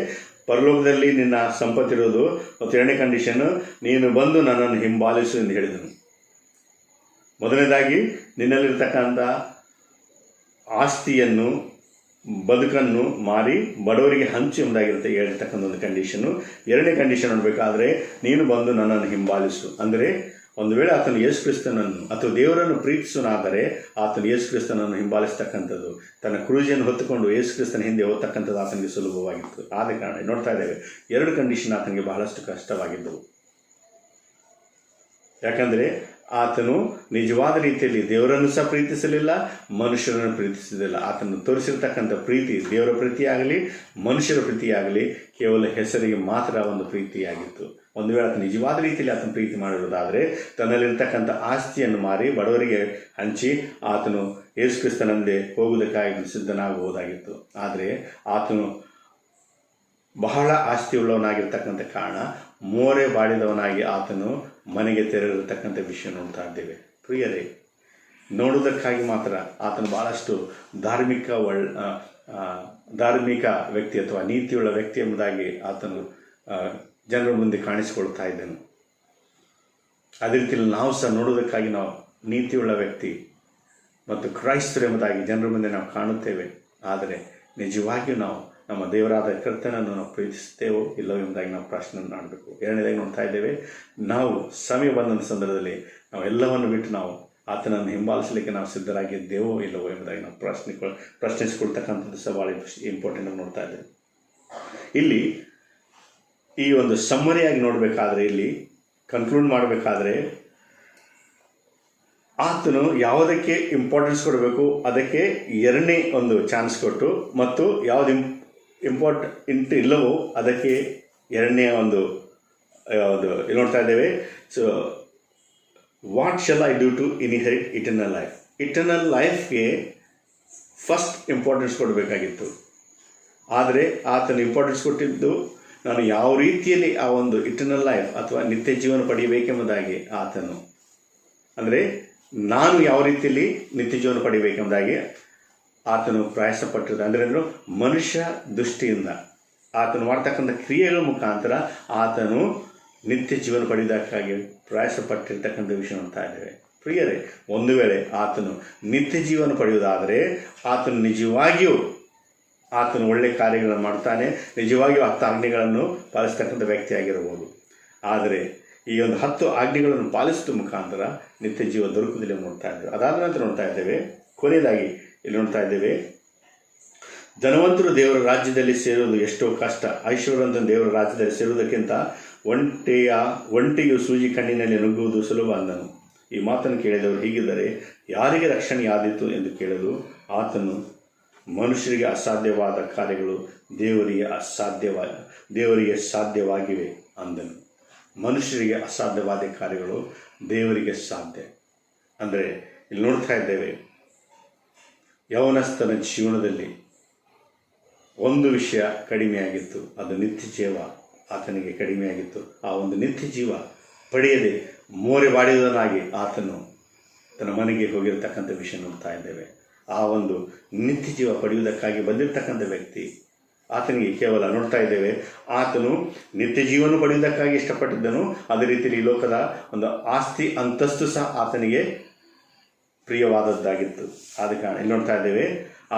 Speaker 2: ಪರಲೋಕದಲ್ಲಿ ನಿನ್ನ ಸಂಪತ್ತಿರೋದು. ಮತ್ತು 2ನೇ ಕಂಡೀಷನ್, ನೀನು ಬಂದು ನನ್ನನ್ನು ಹಿಂಬಾಲಿಸು ಎಂದು ಹೇಳಿದನು. ಮೊದಲನೇದಾಗಿ ನಿನ್ನಲ್ಲಿರ್ತಕ್ಕಂಥ ಆಸ್ತಿಯನ್ನು ಬದುಕನ್ನು ಮಾರಿ ಬಡವರಿಗೆ ಹಂಚು ಎಂಬುದಾಗಿರುತ್ತೆ ಹೇಳ್ತಕ್ಕಂಥ ಒಂದು ಕಂಡೀಷನು. 2ನೇ ಕಂಡೀಷನ್ ನೋಡಬೇಕಾದ್ರೆ, ನೀನು ಬಂದು ನನ್ನನ್ನು ಹಿಂಬಾಲಿಸು. ಅಂದರೆ ಒಂದು ವೇಳೆ ಆತನು ಯೇಸು ಕ್ರಿಸ್ತನನ್ನು ಅಥವಾ ದೇವರನ್ನು ಪ್ರೀತಿಸುವನಾದರೆ ಆತನು ಯೇಸು ಕ್ರಿಸ್ತನನ್ನು ಹಿಂಬಾಲಿಸ್ತಕ್ಕಂಥದ್ದು, ತನ್ನ ಕ್ರೂಜನ್ನು ಹೊತ್ತುಕೊಂಡು ಯೇಸು ಕ್ರಿಸ್ತನ ಹಿಂದೆ ಹೋಗ್ತಕ್ಕಂಥದ್ದು ಆತನಿಗೆ ಸುಲಭವಾಗಿತ್ತು. ಆದ ಕಾರಣ ನೋಡ್ತಾ ಇದ್ದೇವೆ 2 ಕಂಡೀಷನ್ ಆತನಿಗೆ ಬಹಳಷ್ಟು ಕಷ್ಟವಾಗಿದ್ದವು. ಯಾಕಂದರೆ ಆತನು ನಿಜವಾದ ರೀತಿಯಲ್ಲಿ ದೇವರನ್ನು ಸಹ ಪ್ರೀತಿಸಲಿಲ್ಲ, ಮನುಷ್ಯರನ್ನು ಪ್ರೀತಿಸಲಿಲ್ಲ. ಆತನು ತೋರಿಸಿರ್ತಕ್ಕಂಥ ಪ್ರೀತಿ ದೇವರ ಪ್ರೀತಿಯಾಗಲಿ ಮನುಷ್ಯರ ಪ್ರೀತಿಯಾಗಲಿ ಕೇವಲ ಹೆಸರಿಗೆ ಮಾತ್ರ ಒಂದು ಪ್ರೀತಿಯಾಗಿತ್ತು. ಒಂದು ವೇಳೆ ಆತನು ನಿಜವಾದ ರೀತಿಯಲ್ಲಿ ಆತನು ಪ್ರೀತಿ ಮಾಡಿರುವುದಾದರೆ ತನ್ನಲ್ಲಿರ್ತಕ್ಕಂಥ ಆಸ್ತಿಯನ್ನು ಮಾರಿ ಬಡವರಿಗೆ ಹಂಚಿ ಆತನು ಯೇಸು ಕ್ರಿಸ್ತನಂದೇ ಹೋಗುವುದಕ್ಕಾಗಿ ಸಿದ್ಧನಾಗಬಹುದಾಗಿತ್ತು. ಆದರೆ ಆತನು ಬಹಳ ಆಸ್ತಿಯುಳ್ಳವನಾಗಿರ್ತಕ್ಕಂಥ ಕಾರಣ ಮೋರೆ ಬಾಡಿದವನಾಗಿ ಆತನು ಮನೆಗೆ ತೆರಳಿರ್ತಕ್ಕಂಥ ವಿಷಯ ನೋಡ್ತಾ ಇದ್ದೇವೆ. ಪ್ರಿಯರೇ, ನೋಡುವುದಕ್ಕಾಗಿ ಮಾತ್ರ ಆತನು ಭಾಳಷ್ಟು ಧಾರ್ಮಿಕ ವ್ಯಕ್ತಿ ಅಥವಾ ನೀತಿಯುಳ್ಳ ವ್ಯಕ್ತಿ ಎಂಬುದಾಗಿ ಆತನು ಜನರ ಮುಂದೆ ಕಾಣಿಸಿಕೊಳ್ತಾ ಇದ್ದನು. ಅದೇ ರೀತಿಯಲ್ಲಿ ನಾವು ಸಹ ನೋಡುವುದಕ್ಕಾಗಿ ನಾವು ನೀತಿಯುಳ್ಳ ವ್ಯಕ್ತಿ ಮತ್ತು ಕ್ರೈಸ್ತರು ಎಂಬುದಾಗಿ ಜನರ ಮುಂದೆ ನಾವು ಕಾಣುತ್ತೇವೆ. ಆದರೆ ನಿಜವಾಗಿಯೂ ನಾವು ನಮ್ಮ ದೇವರಾದ ಕರ್ತನನ್ನು ನಾವು ಪ್ರೀತಿಸುತ್ತೇವೋ ಇಲ್ಲವೋ ಎಂಬುದಾಗಿ ನಾವು ಪ್ರಶ್ನೆ ಮಾಡಬೇಕು. ಎರಡನೇದಾಗಿ ನೋಡ್ತಾ ಇದ್ದೇವೆ, ನಾವು ಸಮಯ ಬಂದಂಥ ಸಂದರ್ಭದಲ್ಲಿ ನಾವು ಎಲ್ಲವನ್ನು ಬಿಟ್ಟು ನಾವು ಆತನನ್ನು ಹಿಂಬಾಲಿಸಲಿಕ್ಕೆ ನಾವು ಸಿದ್ಧರಾಗಿದ್ದೇವೋ ಇಲ್ಲವೋ ಎಂಬುದಾಗಿ ನಾವು ಪ್ರಶ್ನಿಸಿಕೊಳ್ತಕ್ಕಂಥದ್ದು ಸಹ ಭಾಳ ಇಂಪಾರ್ಟೆಂಟ್ ಆಗಿ ನೋಡ್ತಾ ಇದ್ದೇವೆ. ಇಲ್ಲಿ ಈ ಒಂದು ಸಮ್ಮರಿಯಾಗಿ ನೋಡಬೇಕಾದ್ರೆ, ಇಲ್ಲಿ ಕನ್ಕ್ಲೂಡ್ ಮಾಡಬೇಕಾದ್ರೆ, ಆತನು ಯಾವುದಕ್ಕೆ ಇಂಪಾರ್ಟೆನ್ಸ್ ಕೊಡಬೇಕು ಅದಕ್ಕೆ 2ನೇ ಒಂದು ಚಾನ್ಸ್ ಕೊಟ್ಟು, ಮತ್ತು ಯಾವುದು ಇಂಪಾರ್ಟೆಂಟ್ ಇಲ್ಲವೋ ಅದಕ್ಕೆ 2ನೇ ಒಂದು ನೋಡ್ತಾ ಇದ್ದೇವೆ. So what shall I do to inherit eternal life? Eternal ಲೈಫ್ಗೆ ಫಸ್ಟ್ ಇಂಪಾರ್ಟೆನ್ಸ್ ಕೊಡಬೇಕಾಗಿತ್ತು. ಆದರೆ ಆತನು ಇಂಪಾರ್ಟೆನ್ಸ್ ಕೊಟ್ಟಿದ್ದು ನಾನು ಯಾವ ರೀತಿಯಲ್ಲಿ ಆ ಒಂದು ಇಟರ್ನಲ್ ಲೈಫ್ ಅಥವಾ ನಿತ್ಯ ಜೀವನ ಪಡೆಯಬೇಕೆಂಬುದಾಗಿ ಆತನು, ಅಂದರೆ ನಾನು ಯಾವ ರೀತಿಯಲ್ಲಿ ನಿತ್ಯ ಜೀವನ ಪಡೆಯಬೇಕೆಂಬುದಾಗಿ ಆತನು ಪ್ರಯಾಸಪಟ್ಟಿದ್ದ. ಅಂದರೆ ಮನುಷ್ಯ ದೃಷ್ಟಿಯಿಂದ ಆತನು ಮಾಡ್ತಕ್ಕಂಥ ಕ್ರಿಯೆಗಳ ಮುಖಾಂತರ ಆತನು ನಿತ್ಯ ಜೀವನ ಪಡೆಯುವುದಕ್ಕಾಗಿ ಪ್ರಯಾಸಪಟ್ಟಿರ್ತಕ್ಕಂಥ ವಿಷಯ ನೋಡ್ತಾ ಇದ್ದೇವೆ. ಪ್ರಿಯರೇ, ಒಂದು ವೇಳೆ ಆತನು ನಿತ್ಯ ಜೀವನ ಪಡೆಯುವುದಾದರೆ ಆತನು ನಿಜವಾಗಿಯೂ ಆತನು ಒಳ್ಳೆಯ ಕಾರ್ಯಗಳನ್ನು ಮಾಡ್ತಾನೆ, ನಿಜವಾಗಿಯೂ 10 ಆಜ್ಞೆಗಳನ್ನು ಪಾಲಿಸ್ತಕ್ಕಂಥ ವ್ಯಕ್ತಿಯಾಗಿರಬಹುದು. ಆದರೆ ಈ ಒಂದು 10 ಆಜ್ಞೆಗಳನ್ನು ಪಾಲಿಸುವ ಮುಖಾಂತರ ನಿತ್ಯ ಜೀವ ದೊರಕುವುದಿಲ್ಲ ನೋಡ್ತಾ ಇದ್ದೇವೆ. ಅದಾದ ನಂತರ ನೋಡ್ತಾ ಇದ್ದೇವೆ, ಕೊನೆಯದಾಗಿ ಇಲ್ಲಿ ನೋಡ್ತಾ ಇದ್ದೇವೆ, ಧನವಂತರು ದೇವರ ರಾಜ್ಯದಲ್ಲಿ ಸೇರುವುದು ಎಷ್ಟೋ ಕಷ್ಟ, ಐಶ್ವರ್ಯವಂತನ ದೇವರ ರಾಜ್ಯದಲ್ಲಿ ಸೇರುವುದಕ್ಕಿಂತ ಒಂಟೆಯು ಸೂಜಿ ಕಣ್ಣಿನಲ್ಲಿ ನುಗ್ಗುವುದು ಸುಲಭ ಅಂದನು. ಈ ಮಾತನ್ನು ಕೇಳಿದವರು ಹೀಗಿದ್ದರೆ ಯಾರಿಗೆ ರಕ್ಷಣೆಯಾದೀತು ಎಂದು ಕೇಳಲು ಆತನು, ಮನುಷ್ಯರಿಗೆ ಅಸಾಧ್ಯವಾದ ಕಾರ್ಯಗಳು ದೇವರಿಗೆ ಸಾಧ್ಯವಾಗಿವೆ ಅಂದನು. ಮನುಷ್ಯರಿಗೆ ಅಸಾಧ್ಯವಾದ ಕಾರ್ಯಗಳು ದೇವರಿಗೆ ಸಾಧ್ಯ. ಅಂದರೆ ಇಲ್ಲಿ ನೋಡ್ತಾ ಇದ್ದೇವೆ, ಯೌವನಸ್ಥನ ಜೀವನದಲ್ಲಿ ಒಂದು ವಿಷಯ ಕಡಿಮೆಯಾಗಿತ್ತು, ಅದು ನಿತ್ಯ ಜೀವ ಆತನಿಗೆ ಕಡಿಮೆಯಾಗಿತ್ತು. ಆ ಒಂದು ನಿತ್ಯ ಜೀವ ಪಡೆಯದೆ ಮೋರೆವಾಡಿದನಾಗಿ ಆತನು ತನ್ನ ಮನೆಗೆ ಹೋಗಿರತಕ್ಕಂಥ ವಿಷಯ ನೋಡ್ತಾ ಇದ್ದೇವೆ. ಆ ಒಂದು ನಿತ್ಯ ಜೀವ ಪಡೆಯುವುದಕ್ಕಾಗಿ ಬಂದಿರತಕ್ಕಂಥ ವ್ಯಕ್ತಿ ಆತನಿಗೆ ಕೇವಲ ನೋಡ್ತಾ ಇದ್ದೇವೆ, ಆತನು ನಿತ್ಯ ಜೀವನ ಪಡೆಯುವುದಕ್ಕಾಗಿ ಇಷ್ಟಪಟ್ಟಿದ್ದನು. ಅದೇ ರೀತಿಯಲ್ಲಿ ಈ ಲೋಕದ ಒಂದು ಆಸ್ತಿ ಅಂತಸ್ತು ಸಹ ಆತನಿಗೆ ಪ್ರಿಯವಾದದ್ದಾಗಿತ್ತು. ಆದ ಕಾರಣ ಇಲ್ಲಿ ನೋಡ್ತಾ ಇದ್ದೇವೆ,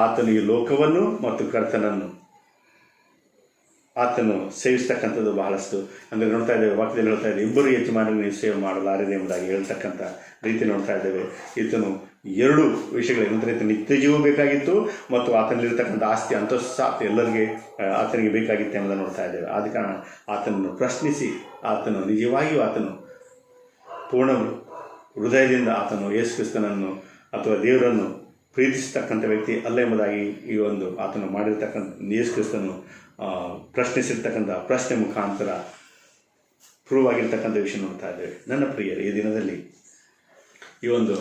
Speaker 2: ಆತನು ಈ ಲೋಕವನ್ನು ಮತ್ತು ಕರ್ತನನ್ನು ಆತನು ಸೇವಿಸ್ತಕ್ಕಂಥದ್ದು ಬಹಳಷ್ಟು. ಅಂದರೆ ನೋಡ್ತಾ ಇದ್ದೇವೆ, ವಾಕ್ಯದಲ್ಲಿ ಹೇಳ್ತಾ ಇದ್ದೇವೆ, ಇಬ್ಬರು ಯಜಮಾನರು ನೀವು ಸೇವೆ ಮಾಡಲಾರದೆ ಎಂಬುದಾಗಿ ಹೇಳ್ತಕ್ಕಂಥ ರೀತಿ ನೋಡ್ತಾ ಇದ್ದೇವೆ. ಈತನು 2 ವಿಷಯಗಳು, ಏನಂದರೆ ನಿತ್ಯ ಜೀವ ಬೇಕಾಗಿತ್ತು ಮತ್ತು ಆತನಲ್ಲಿರ್ತಕ್ಕಂಥ ಆಸ್ತಿ ಅಂತಸ್ತು ಎಲ್ಲರಿಗೆ ಆತನಿಗೆ ಬೇಕಾಗಿತ್ತು ಎಂಬುದನ್ನು ನೋಡ್ತಾ ಇದ್ದೇವೆ. ಆದ ಕಾರಣ ಆತನನ್ನು ಪ್ರಶ್ನಿಸಿ ಆತನು ನಿಜವಾಗಿಯೂ ಆತನು ಪೂರ್ಣ ಹೃದಯದಿಂದ ಆತನು ಯೇಸು ಕ್ರಿಸ್ತನನ್ನು ಅಥವಾ ದೇವರನ್ನು ಪ್ರೀತಿಸ್ತಕ್ಕಂಥ ವ್ಯಕ್ತಿ ಅಲ್ಲ ಎಂಬುದಾಗಿ ಈ ಒಂದು ಆತನು ಮಾಡಿರ್ತಕ್ಕಂಥ ಯೇಸು ಕ್ರಿಸ್ತನು ಪ್ರಶ್ನಿಸಿರ್ತಕ್ಕಂಥ ಪ್ರಶ್ನೆ ಮುಖಾಂತರ ಪ್ರೂವ್ ಆಗಿರ್ತಕ್ಕಂಥ ವಿಷಯ ನೋಡ್ತಾ ಇದ್ದೇವೆ. ನನ್ನ ಪ್ರಿಯರೇ, ಈ ದಿನದಲ್ಲಿ ಈ ಒಂದು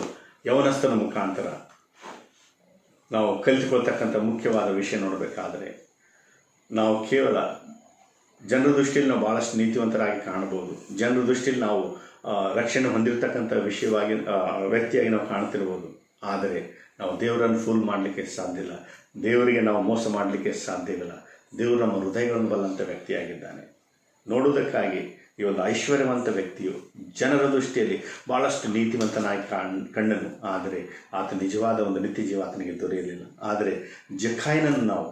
Speaker 2: ಯೌವನಸ್ಥನ ಮುಖಾಂತರ ನಾವು ಕಲಿತುಕೊಳ್ತಕ್ಕಂಥ ಮುಖ್ಯವಾದ ವಿಷಯ ನೋಡಬೇಕಾದರೆ, ನಾವು ಕೇವಲ ಜನರ ದೃಷ್ಟಿಯಲ್ಲಿ ನಾವು ಭಾಳಷ್ಟು ನೀತಿವಂತರಾಗಿ ಕಾಣಬಹುದು. ಜನರ ದೃಷ್ಟಿಯಲ್ಲಿ ನಾವು ರಕ್ಷಣೆ ಹೊಂದಿರತಕ್ಕಂಥ ವಿಷಯವಾಗಿ ವ್ಯಕ್ತಿಯಾಗಿ ನಾವು ಕಾಣ್ತಿರ್ಬೋದು. ಆದರೆ ನಾವು ದೇವರನ್ನು ಫೂಲ್ ಮಾಡಲಿಕ್ಕೆ ಸಾಧ್ಯ ಇಲ್ಲ. ದೇವರಿಗೆ ನಾವು ಮೋಸ ಮಾಡಲಿಕ್ಕೆ ಸಾಧ್ಯವಿಲ್ಲ. ದೇವರು ನಮ್ಮ ಹೃದಯಗಳನ್ನು ಬಲ್ಲಂಥ ವ್ಯಕ್ತಿಯಾಗಿದ್ದಾನೆ. ನೋಡುವುದಕ್ಕಾಗಿ ಈ ಒಂದು ಐಶ್ವರ್ಯವಂತ ವ್ಯಕ್ತಿಯು ಜನರ ದೃಷ್ಟಿಯಲ್ಲಿ ಭಾಳಷ್ಟು ನೀತಿವಂತನಾಗಿ ಕಂಡನು. ಆದರೆ ಆತ ನಿಜವಾದ ಒಂದು ನಿತ್ಯ ಜೀವ ಆತನಿಗೆ ದೊರೆಯಲಿಲ್ಲ. ಆದರೆ ಜಕ್ಕಾಯನನ್ನು ನಾವು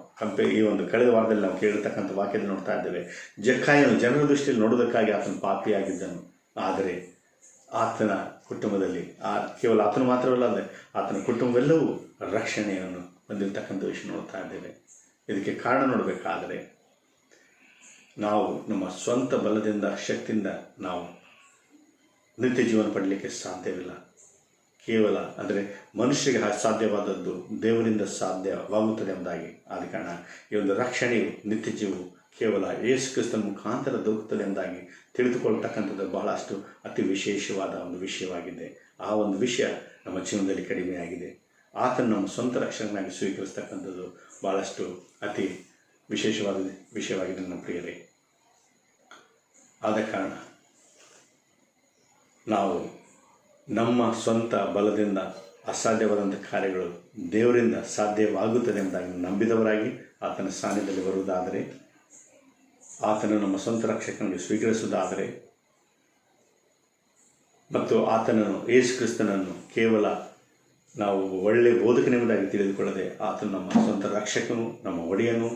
Speaker 2: ಈ ಒಂದು ಕಳೆದ ವಾರದಲ್ಲಿ ನಾವು ಕೇಳಿರ್ತಕ್ಕಂಥ ವಾಕ್ಯದಲ್ಲಿ ನೋಡ್ತಾ ಇದ್ದೇವೆ. ಜಕ್ಕಾಯನು ಜನರ ದೃಷ್ಟಿಯಲ್ಲಿ ನೋಡುವುದಕ್ಕಾಗಿ ಆತನ ಪಾಪಿಯಾಗಿದ್ದನು. ಆದರೆ ಆತನ ಕುಟುಂಬದಲ್ಲಿ ಕೇವಲ ಆತನು ಮಾತ್ರವಲ್ಲದೆ ಆತನ ಕುಟುಂಬವೆಲ್ಲವೂ ರಕ್ಷಣೆಯನ್ನು ಹೊಂದಿರತಕ್ಕಂಥ ವಿಷಯ ನೋಡ್ತಾ ಇದ್ದೇವೆ. ಇದಕ್ಕೆ ಕಾರಣ ನೋಡಬೇಕಾದರೆ, ನಾವು ನಮ್ಮ ಸ್ವಂತ ಬಲದಿಂದ ಶಕ್ತಿಯಿಂದ ನಾವು ನಿತ್ಯ ಜೀವನ ಪಡಲಿಕ್ಕೆ ಸಾಧ್ಯವಿಲ್ಲ. ಕೇವಲ ಅಂದರೆ ಮನುಷ್ಯರಿಗೆ ಸಾಧ್ಯವಾದದ್ದು ದೇವರಿಂದ ಸಾಧ್ಯವಾಗುತ್ತದೆ ಎಂಬುದಾಗಿ. ಆದ ಕಾರಣ ಈ ಒಂದು ರಕ್ಷಣೆಯು ನಿತ್ಯ ಜೀವವು ಕೇವಲ ಯೇಸು ಕ್ರಿಸ್ತನ ಮುಖಾಂತರ ದೊರಕುತ್ತದೆ ಎಂಬುದಾಗಿ ತಿಳಿದುಕೊಳ್ತಕ್ಕಂಥದ್ದು ಬಹಳಷ್ಟು ಅತಿ ವಿಶೇಷವಾದ ಒಂದು ವಿಷಯವಾಗಿದೆ. ಆ ಒಂದು ವಿಷಯ ನಮ್ಮ ಜೀವನದಲ್ಲಿ ಕಡಿಮೆಯಾಗಿದೆ. ಆತನು ನಮ್ಮ ಸ್ವಂತ ರಕ್ಷಣೆಯಾಗಿ ಸ್ವೀಕರಿಸ್ತಕ್ಕಂಥದ್ದು ಭಾಳಷ್ಟು ಅತಿ ವಿಶೇಷವಾದ ವಿಷಯವಾಗಿದೆ ನನ್ನ ಪ್ರಿಯರೇ. ಆದ ಕಾರಣ ನಾವು ನಮ್ಮ ಸ್ವಂತ ಬಲದಿಂದ ಅಸಾಧ್ಯವಾದಂಥ ಕಾರ್ಯಗಳು ದೇವರಿಂದ ಸಾಧ್ಯವಾಗುತ್ತದೆ ಎಂಬುದಾಗಿ ನಂಬಿದವರಾಗಿ ಆತನ ಸಾನ್ನಿಧ್ಯದಲ್ಲಿ ಬರುವುದಾದರೆ, ಆತನು ನಮ್ಮ ಸ್ವಂತ ರಕ್ಷಕನಾಗಿ ಸ್ವೀಕರಿಸುವುದಾದರೆ ಮತ್ತು ಆತನನ್ನು ಯೇಸು ಕ್ರಿಸ್ತನನ್ನು ಕೇವಲ ನಾವು ಒಳ್ಳೆಯ ಬೋಧಕನೆಂಬುದಾಗಿ ತಿಳಿದುಕೊಳ್ಳದೆ ಆತನು ನಮ್ಮ ಸ್ವಂತ ರಕ್ಷಕನು, ನಮ್ಮ ಒಡೆಯನು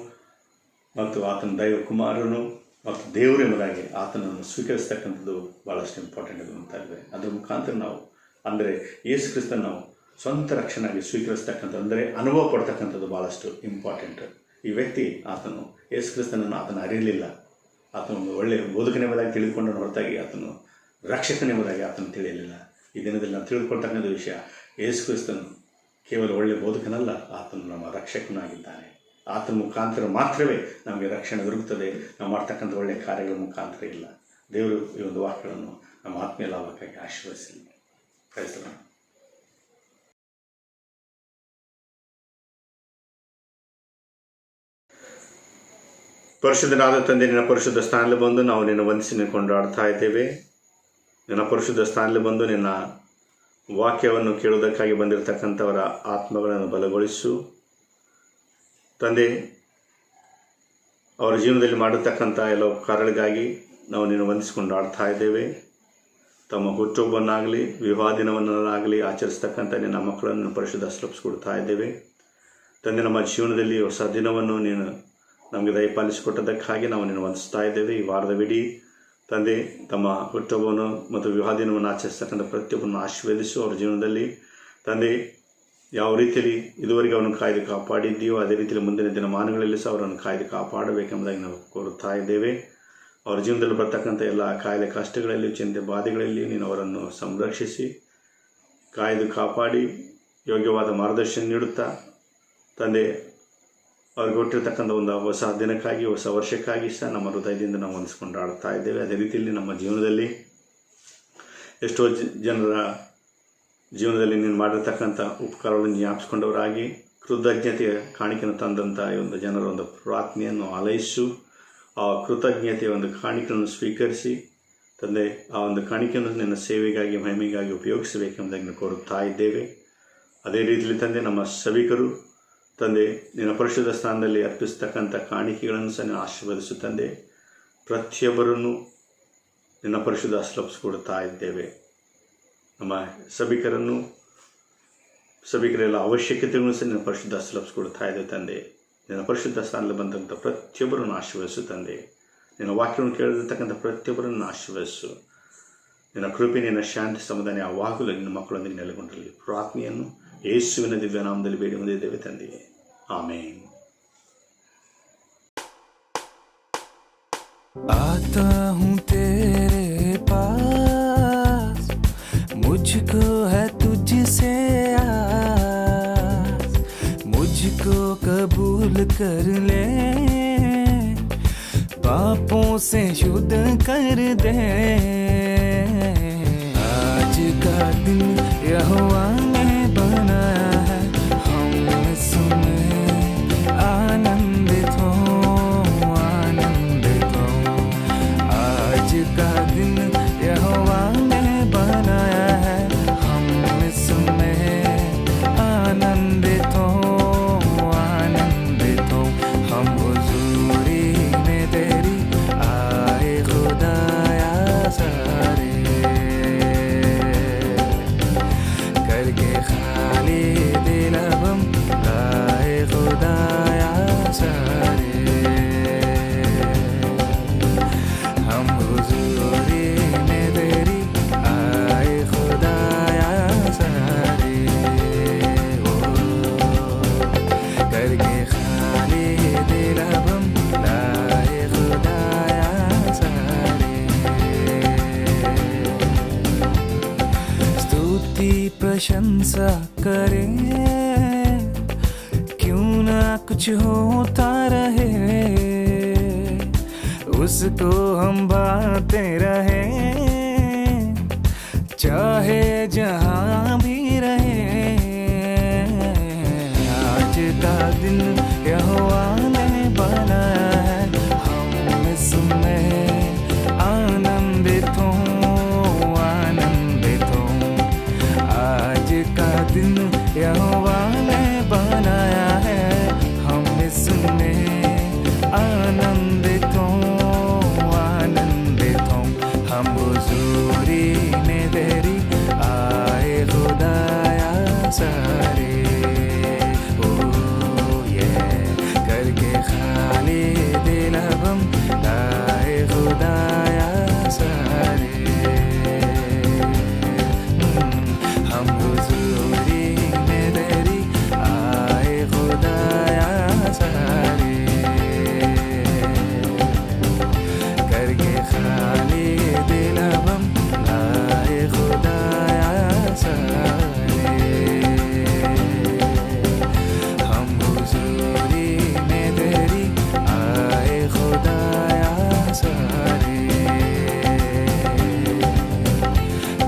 Speaker 2: ಮತ್ತು ಆತನ ದೈವ ಕುಮಾರನು ಮತ್ತು ದೇವರು ಎಂಬುದಾಗಿ ಆತನನ್ನು ಸ್ವೀಕರಿಸ್ತಕ್ಕಂಥದ್ದು ಭಾಳಷ್ಟು ಇಂಪಾರ್ಟೆಂಟ್ ಅಂತ ಇದೆ. ಅದರ ಮುಖಾಂತರ ನಾವು ಅಂದರೆ ಯೇಸು ಕ್ರಿಸ್ತನ ನಾವು ಸ್ವಂತ ರಕ್ಷಣೆಯಾಗಿ ಸ್ವೀಕರಿಸ್ತಕ್ಕಂಥದ್ದು ಅಂದರೆ ಅನುಭವ ಪಡ್ತಕ್ಕಂಥದ್ದು ಭಾಳಷ್ಟು ಇಂಪಾರ್ಟೆಂಟ್. ಈ ವ್ಯಕ್ತಿ ಆತನು ಯೇಸು ಕ್ರಿಸ್ತನನ್ನು ಆತನು ಅರಿಯಲಿಲ್ಲ. ಆತನು ಒಂದು ಒಳ್ಳೆಯ ಬೋಧಕನೆಂಬುದಾಗಿ ತಿಳಿದುಕೊಂಡನು ಹೊರತಾಗಿ ಆತನು ರಕ್ಷಕನೆಂಬುದಾಗಿ ಆತನು ತಿಳಿಯಲಿಲ್ಲ. ಈ ದಿನದಲ್ಲಿ ನಾವು ತಿಳಿದುಕೊಳ್ತಕ್ಕಂಥ ವಿಷಯ, ಯೇಸು ಕ್ರಿಸ್ತನು ಕೇವಲ ಒಳ್ಳೆಯ ಬೋಧಕನಲ್ಲ, ಆತನು ನಮ್ಮ ರಕ್ಷಕನಾಗಿದ್ದಾನೆ. ಆತನ ಮುಖಾಂತರ ಮಾತ್ರವೇ ನಮಗೆ ರಕ್ಷಣೆ ದೊರಕುತ್ತದೆ. ನಾವು ಮಾಡ್ತಕ್ಕಂಥ ಒಳ್ಳೆಯ ಕಾರ್ಯಗಳ ಮುಖಾಂತರ ಇಲ್ಲ. ದೇವರು ಈ ಒಂದು ವಾಕ್ಯಗಳನ್ನು ನಮ್ಮ ಆತ್ಮೀಯ ಲಾಭಕ್ಕಾಗಿ ಆಶೀರ್ವದಿಸಲಿ. ಕ್ರೈಸ್ತನ ಪರಿಶುದ್ಧನಾದ ತಂದೆ, ನಿನ್ನ ಪರಿಶುದ್ಧ ಸ್ಥಾನದಲ್ಲಿ ಬಂದು ನಾವು ನಿನ್ನ ವಂದಿಸಿ ಕೊಂಡಾಡ್ತಾ ಇದ್ದೇವೆ. ನಿನ್ನ ಪರಿಶುದ್ಧ ಸ್ಥಾನದಲ್ಲಿ ಬಂದು ನಿನ್ನ ವಾಕ್ಯವನ್ನು ಕೇಳುವುದಕ್ಕಾಗಿ ಬಂದಿರತಕ್ಕಂಥವರ ಆತ್ಮಗಳನ್ನು ಬಲಗೊಳಿಸು ತಂದೆ. ಅವರ ಜೀವನದಲ್ಲಿ ಮಾಡತಕ್ಕಂಥ ಎಲ್ಲ ಕಾರ್ಯಗಳಿಗಾಗಿ ನಾವು ನಿನ್ನ ವಂದಿಸಿಕೊಂಡು ಆಡ್ತಾ ಇದ್ದೇವೆ. ತಮ್ಮ ಹುಟ್ಟುಹಬ್ಬವನ್ನಾಗಲಿ ವಿವಾಹ ದಿನವನ್ನಾಗಲಿ ಆಚರಿಸ್ತಕ್ಕಂಥ ನಿನ್ನ ಮಕ್ಕಳನ್ನು ಪರಿಶುದ್ಧ ಕೊಡ್ತಾ ಇದ್ದೇವೆ ತಂದೆ. ನಮ್ಮ ಜೀವನದಲ್ಲಿ ಹೊಸ ದಿನವನ್ನು ನೀನು ನಮಗೆ ದಯಪಾಲಿಸಿಕೊಟ್ಟದಕ್ಕಾಗಿ ನಾವು ನಿನ್ನ ವಂದಿಸ್ತಾ ಇದ್ದೇವೆ. ಈ ವಾರದವಿಡೀ ತಂದೆ, ತಮ್ಮ ಹುಟ್ಟುಹಬ್ಬವನ್ನು ಮತ್ತು ವಿವಾಹ ದಿನವನ್ನು ಆಚರಿಸ್ತಕ್ಕಂಥ ಪ್ರತಿಯೊಬ್ಬರನ್ನು ಆಶೀರ್ವದಿಸು. ಅವರ ಜೀವನದಲ್ಲಿ ತಂದೆ ಯಾವ ರೀತಿಯಲ್ಲಿ ಇದುವರೆಗೆ ಅವರನ್ನು ಕಾಯ್ದು ಕಾಪಾಡಿದ್ದೀಯೋ ಅದೇ ರೀತಿಯಲ್ಲಿ ಮುಂದಿನ ದಿನಮಾನಗಳಲ್ಲಿ ಸಹ ಅವರನ್ನು ಕಾಯ್ದು ಕಾಪಾಡಬೇಕೆಂಬುದಾಗಿ ನಾವು ಕೋರುತ್ತಾ ಇದ್ದೇವೆ. ಅವರ ಜೀವನದಲ್ಲಿ ಬರ್ತಕ್ಕಂಥ ಎಲ್ಲ ಕಾಯಿಲೆ ಕಷ್ಟಗಳಲ್ಲಿ, ಚಿಂತೆ ಬಾಧೆಗಳಲ್ಲಿ ನೀನು ಅವರನ್ನು ಸಂರಕ್ಷಿಸಿ ಕಾಯ್ದು ಕಾಪಾಡಿ ಯೋಗ್ಯವಾದ ಮಾರ್ಗದರ್ಶನ ನೀಡುತ್ತಾ ತಂದೆ ಅವ್ರಿಗೆ ಕೊಟ್ಟಿರ್ತಕ್ಕಂಥ ಒಂದು ಹೊಸ ದಿನಕ್ಕಾಗಿ, ಹೊಸ ವರ್ಷಕ್ಕಾಗಿ ಸಹ ನಮ್ಮ ಹೃದಯದಿಂದ ನಾವು ಹೊಂದಿಸ್ಕೊಂಡು ಆಡ್ತಾ ಇದ್ದೇವೆ. ಅದೇ ರೀತಿಯಲ್ಲಿ ನಮ್ಮ ಜೀವನದಲ್ಲಿ ಎಷ್ಟೋ ಜನರ ಜೀವನದಲ್ಲಿ ನೀನು ಮಾಡಿರ್ತಕ್ಕಂಥ ಉಪಕಾರಗಳನ್ನು ಜ್ಞಾಪಿಸ್ಕೊಂಡವರಾಗಿ ಕೃತಜ್ಞತೆಯ ಕಾಣಿಕೆಯನ್ನು ತಂದಂಥ ಈ ಒಂದು ಜನರ ಒಂದು ಪ್ರಾರ್ಥನೆಯನ್ನು ಆಲೈಸು. ಆ ಕೃತಜ್ಞತೆಯ ಒಂದು ಕಾಣಿಕೆಯನ್ನು ಸ್ವೀಕರಿಸಿ ತಂದೆ ಆ ಒಂದು ಕಾಣಿಕೆಯನ್ನು ನಿನ್ನ ಸೇವೆಗಾಗಿ, ಮಹಿಮೆಗಾಗಿ ಉಪಯೋಗಿಸಬೇಕೆಂಬುದಾಗಿ ನಾವು ಕೋರುತ್ತಾ ಇದ್ದೇವೆ. ಅದೇ ರೀತಿಯಲ್ಲಿ ತಂದೆ ನಮ್ಮ ಸಭಿಕರು ತಂದೆ ನಿನ್ನ ಪರಿಶುದ್ಧ ಸ್ಥಾನದಲ್ಲಿ ಅರ್ಪಿಸ್ತಕ್ಕಂಥ ಕಾಣಿಕೆಗಳನ್ನು ಸಹ ನೀನು ಆಶೀರ್ವದಿಸು ತಂದೆ. ಪ್ರತಿಯೊಬ್ಬರನ್ನು ನಿನ್ನ ಪರಿಶುದ್ಧ ಅಸ್ಲಪಿಸ್ಕೊಡ್ತಾ ಇದ್ದೇವೆ. ನಮ್ಮ ಸಭಿಕರೆಲ್ಲ ಅವಶ್ಯಕತೆಗಳನ್ನು ಸಹ ನಿನ್ನ ಪರಿಶುದ್ಧ ಅಸ್ಲಪಿಸ್ಕೊಡ್ತಾ ಇದ್ದೇವೆ ತಂದೆ. ನಿನ್ನ ಪರಿಶುದ್ಧ ಸ್ಥಾನದಲ್ಲಿ ಬಂದಂಥ ಪ್ರತಿಯೊಬ್ಬರನ್ನು ಆಶೀರ್ವದಿಸು ತಂದೆ. ನಿನ್ನ ವಾಕ್ಯವನ್ನು ಕೇಳಿರ್ತಕ್ಕಂಥ ಪ್ರತಿಯೊಬ್ಬರನ್ನು ಆಶೀರ್ವದಿಸು. ನಿನ್ನ ಕೃಪೆ, ನಿನ್ನ ಶಾಂತಿ, ಸಮಾಧಾನ ಯಾವಾಗಲೂ ನಿನ್ನ ಮಕ್ಕಳೊಂದಿಗೆ ನೆಲೆಗೊಂಡಿರಲಿ. ಪ್ರಾರ್ಥನೆಯನ್ನು ಯೇಸುವಿನ ದಿವ್ಯ ನಾಮದಲ್ಲಿ ಬೇಡಿ ಹೊಂದಿದ್ದೇವೆ ತಂದೆ. ಆಮೇನ್.
Speaker 1: आता हूँ तेरे पास, मुझको है तुझसे आस, मुझको कबूल कर ले, पापों से शुद्ध कर दे। आज का दिन यहोवा ने बनाया है, हम इसमें आनंदित हो, आनंदित हो। आज का दिन यहोवा ने बनाया है, हम इसमें आनंदित हो, आनंदित हो। हम हुजूरी में तेरी आए खुदाया सारे, करके खाली दिल अब हम लाए खुदाया सारे। हम हुजूरी में तेरी आए खुदाया सारे, ओ करके खाली दिल अब हम लाए खुदाया सारे। स्तुति प्रशंसा करें, क्यों ना कुछ होता रहे, उसको हम बाते रहे, चाहे जहाँ भी रहे। आज का दिन यहोवा ने बनाया है, हम इसमें आनंदित हो, आनंदित हो। आज का दिन यहोवा ने बनाया है, हम इसमें आनंदित हो, आनंदित हो। हम हुजूरी में तेरी आए खुदाया सारे, ओ ये करके खाली दिल अब हम लाए खुदाया सारे। हम हुजूरी में तेरी आए खुदाया सारे, करके खाली दिल अब हम लाए खुदाया सारे। हम हुजूरी में तेरी आए खुदाया सारे,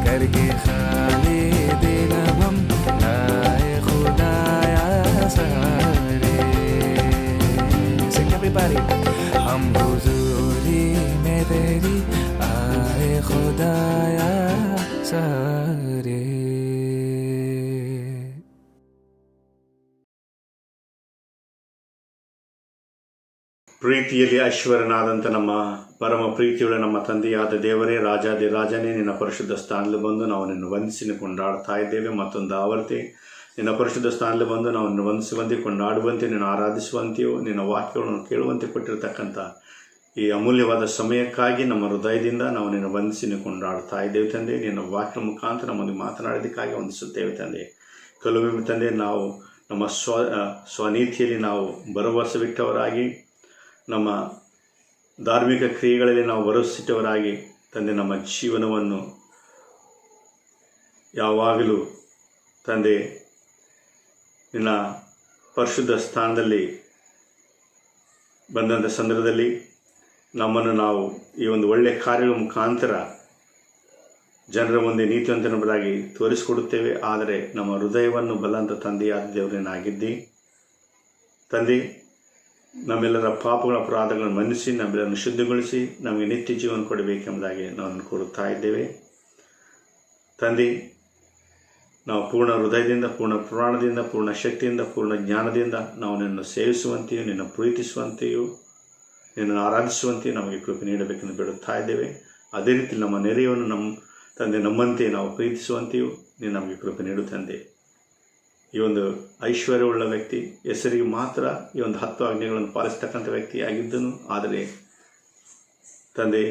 Speaker 1: करके खाली दिल अब हम लाए खुदाया सारे। Sing everybody. हम हुजूरी में तेरी आए खुदाया सारे।
Speaker 2: ಪ್ರೀತಿಯಲ್ಲಿ ಐಶ್ವರ್ಯನಾದಂಥ ನಮ್ಮ ಪರಮ ಪ್ರೀತಿಯುಳ್ಳ ನಮ್ಮ ತಂದೆಯಾದ ದೇವರೇ, ರಾಜಾದಿ ರಾಜನೇ, ನಿನ್ನ ಪರಿಶುದ್ಧ ಸ್ಥಾನದಲ್ಲಿ ಬಂದು ನಾವು ನಿನ್ನ ವಂದಿಸಿ ಕೊಂಡಾಡ್ತಾ ಇದ್ದೇವೆ. ಮತ್ತೊಂದು ಆವರ್ತಿ ನಿನ್ನ ಪರಿಶುದ್ಧ ಸ್ಥಾನದಲ್ಲಿ ಬಂದು ನಾವು ನಿನ್ನ ವಂದಿಸುವಂತೆ, ಕೊಂಡಾಡುವಂತೆ, ನಿನ್ನ ಆರಾಧಿಸುವಂತೆಯೋ, ನಿನ್ನ ವಾಕ್ಯಗಳನ್ನು ಕೇಳುವಂತೆ ಕೊಟ್ಟಿರತಕ್ಕಂಥ ಈ ಅಮೂಲ್ಯವಾದ ಸಮಯಕ್ಕಾಗಿ ನಮ್ಮ ಹೃದಯದಿಂದ ನಾವು ನಿನ್ನ ವಂದಿಸಿ ಕೊಂಡಾಡ್ತಾ ಇದ್ದೇವೆ ತಂದೆ. ನಿನ್ನ ವಾಕ್ಯ ಮುಖಾಂತರ ನಮಗೆ ಮಾತನಾಡೋದಕ್ಕಾಗಿ ವಂದಿಸುತ್ತೇವೆ ತಂದೆ. ಕೆಲವೊಮ್ಮೆ ತಂದೆ ನಾವು ನಮ್ಮ ಸ್ವನೀತಿಯಲ್ಲಿ ನಾವು ಭರವಸೆವಿಟ್ಟವರಾಗಿ, ನಮ್ಮ ಧಾರ್ಮಿಕ ಕ್ರಿಯೆಗಳಲ್ಲಿ ನಾವು ಭರವಸೆಯಿಟ್ಟವರಾಗಿ ತಂದೆ ನಮ್ಮ ಜೀವನವನ್ನು ಯಾವಾಗಲೂ ತಂದೆ ನಿನ್ನ ಪರಿಶುದ್ಧ ಸ್ಥಾನದಲ್ಲಿ ಬಂದಂಥ ಸಂದರ್ಭದಲ್ಲಿ ನಮ್ಮನ್ನು ನಾವು ಈ ಒಂದು ಒಳ್ಳೆಯ ಕಾರ್ಯಗಳ ಮುಖಾಂತರ ಜನರ ಮುಂದೆ ನೀತಿವಂತನವರಾಗಿ ತೋರಿಸಿಕೊಡುತ್ತೇವೆ. ಆದರೆ ನಮ್ಮ ಹೃದಯವನ್ನು ಬಲ್ಲಂತ ತಂದೆಯಾದ ದೇವರೇನಾಗಿದ್ದಿ ತಂದೆ, ನಮ್ಮೆಲ್ಲರ ಪಾಪಗಳ ಅಪರಾಧಗಳನ್ನು ಮನ್ನಿಸಿ ನಮ್ಮೆಲ್ಲರನ್ನು ಶುದ್ಧಿಗೊಳಿಸಿ ನಮಗೆ ನಿತ್ಯ ಜೀವನ ಕೊಡಬೇಕೆಂಬುದಾಗಿ ನಾವು ಕೊಡುತ್ತಾ ಇದ್ದೇವೆ ತಂದೆ. ನಾವು ಪೂರ್ಣ ಹೃದಯದಿಂದ, ಪೂರ್ಣ ಪುರಾಣದಿಂದ, ಪೂರ್ಣ ಶಕ್ತಿಯಿಂದ, ಪೂರ್ಣ ಜ್ಞಾನದಿಂದ ನಾವು ನಿನ್ನನ್ನು ಸೇವಿಸುವಂತೆಯೂ, ನಿನ್ನ ಪ್ರೀತಿಸುವಂತೆಯೂ, ನಿನ್ನನ್ನು ಆರಾಧಿಸುವಂತೆಯೂ ನಮಗೆ ಕೃಪೆ ನೀಡಬೇಕೆಂದು ಬಿಡುತ್ತಾ ಇದ್ದೇವೆ. ಅದೇ ರೀತಿ ನಮ್ಮ ನೆರೆಯನ್ನು ನಮ್ಮ ತಂದೆ ನಮ್ಮಂತೆ ನಾವು ಪ್ರೀತಿಸುವಂತೆಯೂ ನೀನು ನಮಗೆ ಕೃಪೆ ನೀಡು ತಂದೆ. ಈ ಒಂದು ಐಶ್ವರ್ಯವುಳ್ಳ ವ್ಯಕ್ತಿ, ಹೆಸರಿಗೆ ಮಾತ್ರ ಈ ಒಂದು 10 ಆಜ್ಞೆಗಳನ್ನು ಪಾಲಿಸ್ತಕ್ಕಂಥ ವ್ಯಕ್ತಿಯಾಗಿದ್ದನು. ಆದರೆ ತಂದೆ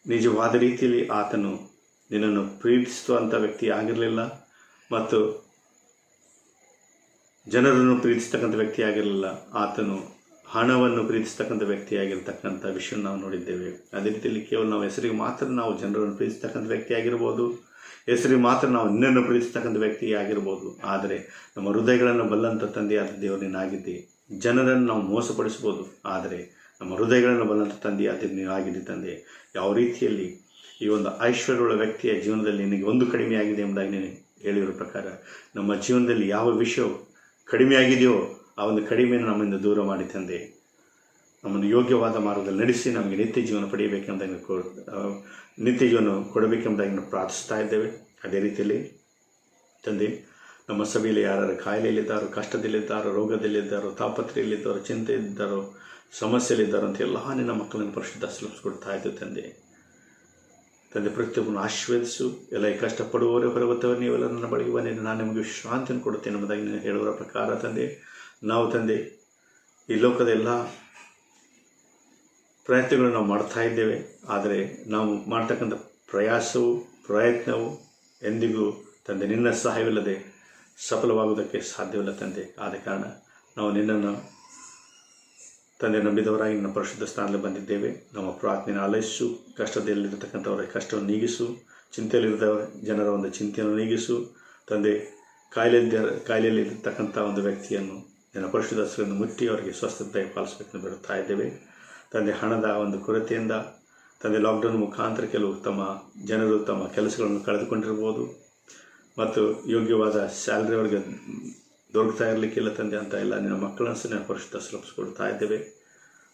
Speaker 2: ನಿಜವಾದ ರೀತಿಯಲ್ಲಿ ಆತನು ನಿನ್ನನ್ನು ಪ್ರೀತಿಸುವಂಥ ವ್ಯಕ್ತಿ ಆಗಿರಲಿಲ್ಲ ಮತ್ತು ಜನರನ್ನು ಪ್ರೀತಿಸ್ತಕ್ಕಂಥ ವ್ಯಕ್ತಿಯಾಗಿರಲಿಲ್ಲ. ಆತನು ಹಣವನ್ನು ಪ್ರೀತಿಸ್ತಕ್ಕಂಥ ವ್ಯಕ್ತಿಯಾಗಿರ್ತಕ್ಕಂಥ ವಿಷಯ ನಾವು ನೋಡಿದ್ದೇವೆ. ಅದೇ ರೀತಿಯಲ್ಲಿ ಕೇವಲ ನಾವು ಹೆಸರಿಗೆ ಮಾತ್ರ ನಾವು ಜನರನ್ನು ಪ್ರೀತಿಸ್ತಕ್ಕಂಥ ವ್ಯಕ್ತಿಯಾಗಿರ್ಬೋದು, ಹೆಸರಿಗೆ ಮಾತ್ರ ನಾವು ನಿನ್ನನ್ನು ಪ್ರೀತಿಸ್ತಕ್ಕಂಥ ವ್ಯಕ್ತಿಯಾಗಿರ್ಬೋದು. ಆದರೆ ನಮ್ಮ ಹೃದಯಗಳನ್ನು ಬಲ್ಲಂಥ ತಂದೆಯಾದ ದೇವರು ನೀನಾಗಿದ್ದಿ. ಜನರನ್ನು ನಾವು ಮೋಸಪಡಿಸ್ಬೋದು, ಆದರೆ ನಮ್ಮ ಹೃದಯಗಳನ್ನು ಬಲ್ಲಂಥ ತಂದೆಯಾದ ನೀನಾಗಿದ್ದಿ ತಂದೆ. ಯಾವ ರೀತಿಯಲ್ಲಿ ಈ ಒಂದು ಐಶ್ವರ್ಯವುಳ್ಳ ವ್ಯಕ್ತಿಯ ಜೀವನದಲ್ಲಿ ನಿನಗೆ ಒಂದು ಕಡಿಮೆಯಾಗಿದೆ ಎಂಬುದಾಗಿ ನೀನು ಹೇಳಿರೋ ಪ್ರಕಾರ ನಮ್ಮ ಜೀವನದಲ್ಲಿ ಯಾವ ವಿಷಯವು ಕಡಿಮೆಯಾಗಿದೆಯೋ ಆ ಒಂದು ಕಡಿಮೆಯನ್ನು ನಮ್ಮಿಂದ ದೂರ ಮಾಡಿ ತಂದೆ, ನಮ್ಮನ್ನು ಯೋಗ್ಯವಾದ ಮಾರ್ಗದಲ್ಲಿ ನಡೆಸಿ ನಮಗೆ ನಿತ್ಯ ಜೀವನ ಪಡೆಯಬೇಕೆಂಬುದಾಗಿ ನಿತ್ಯ ಜೀವನ ಕೊಡಬೇಕೆಂಬುದಾಗಿ ನಾವು ಪ್ರಾರ್ಥಿಸ್ತಾ ಇದ್ದೇವೆ. ಅದೇ ರೀತಿಯಲ್ಲಿ ತಂದೆ, ನಮ್ಮ ಸಭೆಯಲ್ಲಿ ಯಾರು ಕಾಯಿಲೆಯಲ್ಲಿದ್ದಾರೋ, ಕಷ್ಟದಲ್ಲಿದ್ದಾರೋ, ರೋಗದಲ್ಲಿದ್ದಾರೋ, ತಾಪತ್ರೆಯಲ್ಲಿದ್ದಾರೋ, ಚಿಂತೆಯಲ್ಲಿದ್ದಾರೋ, ಸಮಸ್ಯೆಯಲ್ಲಿದ್ದಾರೋ ಅಂತ ಎಲ್ಲ ನಿನ್ನ ಮಕ್ಕಳನ್ನು ಪರಿಶುದ್ಧ ಕೊಡ್ತಾ ಇದ್ದೇವೆ ತಂದೆ. ತಂದೆ ಪ್ರತಿಯೊಬ್ಬರನ್ನು ಆಶೀರ್ವದಿಸು. ಎಲ್ಲ ಕಷ್ಟಪಡುವವರೇ ಹೊರಗುತ್ತವರು ನೀವೆಲ್ಲ ನನ್ನ ಬಳಿಗೆ ಬನ್ನಿ, ನಾನು ನಿಮಗೆ ವಿಶ್ರಾಂತಿಯನ್ನು ಕೊಡುತ್ತೇನೆ ಎಂಬುದಾಗಿ ನೀನು ಹೇಳುವ ಪ್ರಕಾರ ತಂದೆ, ನಾವು ತಂದೆ ಈ ಲೋಕದ ಎಲ್ಲ ಪ್ರಯತ್ನಗಳನ್ನು ನಾವು ಮಾಡ್ತಾ ಇದ್ದೇವೆ. ಆದರೆ ನಾವು ಮಾಡ್ತಕ್ಕಂಥ ಪ್ರಯತ್ನವು ಎಂದಿಗೂ ತಂದೆ ನಿನ್ನ ಸಹಾಯವಿಲ್ಲದೆ ಸಫಲವಾಗುವುದಕ್ಕೆ ಸಾಧ್ಯವಿಲ್ಲ ತಂದೆ. ಆದ ಕಾರಣ ನಾವು ನಿನ್ನನ್ನು ತಂದೆ ನಂಬಿದವರಾಗಿ ನನ್ನ ಪರಿಶುದ್ಧ ಸ್ಥಾನದಲ್ಲಿ ಬಂದಿದ್ದೇವೆ. ನಮ್ಮ ಪ್ರಾರ್ಥನೆಯನ್ನು ಆಲೈಸು. ಕಷ್ಟದಲ್ಲಿರತಕ್ಕಂಥವರ ಕಷ್ಟವನ್ನು ನೀಗಿಸು. ಚಿಂತೆಯಲ್ಲಿರುವ ಜನರ ಒಂದು ಚಿಂತೆಯನ್ನು ನೀಗಿಸು ತಂದೆ. ಕಾಯಿಲೆಯಲ್ಲಿರತಕ್ಕಂಥ ಒಂದು ವ್ಯಕ್ತಿಯನ್ನು ನಿನ್ನ ಪರಿಶುದ್ಧ ಹೆಸರನ್ನು ಮುಟ್ಟಿ ಅವರಿಗೆ ಸ್ವಸ್ಥತೆ ಪಾಲಿಸಬೇಕೆಂದು ಬಿಡುತ್ತಾ ಇದ್ದೇವೆ ತಂದೆ. ಹಣದ ಒಂದು ಕೊರತೆಯಿಂದ ತಂದೆ ಲಾಕ್ಡೌನ್ ಮುಖಾಂತರ ಕೆಲವು ಜನರು ತಮ್ಮ ಕೆಲಸಗಳನ್ನು ಕಳೆದುಕೊಂಡಿರ್ಬೋದು ಮತ್ತು ಯೋಗ್ಯವಾದ ಸ್ಯಾಲ್ರಿ ಅವರಿಗೆ ದೊರಕ್ತಾ ಇರಲಿಕ್ಕಿಲ್ಲ ತಂದೆ ಅಂತ ಎಲ್ಲ ನಿನ್ನ ಮಕ್ಕಳನ್ನು ಸಹ ನಿನ್ನ ಪರಿಶುದ್ಧ ಸುಲಭಿಸ್ಕೊಡ್ತಾ ಇದ್ದೇವೆ.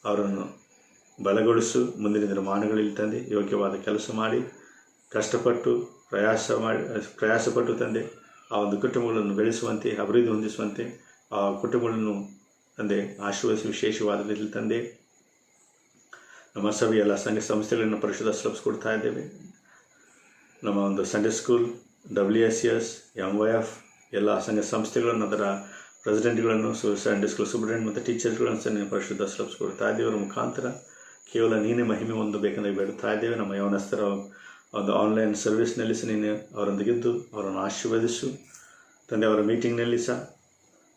Speaker 2: ಅವರನ್ನು ಬಲಗೊಳಿಸು. ಮುಂದಿನ ದಿನಮಾನಗಳಲ್ಲಿ ತಂದೆ ಯೋಗ್ಯವಾದ ಕೆಲಸ ಮಾಡಿ ಕಷ್ಟಪಟ್ಟು ಪ್ರಯಾಸಪಟ್ಟು ತಂದೆ ಆ ಒಂದು ಕುಟುಂಬಗಳನ್ನು ಬೆಳೆಸುವಂತೆ, ಅಭಿವೃದ್ಧಿ ಹೊಂದಿಸುವಂತೆ ಆ ಕುಟುಂಬಗಳನ್ನು ತಂದೆ ಆಶೀರ್ವದಿಸಿ ವಿಶೇಷವಾದ ರೀತಿಯಲ್ಲಿ ತಂದೆ ನಮ್ಮ ಸಭೆಯ ಎಲ್ಲ ಸಂಘ ಸಂಸ್ಥೆಗಳನ್ನು ಪರಿಶುದ್ಧ ಸುಲಭಿಸ್ಕೊಡ್ತಾ ಇದ್ದೇವೆ. ನಮ್ಮ ಒಂದು ಸಂಡೇ ಸ್ಕೂಲ್, WSS, MYF ಎಲ್ಲ ಸಂಘ ಸಂಸ್ಥೆಗಳನ್ನು, ಅದರ ಪ್ರೆಸಿಡೆಂಟ್ಗಳನ್ನು, ಸಂಡೇ ಸ್ಕೂಲ್ ಸೂಪರಿಂಟೆಂಡೆಂಟ್ ಮತ್ತು ಟೀಚರ್ಸ್ಗಳನ್ನು ಸಹ ನೀವು ಪರಿಶುದ್ಧ ಸುಲಭಿಸ್ಕೊಡ್ತಾ ಇದ್ದೇವೆ. ಅವರ ಮುಖಾಂತರ ಕೇವಲ ನೀನೇ ಮಹಿಮೆ ಹೊಂದಬೇಕೆಂದು ಬೇಡುತ್ತಾ ಇದ್ದೇವೆ. ನಮ್ಮ ಯವನಸ್ಥರ ಒಂದು ಆನ್ಲೈನ್ ಸರ್ವಿಸ್ನಲ್ಲಿ ಸಹ ನೀನು ಅವರೊಂದಿಗಿದ್ದು ಅವರನ್ನು ಆಶೀರ್ವದಿಸು ತಂದೆ. ಅವರ ಮೀಟಿಂಗ್ನಲ್ಲಿ ಸಹ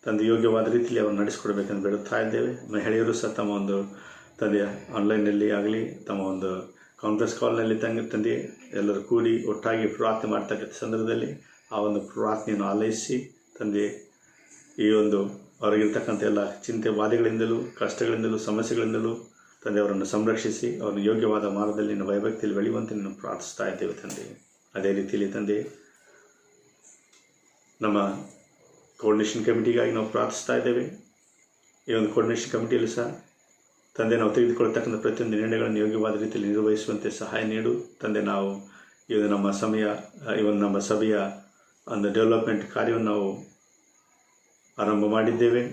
Speaker 2: ತಂದೆ ಯೋಗ್ಯವಾದ ರೀತಿಯಲ್ಲಿ ಅವರು ನಡೆಸಿಕೊಡ್ಬೇಕೆಂದು ಬೇಡುತ್ತಾ ಇದ್ದೇವೆ. ಮಹಿಳೆಯರು ಸಹ ತಮ್ಮ ಒಂದು ತಂದೆ ಆನ್ಲೈನ್ನಲ್ಲಿ ಆಗಲಿ ತಮ್ಮ ಒಂದು ಕಾನ್ಫರೆನ್ಸ್ ಕಾಲ್ನಲ್ಲಿ ತಂದೆ ಎಲ್ಲರೂ ಕೂಡಿ ಒಟ್ಟಾಗಿ ಪ್ರಾರ್ಥನೆ ಮಾಡ್ತಕ್ಕಂಥ ಸಂದರ್ಭದಲ್ಲಿ ಆ ಒಂದು ಪ್ರಾರ್ಥನೆಯನ್ನು ಆಲೈಸಿ ತಂದೆ ಈ ಒಂದು ಅವರಿಗಿರ್ತಕ್ಕಂಥ ಎಲ್ಲ ಚಿಂತೆ ಬಾಧೆಗಳಿಂದಲೂ ಕಷ್ಟಗಳಿಂದಲೂ ಸಮಸ್ಯೆಗಳಿಂದಲೂ ತಂದೆ ಅವರನ್ನು ಸಂರಕ್ಷಿಸಿ ಅವರನ್ನು ಯೋಗ್ಯವಾದ ಮಾರ್ಗದಲ್ಲಿ ಭಯಭಕ್ತಿಯಲ್ಲಿ ಬೆಳೆಯುವಂತೆ ನಾವು ಪ್ರಾರ್ಥಿಸ್ತಾ ಇದ್ದೇವೆ ತಂದೆ. ಅದೇ ರೀತಿಯಲ್ಲಿ ತಂದೆ ನಮ್ಮ ಕೋರ್ಡಿನೇಷನ್ ಕಮಿಟಿಗಾಗಿ ನಾವು ಪ್ರಾರ್ಥಿಸ್ತಾ ಇದ್ದೇವೆ. ಈ ಒಂದು ಕೋರ್ಡಿನೇಷನ್ ಕಮಿಟಿಯಲ್ಲಿ ಸಹ ತಂದೆ ನಾವು ತೆಗೆದುಕೊಳ್ತಕ್ಕಂಥ ಪ್ರತಿಯೊಂದು ನಿರ್ಣಯಗಳನ್ನು ಯೋಗ್ಯವಾದ ರೀತಿಯಲ್ಲಿ ನಿರ್ವಹಿಸುವಂತೆ ಸಹಾಯ ನೀಡು ತಂದೆ. ನಾವು ಇದು ನಮ್ಮ ಸಭೆಯ ಒಂದು ಡೆವಲಪ್ಮೆಂಟ್ ಕಾರ್ಯವನ್ನು ನಾವು ಆರಂಭ ಮಾಡಿದ್ದೇವೆ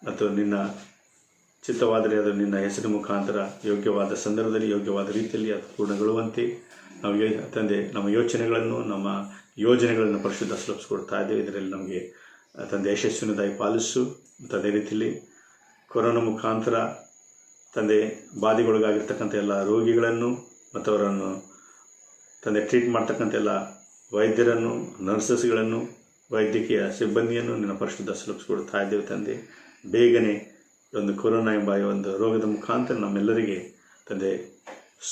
Speaker 2: ಮತ್ತು ನಿನ್ನ ಚಿತ್ತವಾದರೆ ಅದು ನಿನ್ನ ಹೆಸರಿನ ಮುಖಾಂತರ ಯೋಗ್ಯವಾದ ಸಂದರ್ಭದಲ್ಲಿ ಯೋಗ್ಯವಾದ ರೀತಿಯಲ್ಲಿ ಅದು ಪೂರ್ಣಗೊಳ್ಳುವಂತೆ ನಾವು ತಂದೆ ನಮ್ಮ ಯೋಚನೆಗಳನ್ನು ನಮ್ಮ ಯೋಜನೆಗಳನ್ನು ಪರಿಶುದ್ಧ ಸುಲಭಿಸ್ಕೊಡ್ತಾ ಇದ್ದೇವೆ. ಇದರಲ್ಲಿ ನಮಗೆ ತಂದೆ ಯಶಸ್ವಿನದಾಗಿ ಪಾಲಿಸು ಮತ್ತು ಅದೇ ರೀತಿಯಲ್ಲಿ ಕೊರೋನಾ ಮುಖಾಂತರ ತಂದೆ ಬಾಧೆಗೊಳಗಾಗಿರ್ತಕ್ಕಂಥ ಎಲ್ಲ ರೋಗಿಗಳನ್ನು ಮತ್ತು ಅವರನ್ನು ತಂದೆ ಟ್ರೀಟ್ ಮಾಡ್ತಕ್ಕಂಥ ಎಲ್ಲ ವೈದ್ಯರನ್ನು, ನರ್ಸಸ್ಗಳನ್ನು, ವೈದ್ಯಕೀಯ ಸಿಬ್ಬಂದಿಯನ್ನು ನಿನ್ನ ಪರಿಶುದ್ಧ ಸುಲಭಿಸ್ಕೊಡ್ತಾ ಇದ್ದೇವೆ ತಂದೆ. ಬೇಗನೆ ಒಂದು ಕೊರೋನಾ ಎಂಬ ಒಂದು ರೋಗದ ಮುಖಾಂತರ ನಮ್ಮೆಲ್ಲರಿಗೆ ತಂದೆ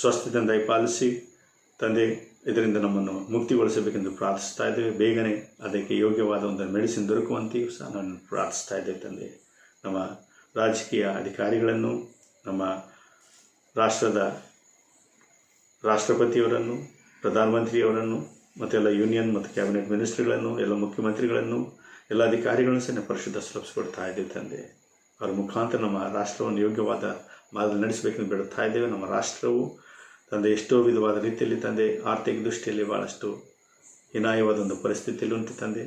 Speaker 2: ಸ್ವಸ್ಥತೆಯನ್ನು ದಯಪಾಲಿಸಿ ತಂದೆ ಇದರಿಂದ ನಮ್ಮನ್ನು ಮುಕ್ತಿಗೊಳಿಸಬೇಕೆಂದು ಪ್ರಾರ್ಥಿಸ್ತಾ ಇದ್ದೇವೆ. ಬೇಗನೆ ಅದಕ್ಕೆ ಯೋಗ್ಯವಾದ ಒಂದು ಮೆಡಿಸಿನ್ ದೊರಕುವಂತೆಯೂ ಸಹ ನಾನು ಪ್ರಾರ್ಥಿಸ್ತಾ ಇದ್ದೇವೆ ತಂದೆ. ನಮ್ಮ ರಾಜಕೀಯ ಅಧಿಕಾರಿಗಳನ್ನು, ನಮ್ಮ ರಾಷ್ಟ್ರದ ರಾಷ್ಟ್ರಪತಿಯವರನ್ನು, ಪ್ರಧಾನಮಂತ್ರಿಯವರನ್ನು ಮತ್ತೆಲ್ಲ ಯೂನಿಯನ್ ಮತ್ತು ಕ್ಯಾಬಿನೆಟ್ ಮಿನಿಸ್ಟ್ರಿಗಳನ್ನು, ಎಲ್ಲ ಮುಖ್ಯಮಂತ್ರಿಗಳನ್ನು, ಎಲ್ಲ ಅಧಿಕಾರಿಗಳನ್ನು ಸಹ ಪರಿಶುದ್ಧ ಸುಲಭಿಸ್ಕೊಡ್ತಾ ಇದ್ದೇವೆ ತಂದೆ. ಅವರ ಮುಖಾಂತರ ನಮ್ಮ ರಾಷ್ಟ್ರವನ್ನು ಯೋಗ್ಯವಾದ ಮಾರ್ಗದಲ್ಲಿ ನಡೆಸಬೇಕೆಂದು ಬಿಡುತ್ತಾ ಇದ್ದೇವೆ. ನಮ್ಮ ರಾಷ್ಟ್ರವು ತಂದೆ ಎಷ್ಟೋ ವಿಧವಾದ ರೀತಿಯಲ್ಲಿ ತಂದೆ ಆರ್ಥಿಕ ದೃಷ್ಟಿಯಲ್ಲಿ ಭಾಳಷ್ಟು ಹೀನಾಯವಾದ ಒಂದು ಪರಿಸ್ಥಿತಿಯಲ್ಲಿ ಉಂಟು ತಂದೆ.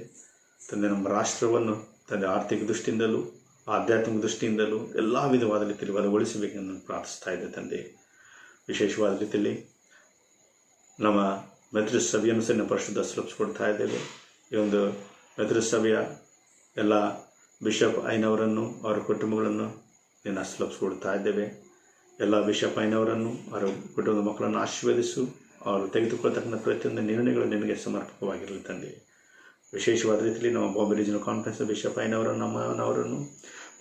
Speaker 2: ನಮ್ಮ ರಾಷ್ಟ್ರವನ್ನು ತಂದೆ ಆರ್ಥಿಕ ದೃಷ್ಟಿಯಿಂದಲೂ ಆಧ್ಯಾತ್ಮಿಕ ದೃಷ್ಟಿಯಿಂದಲೂ ಎಲ್ಲ ವಿಧವಾದ ರೀತಿಯಲ್ಲಿ ಬಲಗೊಳಿಸಬೇಕೆಂದು ಪ್ರಾರ್ಥಿಸ್ತಾ ಇದ್ದೆ ತಂದೆ. ವಿಶೇಷವಾದ ರೀತಿಯಲ್ಲಿ ನಮ್ಮ ಮೆಥಡಿಸ್ಟ್ ಸಭೆಯನ್ನು ಸಹ ಪರಿಶುದ್ಧ ಸುಲಭಿಸ್ಕೊಡ್ತಾ ಇದ್ದೇವೆ. ಈ ಒಂದು ಮೆಥಡಿಸ್ಟ್ ಸಭೆಯ ಎಲ್ಲ ಬಿಷಪ್ ಐನವರನ್ನು, ಅವರ ಕುಟುಂಬಗಳನ್ನು ನಿನ್ನ ಸುಲಭಿಸ್ಕೊಡ್ತಾ ಇದ್ದೇವೆ. ಎಲ್ಲ ಬಿಷಪ್ ಐನವರನ್ನು, ಅವರ ಕುಟುಂಬದ ಮಕ್ಕಳನ್ನು ಆಶೀರ್ವದಿಸು. ಅವರು ತೆಗೆದುಕೊಳ್ತಕ್ಕಂಥ ಪ್ರತಿಯೊಂದು ನಿರ್ಣಯಗಳು ನಿನಗೆ ಸಮರ್ಪಕವಾಗಿರಲಿ ತಂದೆ. ವಿಶೇಷವಾದ ರೀತಿಯಲ್ಲಿ ನಮ್ಮ ಬಾಂಬೆ ರೀಜನಲ್ ಕಾನ್ಫರೆನ್ಸ್ನ ಬಿಷಪ್ ಐನವರನ್ನು, ನಮ್ಮವರನ್ನು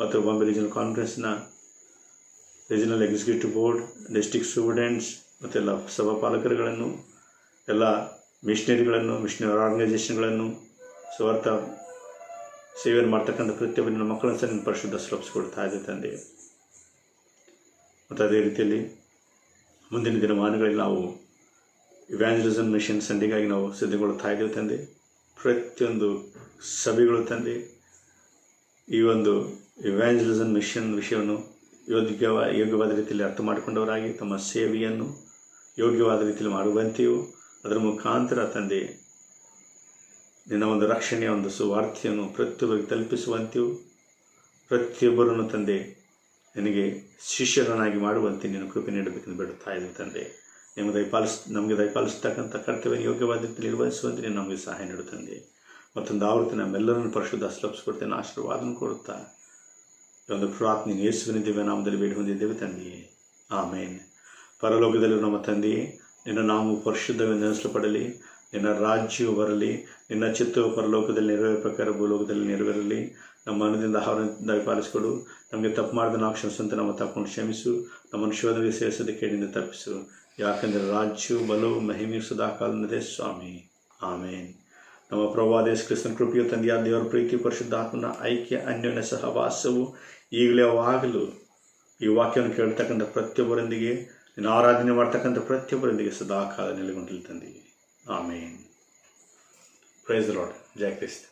Speaker 2: ಮತ್ತು ಬಾಂಬೆ ರೀಜನಲ್ ಕಾನ್ಫರೆನ್ಸ್ನ regional executive board, district students ಮತ್ತೆಲ್ಲ ಸಭಾಪಾಲಕರುಗಳನ್ನು, ಎಲ್ಲ ಮಿಷನರಿಗಳನ್ನು, ಮಿಷನರಿ ಆರ್ಗನೈಸೇಷನ್ಗಳನ್ನು, ಸ್ವಾರ್ಥ ಸೇವೆಯನ್ನು ಮಾಡ್ತಕ್ಕಂಥ ಪ್ರತಿಯೊಬ್ಬರ ಮಕ್ಕಳನ್ನು ಸಹ ನಿನ್ನ ಪರಿಶುದ್ಧ ಸುಲಭಿಸ್ಕೊಡ್ತಾ ಇದೆ ತಂದೆ. ಮತ್ತು ಅದೇ ರೀತಿಯಲ್ಲಿ ಮುಂದಿನ ದಿನಮಾನಗಳಲ್ಲಿ ನಾವು ಇವ್ಯಾಂಜಲಿಸಮ್ ಮಿಷನ್ ಸಂಡೆಗಾಗಿ ನಾವು ಸಿದ್ಧಗೊಳ್ಳುತ್ತಾ ಇದ್ದೇವೆ ತಂದೆ. ಪ್ರತಿಯೊಂದು ಸಭೆಗಳು ತಂದೆ ಈ ಒಂದು ಇವ್ಯಾಂಜಲಿಸಮ್ ಮಿಷನ್ ವಿಷಯವನ್ನು ಯೋಗ್ಯವಾದ ರೀತಿಯಲ್ಲಿ ಅರ್ಥ ಮಾಡಿಕೊಂಡವರಾಗಿ ತಮ್ಮ ಸೇವೆಯನ್ನು ಯೋಗ್ಯವಾದ ರೀತಿಯಲ್ಲಿ ಮಾಡುವಂತೆಯೂ ಅದರ ಮುಖಾಂತರ ತಂದೆ ನಿನ್ನ ಒಂದು ರಕ್ಷಣೆಯ ಒಂದು ಸುವಾರ್ತೆಯನ್ನು ಪ್ರತಿಯೊಬ್ಬರಿಗೆ ತಲುಪಿಸುವಂತೆಯೂ ಪ್ರತಿಯೊಬ್ಬರನ್ನು ತಂದೆ ನಿನಗೆ ಶಿಷ್ಯರನ್ನಾಗಿ ಮಾಡುವಂತೆ ನಿನ್ನ ಕೃಪೆ ನೀಡಬೇಕೆಂದು ಬಿಡುತ್ತಾ ಇದ್ದೀವಿ ತಂದೆ. ನಮಗೆ ದಯಪಾಲಿಸ್ತಕ್ಕಂಥ ಕರ್ತವ್ಯ ಯೋಗ್ಯವಾದ ರೀತಿಯಲ್ಲಿ ನಿರ್ವಹಿಸುವಂತೆ ನೀನು ನಮಗೆ ಸಹಾಯ ನೀಡು ತಂದೆ. ಮತ್ತೊಂದು ಆವೃತ್ತಿ ನಮ್ಮೆಲ್ಲರನ್ನು ಪರಿಶುದ್ಧ ಸುಲಭಿಸ್ಕೊಡ್ತೇನೆ, ಆಶೀರ್ವಾದನ ಕೊಡುತ್ತಾ ಈ ಒಂದು ಪ್ರಾರ್ಥನೆ ಯೇಸುವಿನ ದಿವ್ಯ ನಾಮದಲ್ಲಿ ಬೇಡಿ ಹೊಂದಿದ್ದೇವೆ ತಂದೆಯೇ, ಆಮೇನ್. ಪರಲೋಕದಲ್ಲಿರುವ ನಮ್ಮ ತಂದೆಯೇ, ನಿನ್ನ ನಾಮವು ಪರಿಶುದ್ಧವೆಂದೆನಿಸಲ್ಪಡಲಿ, ನಿನ್ನ ರಾಜ್ಯವು ಬರಲಿ, ನಿನ್ನ ಚಿತ್ತವು ಪರಲೋಕದಲ್ಲಿ ನೆರವೇರುವ ಪ್ರಕಾರ ಭೂಲೋಕದಲ್ಲಿ ನೆರವೇರಲಿ. ನಮ್ಮ ಮನದಿಂದ ಆಹಾರವನ್ನು ದಯಪಾಲಿಸಿಕೊಡು. ನಮಗೆ ತಪ್ಪು ಮಾಡಿದ ನಾವು ಕ್ಷಮಿಸುವಂತೆ ನಮ್ಮ ತಪ್ಪನ್ನು ಕ್ಷಮಿಸು. ನಮ್ಮನ್ನು ಶೋಧನೆಗೆ ಸೇರಿಸದೆ ಕೇಳಿಂದ ತಪ್ಪಿಸು. ಯಾಕೆಂದರೆ ರಾಜ್ಯವು ಬಲವು ಮಹಿಮೆಯು ಸದಾಕಾಲನದೇ ಸ್ವಾಮಿ, ಆಮೇನ್. ನಮ್ಮ ಪ್ರಭುವಾದ ಯೇಸು ಕ್ರಿಸ್ತನ ಕೃಪೆಯು ತಂದೆಯಾದ ದೇವರ ಪ್ರೀತಿ ಪರಿಶುದ್ಧಾತ್ಮನ ಐಕ್ಯ ಅನ್ಯೋನ್ಯ ಸಹವಾಸವು ಈಗಲೇ ಅವಾಗಲೂ ಈ ವಾಕ್ಯವನ್ನು ಕೇಳ್ತಕ್ಕಂಥ ಪ್ರತಿಯೊಬ್ಬರೊಂದಿಗೆ, ನಿನ್ನ ಆರಾಧನೆ ಮಾಡ್ತಕ್ಕಂಥ ಪ್ರತಿಯೊಬ್ಬರೊಂದಿಗೆ ಸದಾಕಾಲ ನೆಲೆಗೊಂಡಿಲ್ಲ ತಂದೆಯೇ, ಆಮೇನ್. Praise the Lord. ಜಯ ಕ್ರಿಸ್ತ.